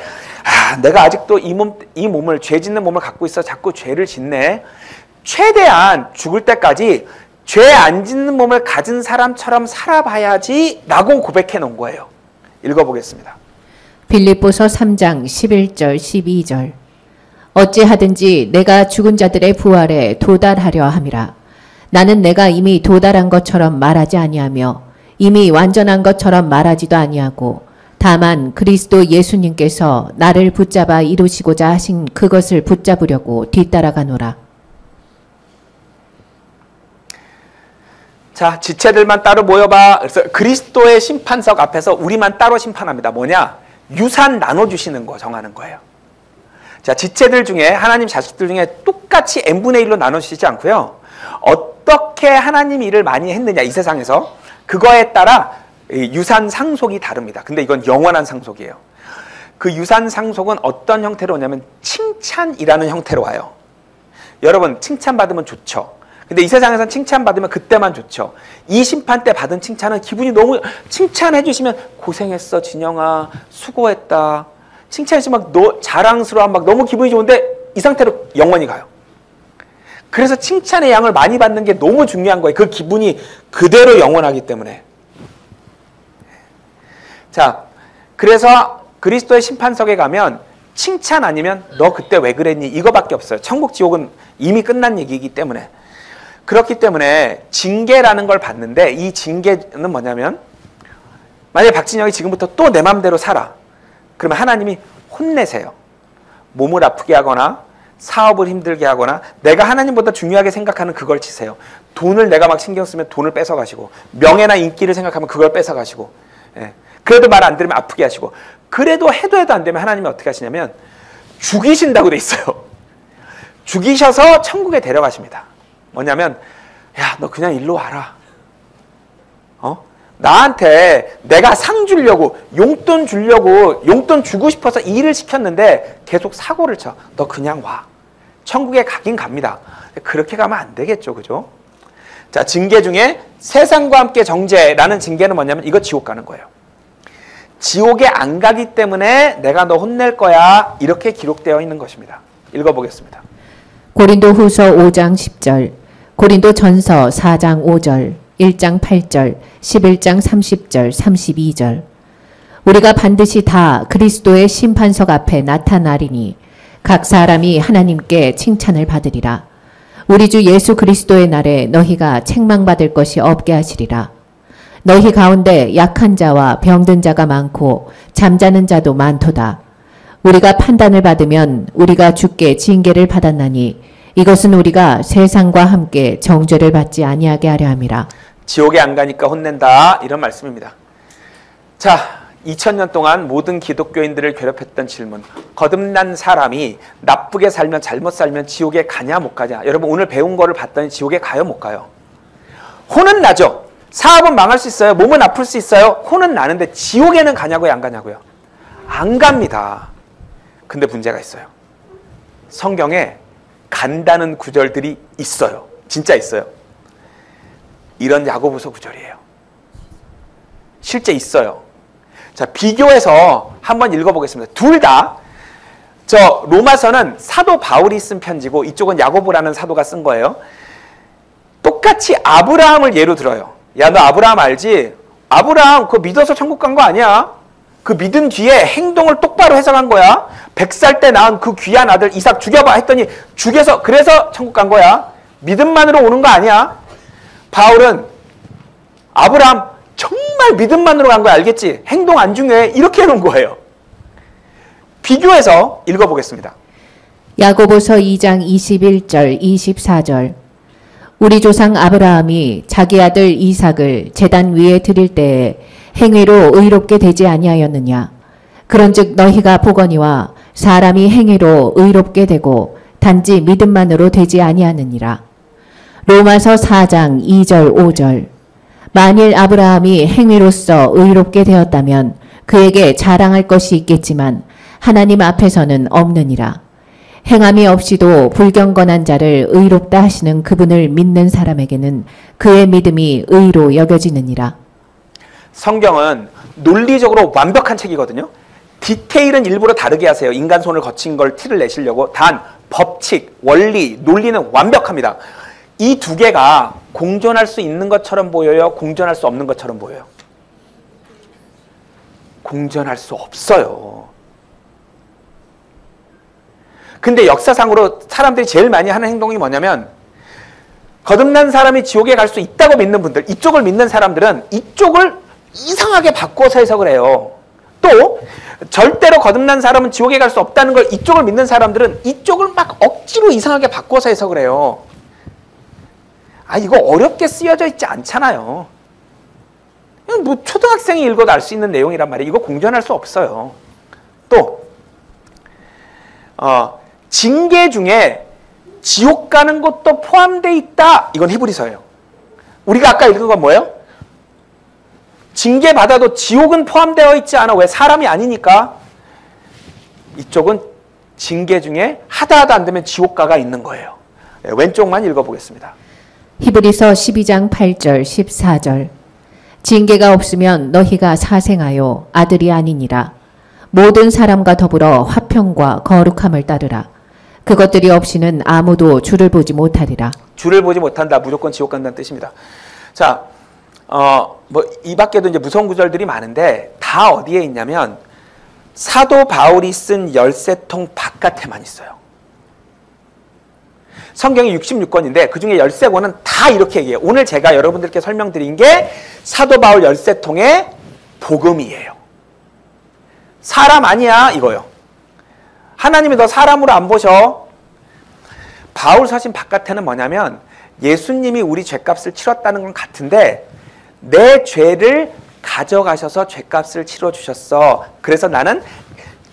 내가 아직도 이 몸을, 죄 짓는 몸을 갖고 있어 자꾸 죄를 짓네. 최대한 죽을 때까지 죄 안 짓는 몸을 가진 사람처럼 살아봐야지 라고 고백해 놓은 거예요. 읽어보겠습니다. 빌립보서 3장 11절 12절. 어찌하든지 내가 죽은 자들의 부활에 도달하려 함이라. 나는 내가 이미 도달한 것처럼 말하지 아니하며 이미 완전한 것처럼 말하지도 아니하고 다만 그리스도 예수님께서 나를 붙잡아 이루시고자 하신 그것을 붙잡으려고 뒤따라가노라. 자, 지체들만 따로 모여봐. 그래서 그리스도의 심판석 앞에서 우리만 따로 심판합니다. 뭐냐? 유산 나눠주시는 거 정하는 거예요. 자, 지체들 중에 하나님 자식들 중에 똑같이 n분의 1로 나눠주시지 않고요. 어떻게 하나님 일을 많이 했느냐 이 세상에서 그거에 따라 유산 상속이 다릅니다. 근데 이건 영원한 상속이에요. 그 유산 상속은 어떤 형태로 오냐면 칭찬이라는 형태로 와요. 여러분 칭찬받으면 좋죠. 근데 이 세상에서는 칭찬받으면 그때만 좋죠. 이 심판 때 받은 칭찬은 기분이 너무, 칭찬해 주시면 고생했어 진영아 수고했다 칭찬해 주시면 막 자랑스러워 막 너무 기분이 좋은데 이 상태로 영원히 가요. 그래서 칭찬의 양을 많이 받는 게 너무 중요한 거예요. 그 기분이 그대로 영원하기 때문에. 자, 그래서 그리스도의 심판석에 가면 칭찬 아니면 너 그때 왜 그랬니? 이거밖에 없어요. 천국 지옥은 이미 끝난 얘기이기 때문에. 그렇기 때문에 징계라는 걸 받는데 이 징계는 뭐냐면 만약에 박진영이 지금부터 또 내 맘대로 살아. 그러면 하나님이 혼내세요. 몸을 아프게 하거나 사업을 힘들게 하거나 내가 하나님보다 중요하게 생각하는 그걸 치세요. 돈을 내가 막 신경 쓰면 돈을 뺏어가시고 명예나 인기를 생각하면 그걸 뺏어가시고 그래도 말 안 들으면 아프게 하시고 그래도 해도 안 되면 하나님이 어떻게 하시냐면 죽이신다고 돼 있어요. 죽이셔서 천국에 데려가십니다. 뭐냐면 야, 너 그냥 일로 와라. 나한테 내가 상 주려고 용돈 주려고 용돈 주고 싶어서 일을 시켰는데 계속 사고를 쳐. 너 그냥 와. 천국에 가긴 갑니다. 그렇게 가면 안 되겠죠. 그죠? 자, 징계 중에 세상과 함께 정죄라는 징계는 뭐냐면 이거 지옥 가는 거예요. 지옥에 안 가기 때문에 내가 너 혼낼 거야. 이렇게 기록되어 있는 것입니다. 읽어보겠습니다. 고린도후서 5장 10절, 고린도전서 4장 5절, 1장 8절, 11장 30절, 32절. 우리가 반드시 다 그리스도의 심판석 앞에 나타나리니 각 사람이 하나님께 칭찬을 받으리라. 우리 주 예수 그리스도의 날에 너희가 책망받을 것이 없게 하시리라. 너희 가운데 약한 자와 병든 자가 많고 잠자는 자도 많도다. 우리가 판단을 받으면 우리가 주께 징계를 받았나니 이것은 우리가 세상과 함께 정죄를 받지 아니하게 하려 함이라. 지옥에 안 가니까 혼낸다 이런 말씀입니다. 자, 2000년 동안 모든 기독교인들을 괴롭혔던 질문. 거듭난 사람이 나쁘게 살면 잘못 살면 지옥에 가냐 못 가냐. 여러분 오늘 배운 거를 봤더니 지옥에 가요 못 가요? 혼은 나죠. 사업은 망할 수 있어요. 몸은 아플 수 있어요. 혼은 나는데 지옥에는 가냐고요 안 가냐고요? 안 갑니다. 근데 문제가 있어요. 성경에 간다는 구절들이 있어요. 진짜 있어요. 이런 야고보서 구절이에요. 실제 있어요. 자, 비교해서 한번 읽어보겠습니다. 둘 다, 로마서는 사도 바울이 쓴 편지고 이쪽은 야고보라는 사도가 쓴 거예요. 똑같이 아브라함을 예로 들어요. 야, 너 아브라함 알지? 아브라함 그거 믿어서 천국 간 거 아니야? 그 믿은 뒤에 행동을 똑바로 해석한 거야. 100살 때 낳은 그 귀한 아들 이삭 죽여봐 했더니 죽여서 그래서 천국 간 거야. 믿음만으로 오는 거 아니야. 바울은 아브라함 정말 믿음만으로 간 거야. 알겠지? 행동 안 중요해. 이렇게 해놓은 거예요. 비교해서 읽어보겠습니다. 야고보서 2장 21절 24절. 우리 조상 아브라함이 자기 아들 이삭을 제단 위에 드릴 때에 행위로 의롭게 되지 아니하였느냐. 그런즉 너희가 보거니와 사람이 행위로 의롭게 되고 단지 믿음만으로 되지 아니하느니라. 로마서 4장 2절 5절. 만일 아브라함이 행위로서 의롭게 되었다면 그에게 자랑할 것이 있겠지만 하나님 앞에서는 없느니라. 행함이 없이도 불경건한 자를 의롭다 하시는 그분을 믿는 사람에게는 그의 믿음이 의로 여겨지느니라. 성경은 논리적으로 완벽한 책이거든요. 디테일은 일부러 다르게 하세요. 인간 손을 거친 걸 티를 내시려고. 단 법칙, 원리, 논리는 완벽합니다. 이 두 개가 공존할 수 있는 것처럼 보여요? 공존할 수 없는 것처럼 보여요? 공존할 수 없어요. 근데 역사상으로 사람들이 제일 많이 하는 행동이 뭐냐면 거듭난 사람이 지옥에 갈 수 있다고 믿는 분들, 이쪽을 믿는 사람들은 이쪽을 이상하게 바꿔서 해석을 해요. 또 절대로 거듭난 사람은 지옥에 갈 수 없다는 걸 이쪽을 믿는 사람들은 이쪽을 막 억지로 이상하게 바꿔서 해석을 해요. 아, 이거 어렵게 쓰여져 있지 않잖아요. 뭐 초등학생이 읽어도 알 수 있는 내용이란 말이에요. 이거 공존할 수 없어요. 또 징계 중에 지옥 가는 것도 포함되어 있다. 이건 히브리서예요. 우리가 아까 읽은 건 뭐예요? 징계 받아도 지옥은 포함되어 있지 않아. 왜? 사람이 아니니까. 이쪽은 징계 중에 하다 안 되면 지옥가가 있는 거예요. 네, 왼쪽만 읽어보겠습니다. 히브리서 12장 8절 14절. 징계가 없으면 너희가 사생하여 아들이 아니니라. 모든 사람과 더불어 화평과 거룩함을 따르라. 그것들이 없이는 아무도 주를 보지 못하리라. 주를 보지 못한다. 무조건 지옥 간다는 뜻입니다. 자, 뭐 이 밖에도 이제 무서운 구절들이 많은데 다 어디에 있냐면 사도 바울이 쓴 열쇠통 바깥에만 있어요. 성경이 66권인데 그중에 13권은 다 이렇게 얘기해요. 오늘 제가 여러분들께 설명드린 게 사도 바울 열쇠통의 복음이에요. 사람 아니야 이거요. 하나님이 너 사람으로 안 보셔. 바울 서신 바깥에는 뭐냐면 예수님이 우리 죄값을 치렀다는 건 같은데 내 죄를 가져가셔서 죄값을 치러주셨어. 그래서 나는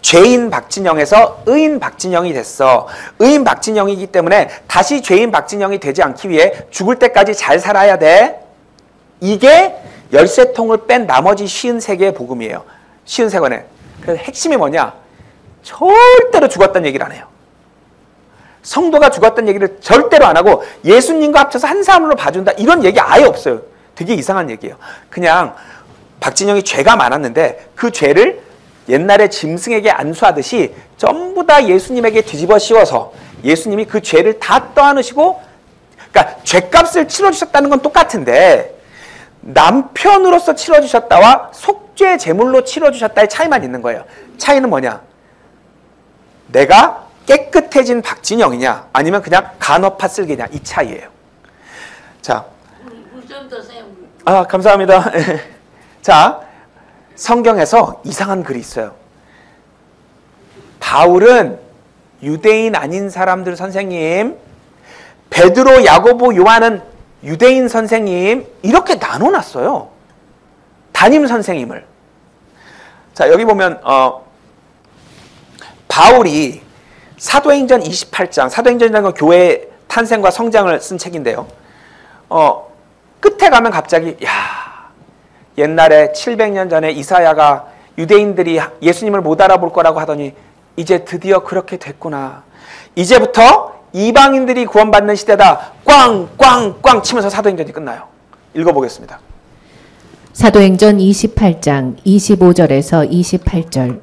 죄인 박진영에서 의인 박진영이 됐어. 의인 박진영이기 때문에 다시 죄인 박진영이 되지 않기 위해 죽을 때까지 잘 살아야 돼. 이게 열쇠통을 뺀 나머지 53개의 복음이에요. 53권에. 그래서 핵심이 뭐냐? 절대로 죽었다는 얘기를 안 해요. 성도가 죽었다는 얘기를 절대로 안 하고 예수님과 합쳐서 한 사람으로 봐준다. 이런 얘기 아예 없어요. 되게 이상한 얘기예요. 그냥 박진영이 죄가 많았는데 그 죄를 옛날에 짐승에게 안수하듯이 전부 다 예수님에게 뒤집어 씌워서 예수님이 그 죄를 다 떠안으시고, 그러니까 죄값을 치러주셨다는 건 똑같은데 남편으로서 치러주셨다와 속죄 제물로 치러주셨다의 차이만 있는 거예요. 차이는 뭐냐? 내가 깨끗해진 박진영이냐 아니면 그냥 간업파 쓸개냐 이 차이예요. 자, 감사합니다. 자, 성경에서 이상한 글이 있어요. 바울은 유대인 아닌 사람들 선생님, 베드로, 야고보, 요한은 유대인 선생님 이렇게 나눠놨어요. 담임 선생님을. 자, 여기 보면 바울이 사도행전 28장, 사도행전이라는 건 교회의 탄생과 성장을 쓴 책인데요. 끝에 가면 갑자기 옛날에 700년 전에 이사야가 유대인들이 예수님을 못 알아볼 거라고 하더니 이제 드디어 그렇게 됐구나. 이제부터 이방인들이 구원받는 시대다. 꽝꽝꽝 치면서 사도행전이 끝나요. 읽어보겠습니다. 사도행전 28장 25절에서 28절.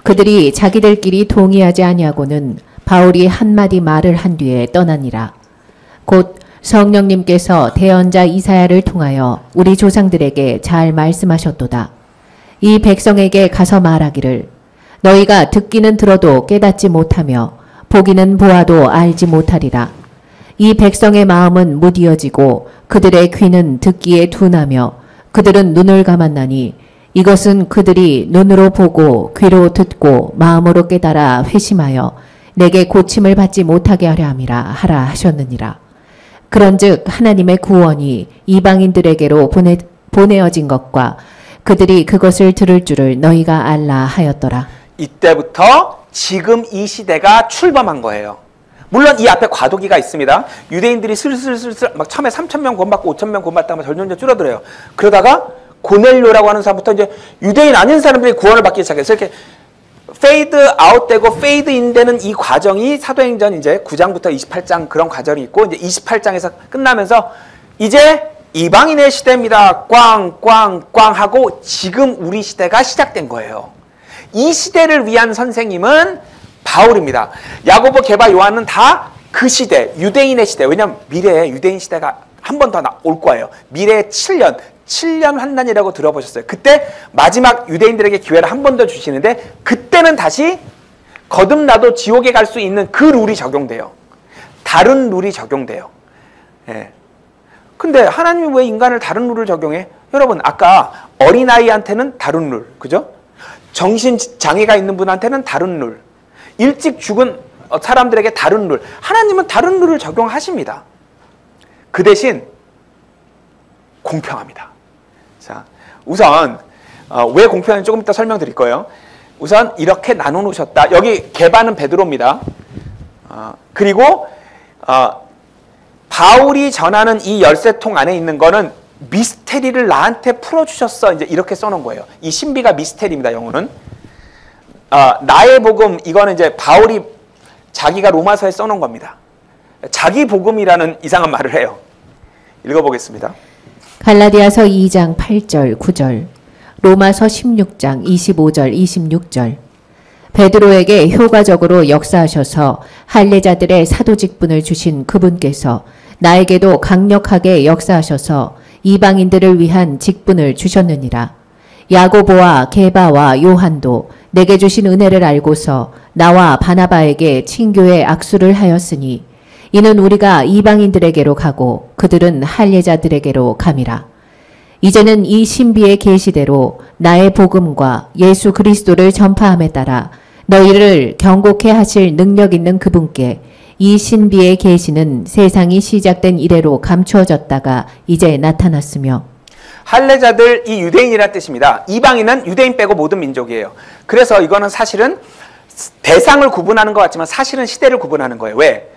그들이 자기들끼리 동의하지 아니하고는 바울이 한마디 말을 한 뒤에 떠나니라. 곧 성령님께서 대언자 이사야를 통하여 우리 조상들에게 잘 말씀하셨도다. 이 백성에게 가서 말하기를 너희가 듣기는 들어도 깨닫지 못하며 보기는 보아도 알지 못하리라. 이 백성의 마음은 무디어지고 그들의 귀는 듣기에 둔하며 그들은 눈을 감았나니 이것은 그들이 눈으로 보고 귀로 듣고 마음으로 깨달아 회심하여 내게 고침을 받지 못하게 하려 함이라 하라 하셨느니라. 그런즉 하나님의 구원이 이방인들에게로 보내어진 것과 그들이 그것을 들을 줄을 너희가 알라 하였더라. 이때부터 지금 이 시대가 출범한 거예요. 물론 이 앞에 과도기가 있습니다. 유대인들이 슬슬슬슬 막 처음에 3,000명 구원받고 5,000명 구원받다가 점점 줄어들어요. 그러다가 고넬료라고 하는 사람부터 이제 유대인 아닌 사람들이 구원을 받기 시작했어요. 이렇게 페이드 아웃되고 페이드 인되는 이 과정이 사도행전 이제 9장부터 28장 그런 과정이 있고 이제 28장에서 끝나면서 이제 이방인의 시대입니다. 꽝꽝꽝 하고 지금 우리 시대가 시작된 거예요. 이 시대를 위한 선생님은 바울입니다. 야고보, 게바, 요한은 다 그 시대, 유대인의 시대. 왜냐하면 미래에 유대인 시대가 한 번 더 올 거예요. 미래에 7년 환난이라고 들어보셨어요. 그때 마지막 유대인들에게 기회를 한 번 더 주시는데 그때는 다시 거듭나도 지옥에 갈 수 있는 그 룰이 적용돼요. 다른 룰이 적용돼요. 예. 근데 하나님이 왜 인간을 다른 룰을 적용해? 여러분 아까 어린아이한테는 다른 룰, 그죠? 정신장애가 있는 분한테는 다른 룰, 일찍 죽은 사람들에게 다른 룰, 하나님은 다른 룰을 적용하십니다. 그 대신 공평합니다. 자, 우선 왜 공평한지 조금 이따 설명드릴 거예요. 우선 이렇게 나눠 놓으셨다. 여기 게바는 베드로입니다. 그리고 바울이 전하는 이 열쇠통 안에 있는 거는 미스테리를 나한테 풀어주셨어. 이제 이렇게 써놓은 거예요. 이 신비가 미스테리입니다. 영어는. 나의 복음, 이거는 이제 바울이 자기가 로마서에 써놓은 겁니다. 자기 복음이라는 이상한 말을 해요. 읽어보겠습니다. 갈라디아서 2장 8절 9절, 로마서 16장 25절 26절. 베드로에게 효과적으로 역사하셔서 할례자들의 사도 직분을 주신 그분께서 나에게도 강력하게 역사하셔서 이방인들을 위한 직분을 주셨느니라. 야고보와 게바와 요한도 내게 주신 은혜를 알고서 나와 바나바에게 친교의 악수를 하였으니 이는 우리가 이방인들에게로 가고 그들은 할례자들에게로 감이라. 이제는 이 신비의 계시대로 나의 복음과 예수 그리스도를 전파함에 따라 너희를 경고케 하실 능력 있는 그분께 이 신비의 계시는 세상이 시작된 이래로 감추어졌다가 이제 나타났으며. 할례자들, 이 유대인이라는 뜻입니다. 이방인은 유대인 빼고 모든 민족이에요. 그래서 이거는 사실은 대상을 구분하는 것 같지만 사실은 시대를 구분하는 거예요. 왜?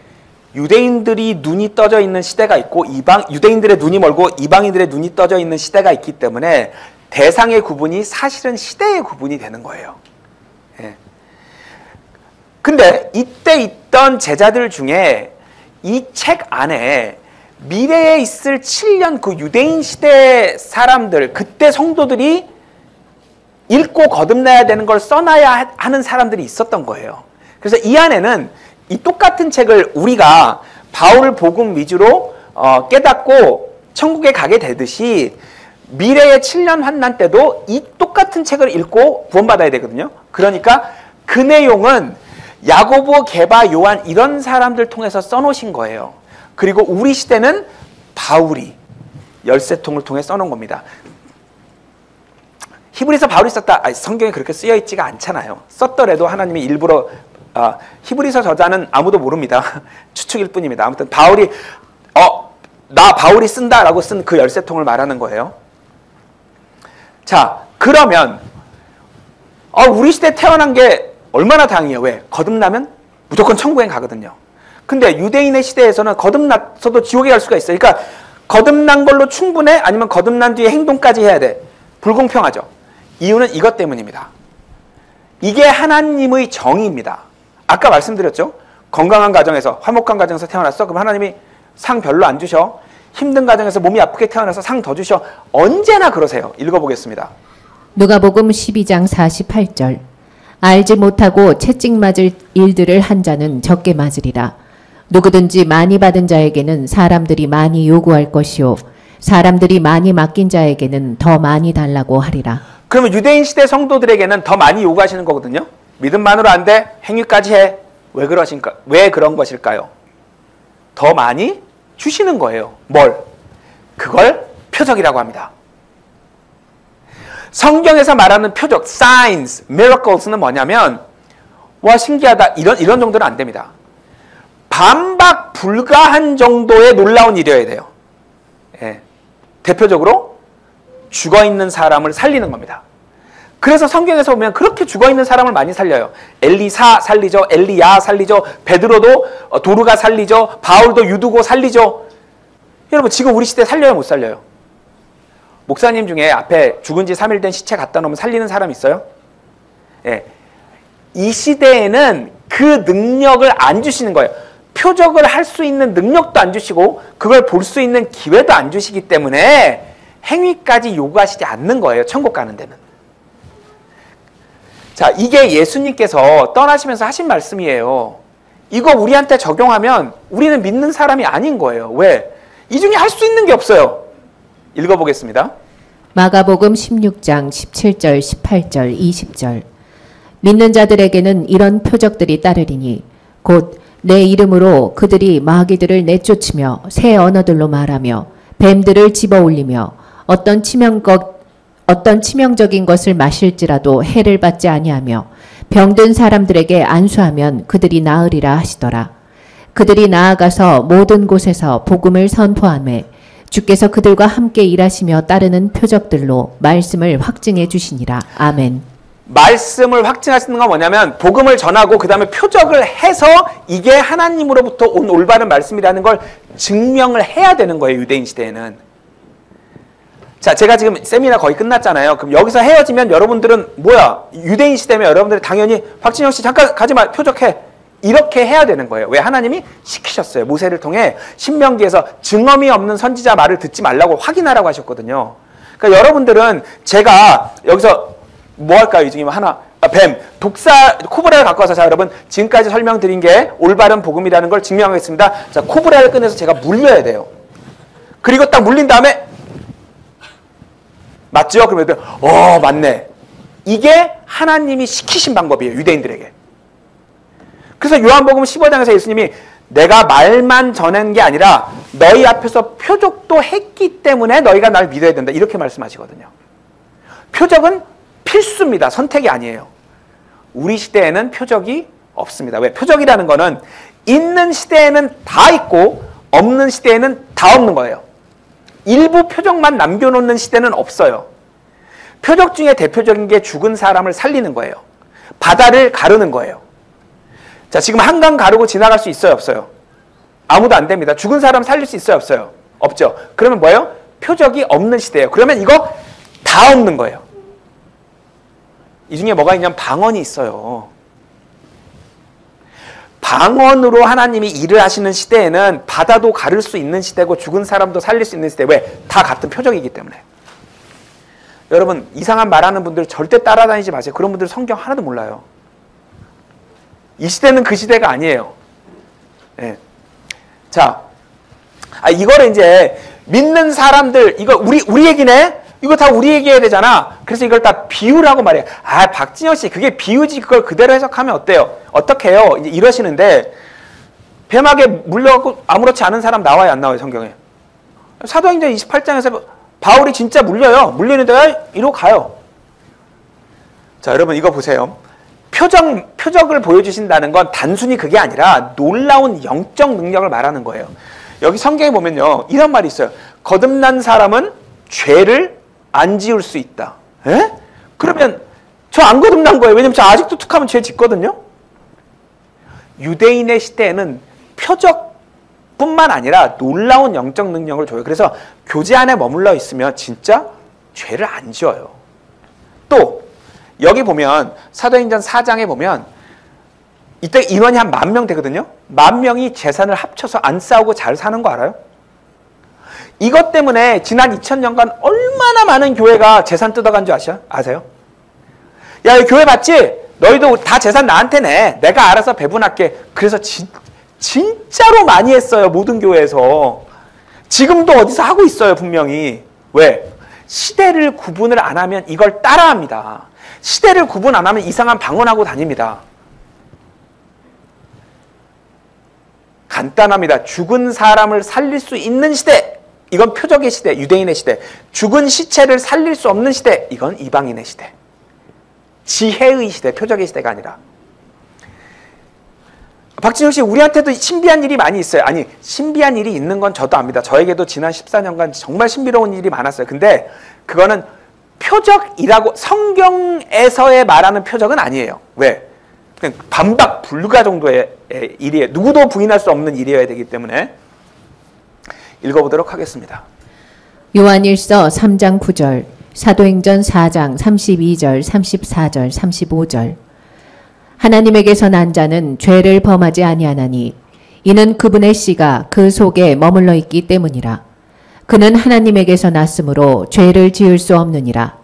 유대인들이 눈이 떠져 있는 시대가 있고 유대인들의 눈이 멀고 이방인들의 눈이 떠져 있는 시대가 있기 때문에 대상의 구분이 사실은 시대의 구분이 되는 거예요. 예. 근데 이때 있던 제자들 중에 이 책 안에 미래에 있을 7년 그 유대인 시대 사람들, 그때 성도들이 읽고 거듭나야 되는 걸 써놔야 하는 사람들이 있었던 거예요. 그래서 이 안에는 이 똑같은 책을 우리가 바울 복음 위주로 깨닫고 천국에 가게 되듯이 미래의 7년 환난 때도 이 똑같은 책을 읽고 구원받아야 되거든요. 그러니까 그 내용은 야고보, 게바, 요한 이런 사람들 통해서 써놓으신 거예요. 그리고 우리 시대는 바울이 열쇠통을 통해 써놓은 겁니다. 히브리서 바울이 썼다. 성경에 그렇게 쓰여 있지가 않잖아요. 썼더라도 하나님이 일부러 히브리서 저자는 아무도 모릅니다. 추측일 뿐입니다. 아무튼 바울이 나 바울이 쓴다라고 쓴 그 열쇠통을 말하는 거예요. 자, 그러면 우리 시대에 태어난 게 얼마나 다행이에요. 왜? 거듭나면 무조건 천국에 가거든요. 근데 유대인의 시대에서는 거듭났어도 지옥에 갈 수가 있어요. 그러니까 거듭난 걸로 충분해? 아니면 거듭난 뒤에 행동까지 해야 돼? 불공평하죠. 이유는 이것 때문입니다. 이게 하나님의 정의입니다. 아까 말씀드렸죠. 건강한 가정에서, 화목한 가정에서 태어났어? 그럼 하나님이 상 별로 안 주셔. 힘든 가정에서 몸이 아프게 태어나서 상 더 주셔. 언제나 그러세요. 읽어보겠습니다. 누가복음 12장 48절. 알지 못하고 채찍 맞을 일들을 한 자는 적게 맞으리라. 누구든지 많이 받은 자에게는 사람들이 많이 요구할 것이요 사람들이 많이 맡긴 자에게는 더 많이 달라고 하리라. 그러면 유대인 시대 성도들에게는 더 많이 요구하시는 거거든요. 믿음만으로 안 돼. 행위까지 해. 왜 그런 것일까요? 더 많이 주시는 거예요. 뭘? 그걸 표적이라고 합니다. 성경에서 말하는 표적, signs, miracles는 뭐냐면 와 신기하다 이런 정도는 안 됩니다. 반박 불가한 정도의 놀라운 일이어야 돼요. 예. 대표적으로 죽어있는 사람을 살리는 겁니다. 그래서 성경에서 보면 그렇게 죽어있는 사람을 많이 살려요. 엘리사 살리죠. 엘리야 살리죠. 베드로도 도르가 살리죠. 바울도 유두고 살리죠. 여러분 지금 우리 시대에 살려요? 못 살려요? 목사님 중에 앞에 죽은 지 3일 된 시체 갖다 놓으면 살리는 사람 있어요? 예. 이 시대에는 그 능력을 안 주시는 거예요. 표적을 할 수 있는 능력도 안 주시고 그걸 볼 수 있는 기회도 안 주시기 때문에 행위까지 요구하시지 않는 거예요. 천국 가는 데는. 자, 이게 예수님께서 떠나시면서 하신 말씀이에요. 이거 우리한테 적용하면 우리는 믿는 사람이 아닌 거예요. 왜? 이 중에 할 수 있는 게 없어요. 읽어보겠습니다. 마가복음 16장 17절, 18절, 20절. 믿는 자들에게는 이런 표적들이 따르리니 곧 내 이름으로 그들이 마귀들을 내쫓으며 새 언어들로 말하며 뱀들을 집어올리며 어떤 치명적인 것을 마실지라도 해를 받지 아니하며 병든 사람들에게 안수하면 그들이 나으리라 하시더라. 그들이 나아가서 모든 곳에서 복음을 선포하며 주께서 그들과 함께 일하시며 따르는 표적들로 말씀을 확증해 주시니라. 아멘. 말씀을 확증하시는 건 뭐냐면 복음을 전하고 그 다음에 표적을 해서 이게 하나님으로부터 온 올바른 말씀이라는 걸 증명을 해야 되는 거예요. 유대인 시대에는. 자, 제가 지금 세미나 거의 끝났잖아요. 그럼 여기서 헤어지면 여러분들은 뭐야? 유대인 시대면 여러분들이 당연히 박진영 씨 잠깐 가지마 표적해. 이렇게 해야 되는 거예요. 왜? 하나님이 시키셨어요. 모세를 통해 신명기에서 증언이 없는 선지자 말을 듣지 말라고 확인하라고 하셨거든요. 그러니까 여러분들은 제가 여기서 뭐 할까요? 이 중에 하나 뱀, 독사, 코브라를 갖고 와서 자 여러분 지금까지 설명드린 게 올바른 복음이라는 걸 증명하겠습니다. 자 코브라를 꺼내서 제가 물려야 돼요. 그리고 딱 물린 다음에 맞죠? 그러면 맞네. 이게 하나님이 시키신 방법이에요. 유대인들에게. 그래서 요한복음 15장에서 예수님이 내가 말만 전한 게 아니라 너희 앞에서 표적도 했기 때문에 너희가 날 믿어야 된다. 이렇게 말씀하시거든요. 표적은 필수입니다. 선택이 아니에요. 우리 시대에는 표적이 없습니다. 왜? 표적이라는 거는 있는 시대에는 다 있고 없는 시대에는 다 없는 거예요. 일부 표적만 남겨놓는 시대는 없어요. 표적 중에 대표적인 게 죽은 사람을 살리는 거예요. 바다를 가르는 거예요. 자, 지금 한강 가르고 지나갈 수 있어요, 없어요? 아무도 안 됩니다. 죽은 사람 살릴 수 있어요, 없어요? 없죠. 그러면 뭐예요? 표적이 없는 시대예요. 그러면 이거 다 없는 거예요. 이 중에 뭐가 있냐면 방언이 있어요. 방언으로 하나님이 일을 하시는 시대에는 바다도 가를 수 있는 시대고 죽은 사람도 살릴 수 있는 시대. 왜? 다 같은 표적이기 때문에. 여러분 이상한 말하는 분들 절대 따라다니지 마세요. 그런 분들 성경 하나도 몰라요. 이 시대는 그 시대가 아니에요. 네. 자, 이거를 이제 믿는 사람들 이거 우리 얘기네. 이거 다 우리 얘기해야 되잖아. 그래서 이걸 다 비유라고 말해요. 박진영 씨 그게 비유지 그걸 그대로 해석하면 어때요? 어떻게 해요? 이제 이러시는데 뱀에게 물려갖고 아무렇지 않은 사람 나와요 안 나와요 성경에? 사도행전 28장에서 바울이 진짜 물려요. 물리는데 이러고 가요. 자 여러분 이거 보세요. 표적을 보여주신다는 건 단순히 그게 아니라 놀라운 영적 능력을 말하는 거예요. 여기 성경에 보면요 이런 말이 있어요. 거듭난 사람은 죄를 안 지을 수 있다. 에? 그러면 저 안 거듭난 거예요. 왜냐면 저 아직도 툭하면 죄 짓거든요. 유대인의 시대에는 표적뿐만 아니라 놀라운 영적 능력을 줘요. 그래서 교제 안에 머물러 있으면 진짜 죄를 안 지어요. 또 여기 보면 사도행전 4장에 보면 이때 인원이 한 10,000명 되거든요. 10,000명이 재산을 합쳐서 안 싸우고 잘 사는 거 알아요? 이것 때문에 지난 2000년간 얼마나 많은 교회가 재산 뜯어간 줄 아세요? 야, 이 교회 봤지? 너희도 다 재산 나한테 내. 내가 알아서 배분할게. 그래서 진짜로 많이 했어요. 모든 교회에서. 지금도 어디서 하고 있어요. 분명히. 왜? 시대를 구분을 안 하면 이걸 따라합니다. 시대를 구분 안 하면 이상한 방언하고 다닙니다. 간단합니다. 죽은 사람을 살릴 수 있는 시대. 이건 표적의 시대, 유대인의 시대. 죽은 시체를 살릴 수 없는 시대. 이건 이방인의 시대. 지혜의 시대, 표적의 시대가 아니라. 박진영 씨, 우리한테도 신비한 일이 많이 있어요. 아니, 신비한 일이 있는 건 저도 압니다. 저에게도 지난 14년간 정말 신비로운 일이 많았어요. 근데 그거는 표적이라고 성경에서의 말하는 표적은 아니에요. 왜? 그냥 반박 불가 정도의 일이에요. 누구도 부인할 수 없는 일이어야 되기 때문에. 읽어보도록 하겠습니다. 요한일서 3장 9절, 사도행전 4장 32절, 34절, 35절. 하나님에게서 난 자는 죄를 범하지 아니하나니 이는 그분의 씨가 그 속에 머물러 있기 때문이라. 그는 하나님에게서 났으므로 죄를 지을 수 없느니라.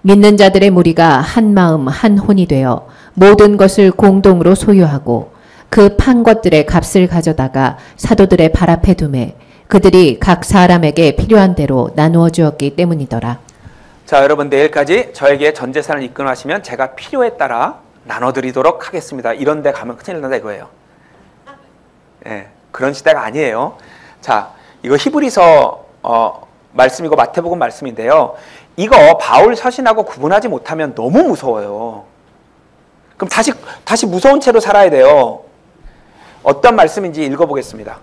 믿는 자들의 무리가 한 마음 한 혼이 되어 모든 것을 공동으로 소유하고 그 판 것들의 값을 가져다가 사도들의 발 앞에 두매 그들이 각 사람에게 필요한 대로 나누어 주었기 때문이더라. 자, 여러분 내일까지 저에게 전 재산을 입금하시면 제가 필요에 따라 나눠드리도록 하겠습니다. 이런 데 가면 큰일 난다 이거예요. 예, 그런 시대가 아니에요. 자, 이거 히브리서 말씀이고 마태복음 말씀인데요. 이거 바울 서신하고 구분하지 못하면 너무 무서워요. 그럼 다시 무서운 채로 살아야 돼요. 어떤 말씀인지 읽어보겠습니다.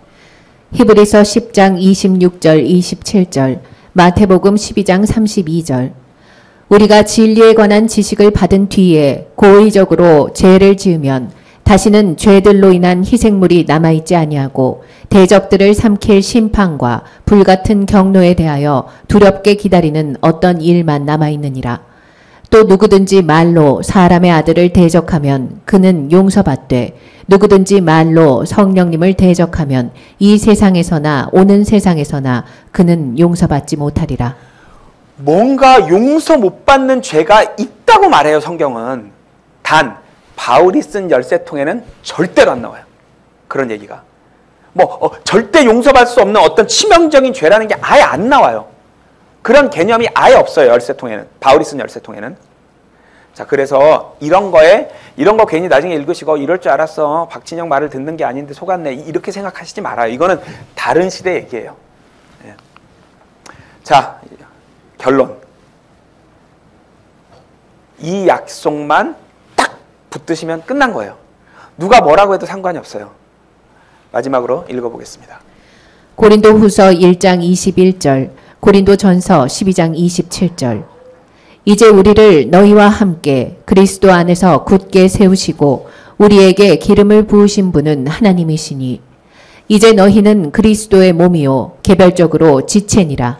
히브리서 10장 26절 27절, 마태복음 12장 32절. 우리가 진리에 관한 지식을 받은 뒤에 고의적으로 죄를 지으면 다시는 죄들로 인한 희생물이 남아있지 아니하고 대적들을 삼킬 심판과 불같은 경노에 대하여 두렵게 기다리는 어떤 일만 남아있느니라. 또 누구든지 말로 사람의 아들을 대적하면 그는 용서받되 누구든지 말로 성령님을 대적하면 이 세상에서나 오는 세상에서나 그는 용서받지 못하리라. 뭔가 용서 못 받는 죄가 있다고 말해요, 성경은. 단 바울이 쓴 열쇠통에는 절대로 안 나와요. 그런 얘기가. 절대 용서받을 수 없는 어떤 치명적인 죄라는 게 아예 안 나와요. 그런 개념이 아예 없어요. 열쇠통에는. 바울이 쓴 열쇠통에는. 자, 그래서 이런 거 괜히 나중에 읽으시고 이럴 줄 알았어. 박진영 말을 듣는 게 아닌데 속았네. 이렇게 생각하시지 말아요. 이거는 다른 시대 얘기예요. 예. 자, 결론. 이 약속만 딱 붙드시면 끝난 거예요. 누가 뭐라고 해도 상관이 없어요. 마지막으로 읽어보겠습니다. 고린도후서 1장 21절, 고린도전서 12장 27절. 이제 우리를 너희와 함께 그리스도 안에서 굳게 세우시고 우리에게 기름을 부으신 분은 하나님이시니 이제 너희는 그리스도의 몸이요 개별적으로 지체니라.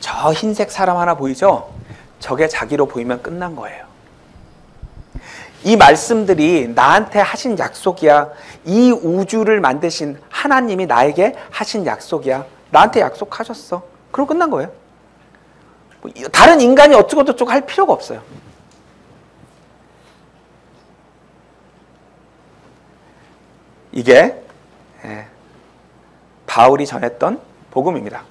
저 흰색 사람 하나 보이죠? 저게 자기로 보이면 끝난 거예요. 이 말씀들이 나한테 하신 약속이야. 이 우주를 만드신 하나님이 나에게 하신 약속이야. 나한테 약속하셨어. 그럼 끝난 거예요. 다른 인간이 어쩌고저쩌고 할 필요가 없어요. 이게 바울이 전했던 복음입니다.